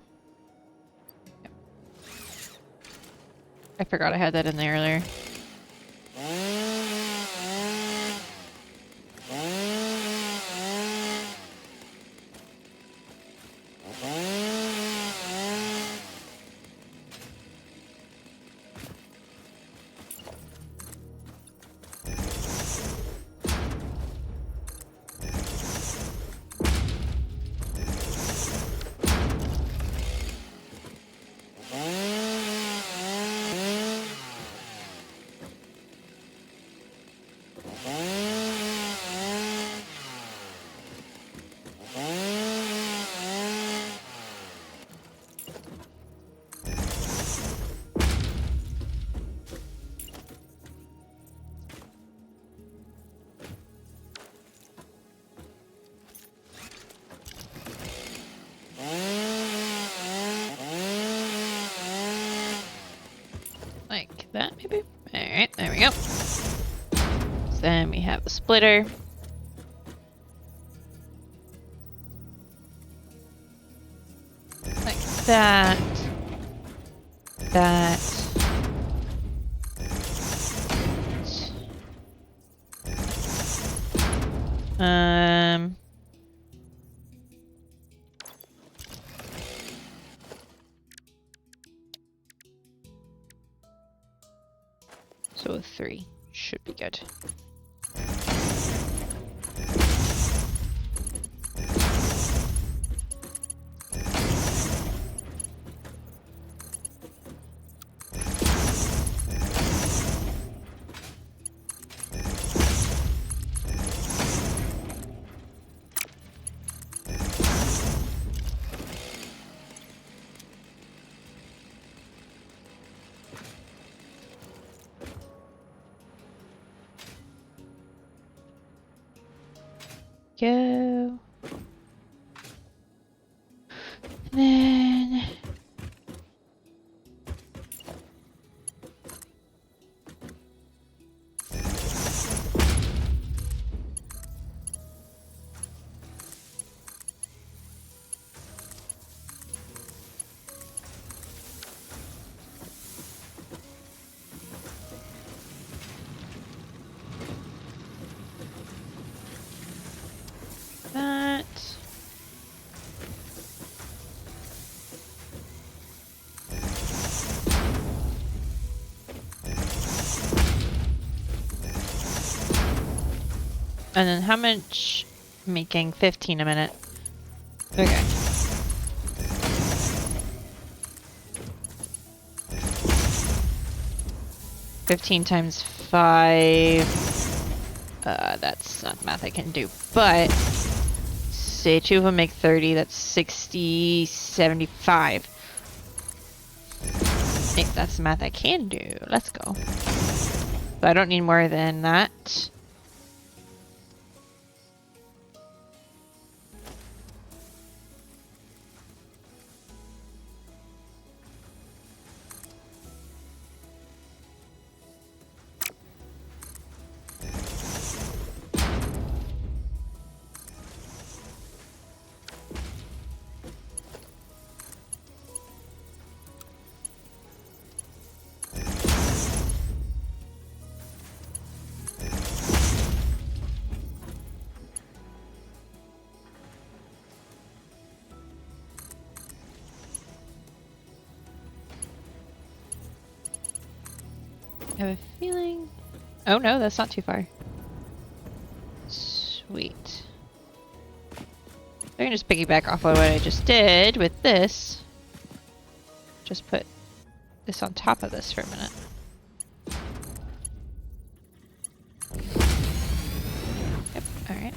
Yep. I forgot I had that in there earlier. Like that, maybe? Alright, there we go. So then we have a splitter. Like that. That. So a 3 should be good. Go. And then that. And then how much? Making 15 a minute. Okay. $15 times 5. That's not math I can do, but say 2 of them make 30, that's 60, 75. I think that's the math I can do. Let's go. But I don't need more than that. I have a feeling... Oh no, that's not too far. Sweet. I can just piggyback off of what I just did with this. Just put this on top of this for a minute. Yep, alright.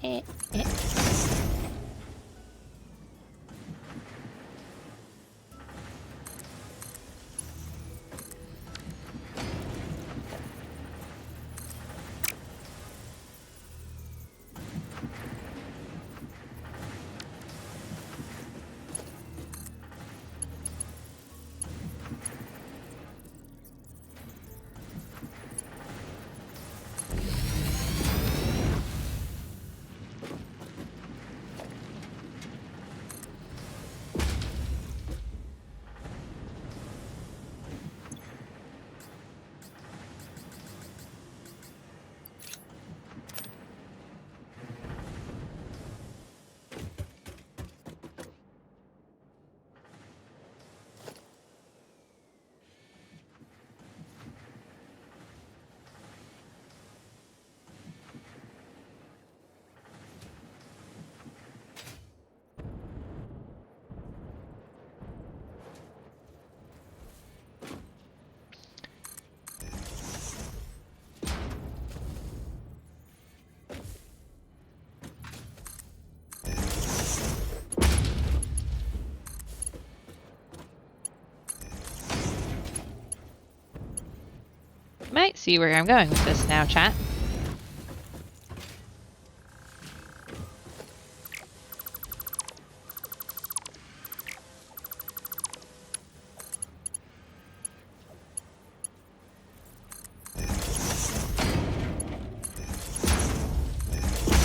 Eh. Might see where I'm going with this now, chat.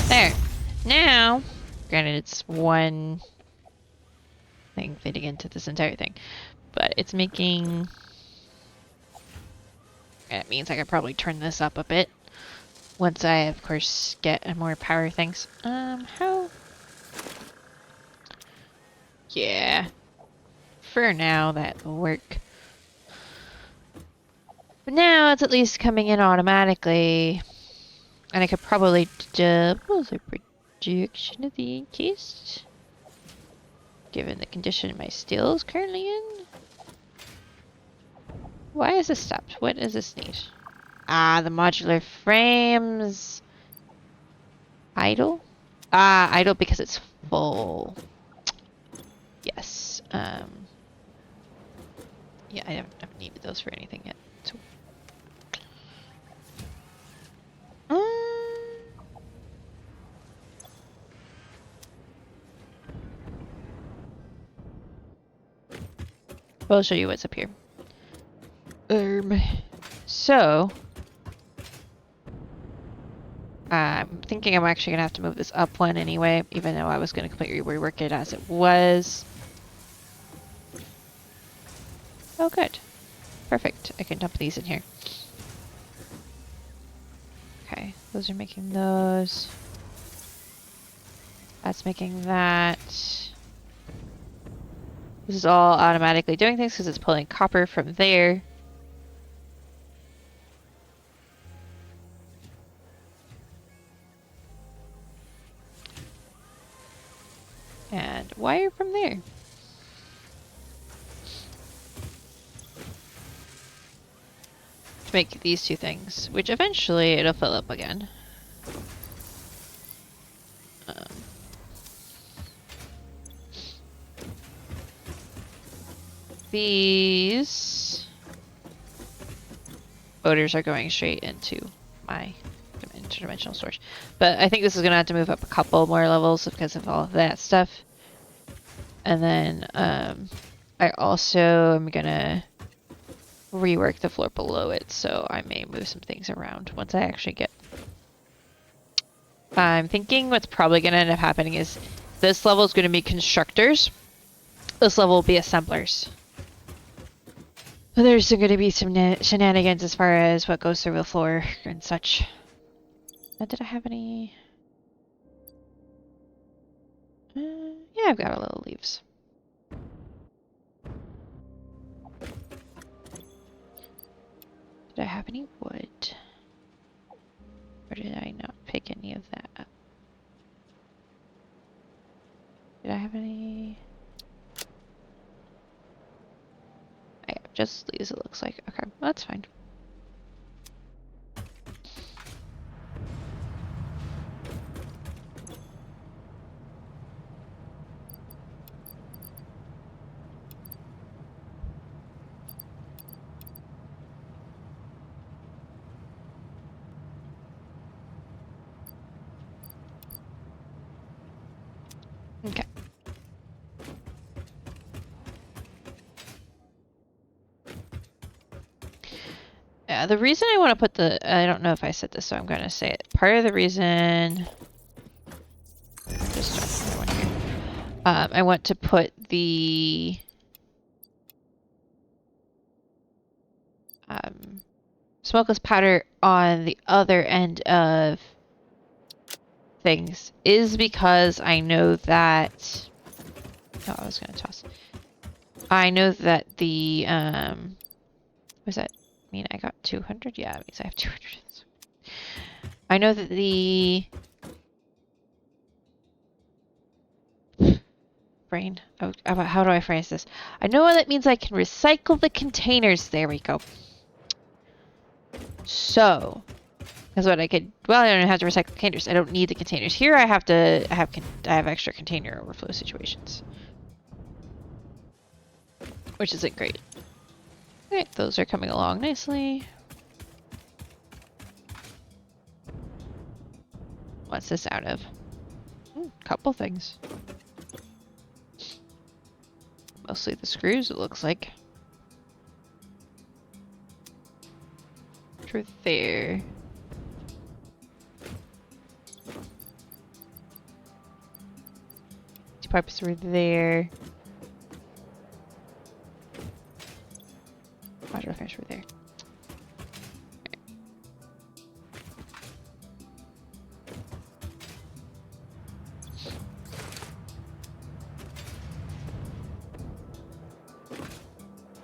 There. Now, granted it's one thing fitting into this entire thing, but it's making... That means I could probably turn this up a bit. Once I, of course, get more power things. How? Yeah. For now, that will work. But now it's at least coming in automatically. And I could probably double the projection of the encased. Given the condition my steel is currently in. Why is this stopped? What does this need? Ah, the modular frames. Idle? Ah, idle because it's full. Yes. Yeah, I haven't needed those for anything yet. So. I'll show you what's up here. So I'm thinking I'm actually gonna have to move this up one anyway, even though I was gonna completely rework it as it was. Oh, good. Perfect. I can dump these in here. Okay, those are making those. That's making that. This is all automatically doing things because it's pulling copper from there. And wire from there. To make these two things, which eventually it'll fill up again. These motors are going straight into my interdimensional storage. But I think this is going to have to move up a couple more levels because of all of that stuff. And then I also am going to rework the floor below it, so I may move some things around once I actually get... I'm thinking what's probably going to end up happening is this level is going to be constructors. This level will be assemblers. There's going to be some shenanigans as far as what goes through the floor and such. Did I have any? Yeah, I've got a little leaves. Did I have any wood? Or did I not pick any of that up? Did I have any? I have just leaves, it looks like. Okay, that's fine. Okay. Yeah, the reason I want to put the, I don't know if I said this, so I'm going to say it. Part of the reason, just start another one here. I want to put the smokeless powder on the other end of things is because I know that, oh, I was going to toss. I know that the, was that mean I got 200? Yeah, it means I have 200. I know that the brain, oh, how do I phrase this? I know that means I can recycle the containers. There we go. So, that's what I could, well, I don't have to recycle containers. I don't need the containers. Here I have to, I have extra container overflow situations. Which isn't great. Okay, those are coming along nicely. What's this out of? Couple things. Mostly the screws, it looks like. Through there. Two pipes through there. Water fish through there.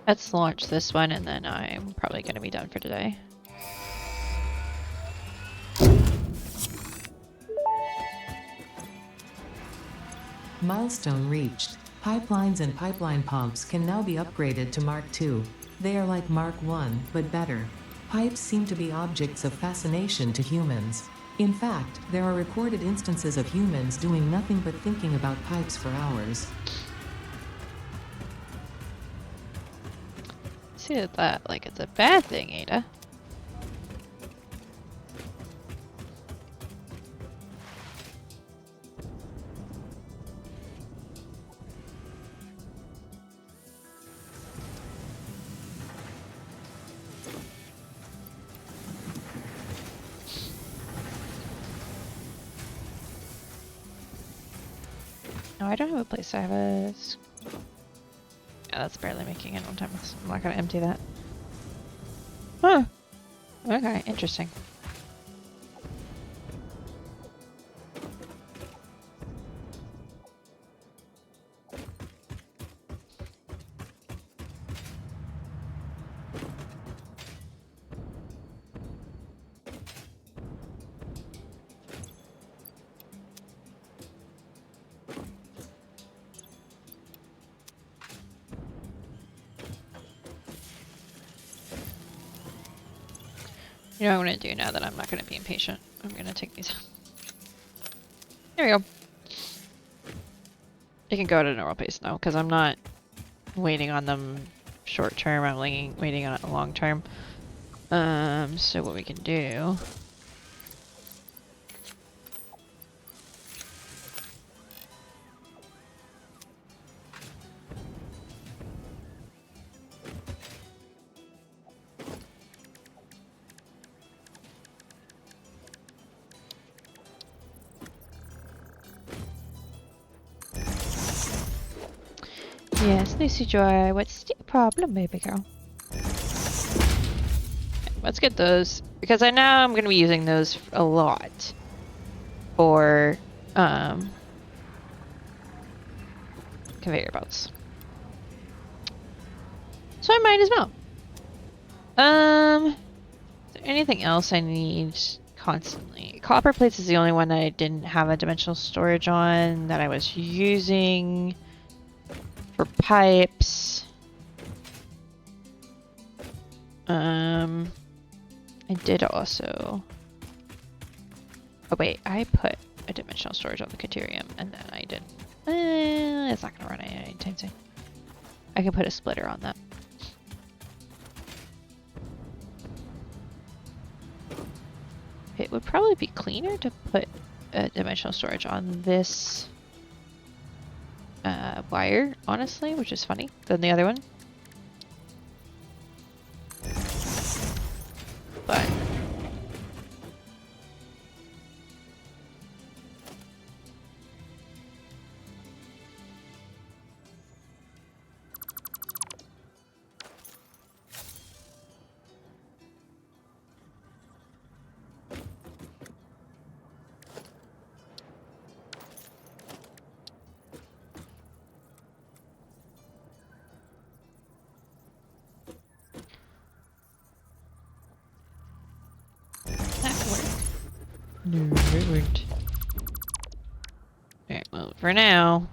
Let's launch this one and then I'm probably going to be done for today. Milestone reached. Pipelines and pipeline pumps can now be upgraded to Mark II. They are like Mark I, but better. Pipes seem to be objects of fascination to humans. In fact, there are recorded instances of humans doing nothing but thinking about pipes for hours. See that like it's a bad thing, Ada. No, I don't have a place. I have a... Yeah, that's barely making it on time. I'm not going to empty that. Huh. Okay, interesting. You know what I'm going to do now that I'm not going to be impatient? I'm going to take these out. There we go. You can go at a normal pace now, because I'm not waiting on them short term, I'm waiting on it long term. So what we can do... Yes, Lucy Joy, what's the problem, baby girl? Let's get those, because I know I'm going to be using those a lot for conveyor belts. So I might as well. Is there anything else I need constantly? Copper plates is the only one that I didn't have a dimensional storage on that I was using for pipes. I did also... Oh wait, I put a dimensional storage on the Caterium and then I didn't. It's not gonna run anytime soon. I can put a splitter on that. It would probably be cleaner to put a dimensional storage on this wire, honestly, which is funny, than the other one. But that worked. No, it worked. Alright, well, for now.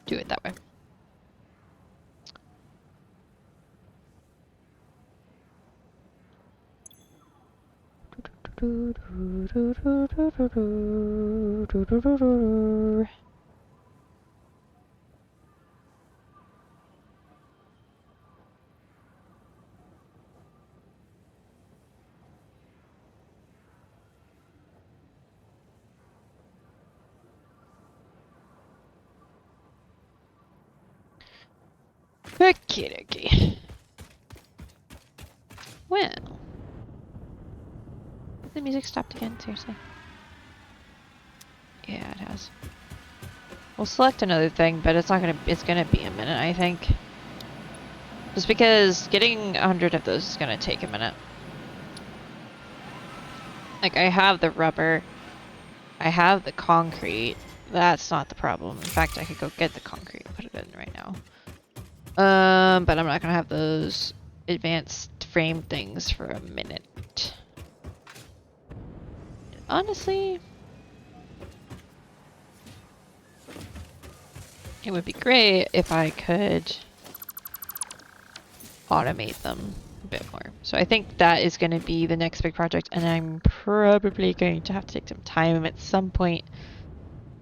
Do it that way. Okie dokie. Well. The music stopped again, seriously. Yeah, it has. We'll select another thing, but it's gonna be a minute, I think. Just because getting 100 of those is gonna take a minute. Like, I have the rubber. I have the concrete. That's not the problem. In fact, I could go get the concrete and put it in right now. But I'm not gonna have those advanced frame things for a minute. Honestly, it would be great if I could automate them a bit more. So I think that is going to be the next big project, and I'm probably going to have to take some time at some point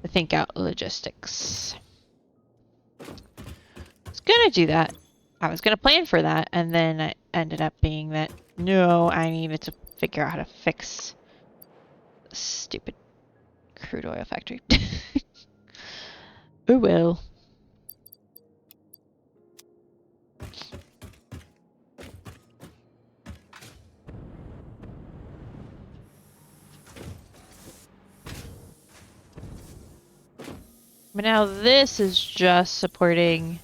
to think out logistics. I was going to do that. I was going to plan for that, and then it ended up being that, no, I needed to figure out how to fix the stupid crude oil factory. Oh well. But now this is just supporting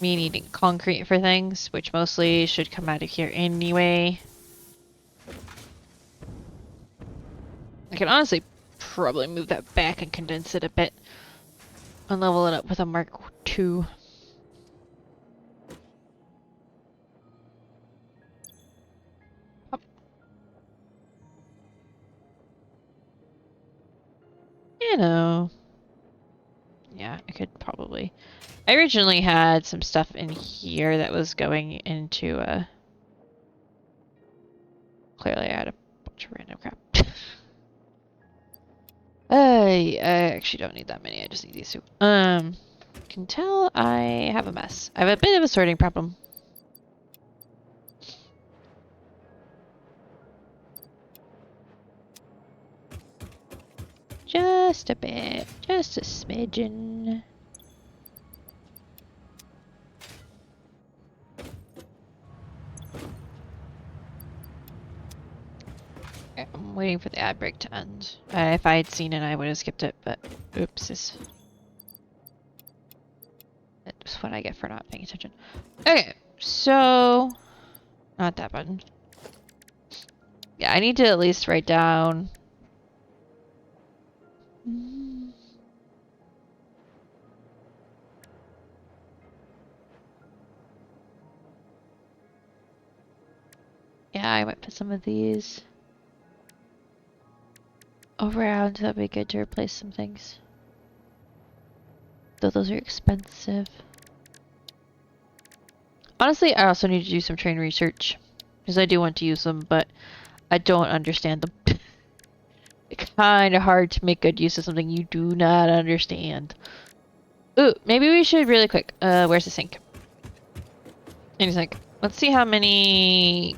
me needing concrete for things, which mostly should come out of here anyway. I can honestly probably move that back and condense it a bit and level it up with a Mark II. Oh. You know. Yeah, I could probably. I originally had some stuff in here that was going into clearly I had a bunch of random crap. I actually don't need that many, I just need these two. Can tell I have a mess. I have a bit of a sorting problem. Just a bit. Just a smidgen. Okay, I'm waiting for the ad break to end. If I had seen it, I would have skipped it, but oopsies. That's what I get for not paying attention. Okay, so... Not that button. Yeah, I need to at least write down... Yeah, I might put some of these around. That'd be good to replace some things. Though those are expensive. Honestly, I also need to do some train research. Because I do want to use them, but I don't understand them. It's kind of hard to make good use of something you do not understand. Ooh, maybe we should really quick. Where's the sink? Any sink. Let's see how many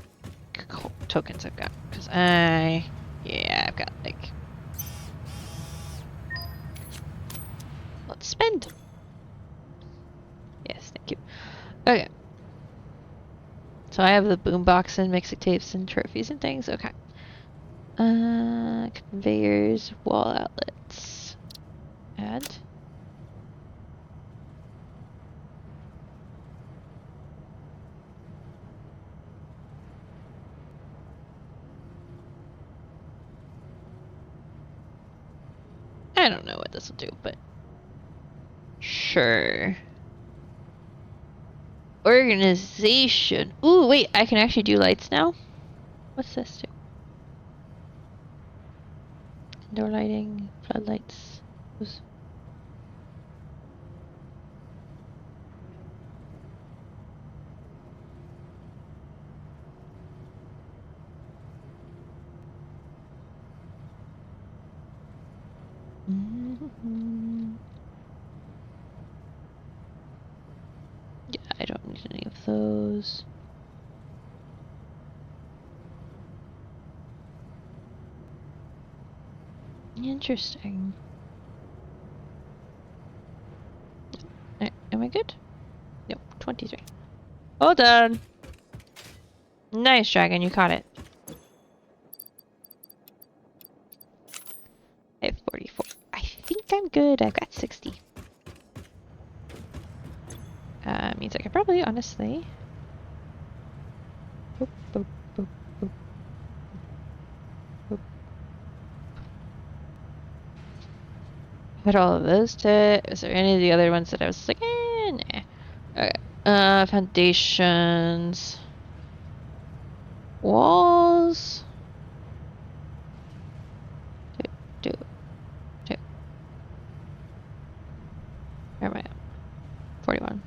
tokens I've got. Because yeah, I've got like... Let's spend. Yes, thank you. Okay. So I have the boombox and mixing tapes and trophies and things. Okay. Conveyors, wall outlets. Add. I don't know what this will do, but sure. Organization. Ooh, wait, I can actually do lights now? What's this do? Indoor lighting, floodlights. Those. Yeah, I don't need any of those. Interesting. Am I good? Nope, 23. Hold on. Nice, dragon, you caught it. I have 44. I think I'm good. I've got 60. Means I could probably, honestly... Boop, boop, boop, boop, boop. Put all of those to... Is there any of the other ones that I was like, nah. Okay. Foundations... Walls... Two. Where am I at? 41.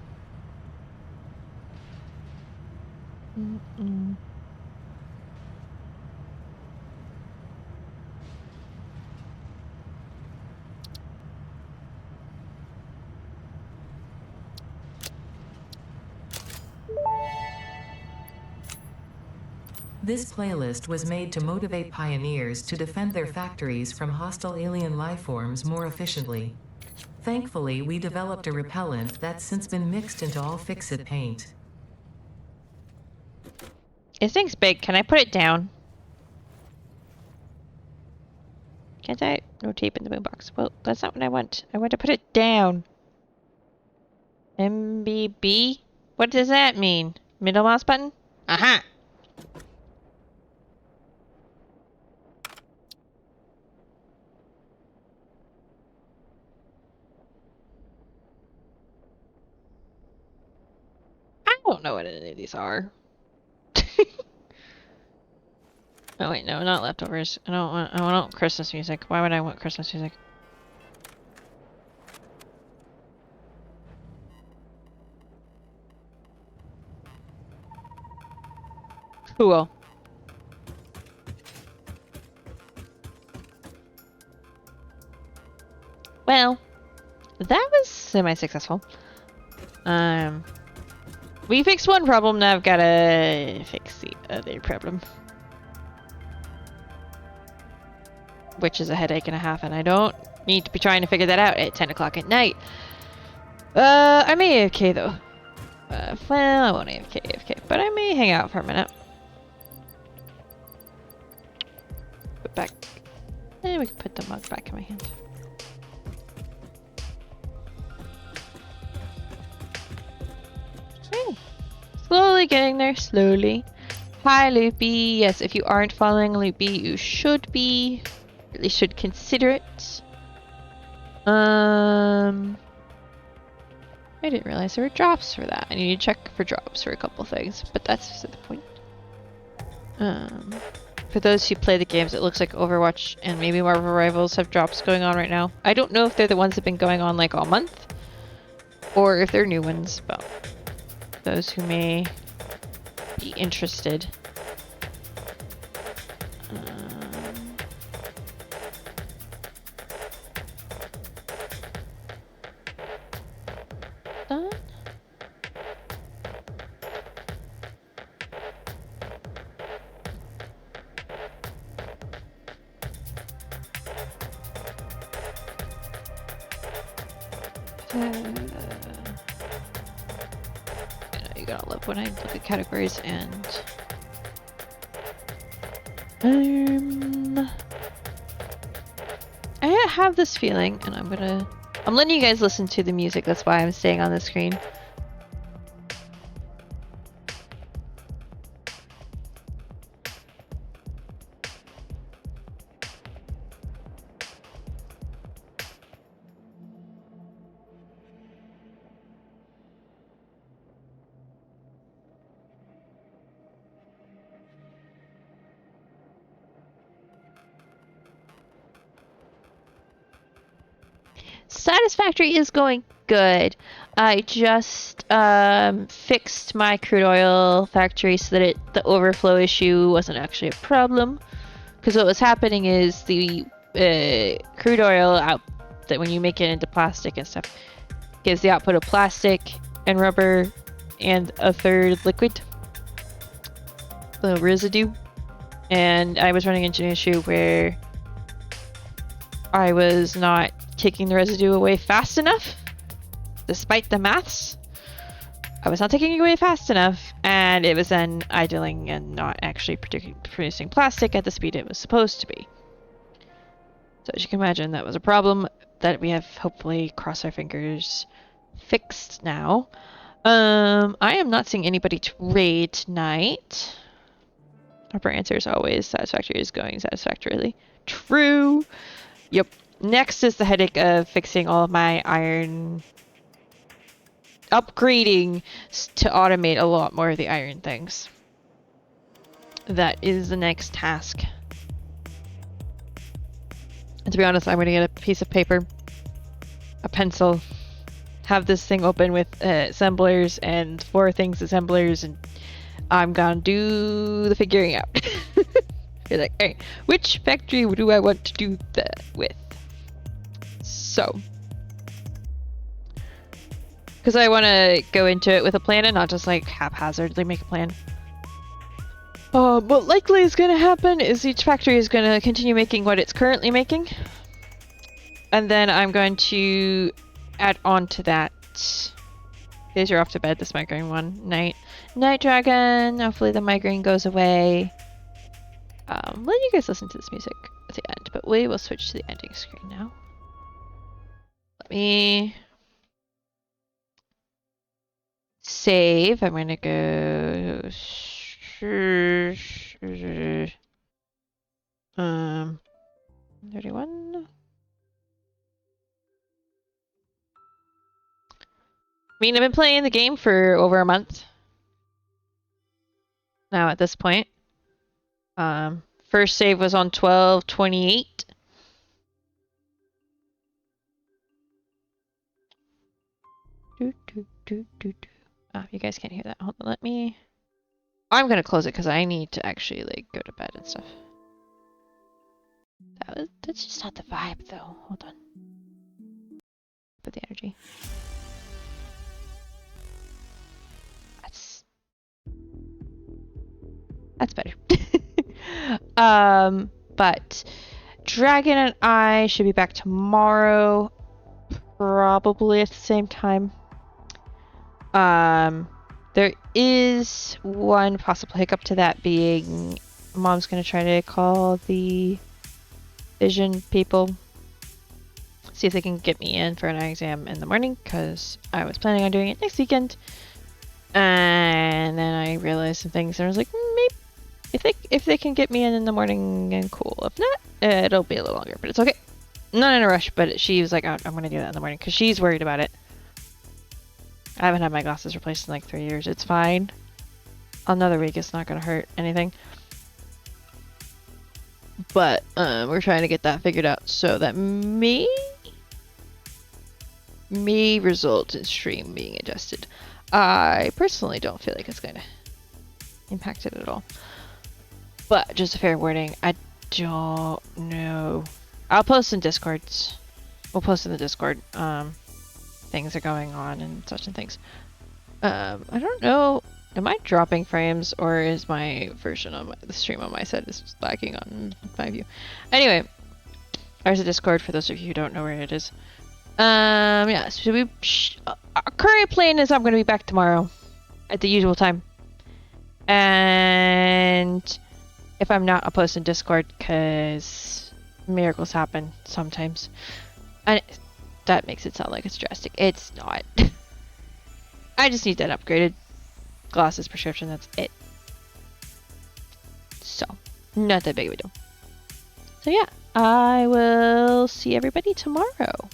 This playlist was made to motivate pioneers to defend their factories from hostile alien lifeforms more efficiently. Thankfully, we developed a repellent that's since been mixed into all fix-it paint. This thing's big. Can I put it down? Can't I? No tape in the boombox. Well, that's not what I want. I want to put it down. MBB? What does that mean? Middle mouse button? Aha! I don't know what any of these are. Oh wait, no, not leftovers. I want Christmas music. Why would I want Christmas music? Cool. Well, that was semi-successful. We fixed one problem, now I've gotta fix the other problem. Which is a headache and a half, and I don't need to be trying to figure that out at 10 o'clock at night. I may AFK though. Well, I won't AFK, but I may hang out for a minute. And we can put the mug back in my hand. Okay. Slowly getting there, slowly. Hi, Loopy. Yes, if you aren't following Loopy, you should be. Really should consider it. I didn't realize there were drops for that. I need to check for drops for a couple things, but that's just the point. For those who play the games, it looks like Overwatch and maybe Marvel Rivals have drops going on right now. I don't know if they're the ones that have been going on like all month, or if they're new ones, but those who may be interested. Done. You gotta love when I look at categories and I have this feeling, and I'm letting you guys listen to the music. That's why I'm staying on the screen. Satisfactory is going good. I just fixed my crude oil factory so that the overflow issue wasn't actually a problem. Because what was happening is the crude oil out that when you make it into plastic and stuff gives the output of plastic and rubber and a third liquid, the residue. And I was running into an issue where I was not taking the residue away fast enough, despite the maths. I was not taking it away fast enough, and it was then idling and not actually producing plastic at the speed it was supposed to be. So as you can imagine, that was a problem that we have hopefully, cross our fingers, fixed now. I am not seeing anybody to raid tonight. Our answer is always Satisfactory is going satisfactorily. True. Yep. Next is the headache of fixing all of my iron, upgrading to automate a lot more of the iron things. That is the next task. And to be honest, I'm going to get a piece of paper, a pencil, have this thing open with assemblers and 4 things assemblers, and I'm going to do the figuring out. You're like, hey, which factory do I want to do that with? So, because I want to go into it with a plan and not just like haphazardly make a plan. What likely is going to happen is each factory is going to continue making what it's currently making. And then I'm going to add on to that. Guys, you're off to bed this migraine one night. Night Dragon, hopefully the migraine goes away. Let you guys listen to this music at the end, but we will switch to the ending screen now. Let me save. I'm gonna go 31. I mean, I've been playing the game for over a month now at this point. First save was on 12/28. You guys can't hear that. Hold on, let me... I'm gonna close it because I need to actually like go to bed and stuff. That's just not the vibe though. Hold on. Put the energy. That's better. But Dragon and I should be back tomorrow, probably at the same time. There is one possible hiccup to that being Mom's gonna try to call the vision people. See if they can get me in for an eye exam in the morning, because I was planning on doing it next weekend. And then I realized some things, and I was like, maybe if they can get me in the morning, and cool. If not, it'll be a little longer, but it's okay. Not in a rush, but she was like, oh, I'm gonna do that in the morning, because she's worried about it. I haven't had my glasses replaced in like 3 years. It's fine. Another week, it's not gonna hurt anything. But we're trying to get that figured out, so that may result in stream being adjusted. I personally don't feel like it's going to impact it at all. But just a fair warning, I don't know. I'll post in Discords. We'll post in the Discord. Things are going on and such and things. I don't know. Am I dropping frames, or is my version of the stream on my side is lagging on my view? Anyway, there's a Discord for those of you who don't know where it is. Yeah, so our current plan is I'm going to be back tomorrow at the usual time. And if I'm not, I'll post in Discord, because miracles happen sometimes. And that makes it sound like it's drastic. It's not. I just need that upgraded glasses prescription, that's it. So, not that big of a deal. So yeah, I will see everybody tomorrow.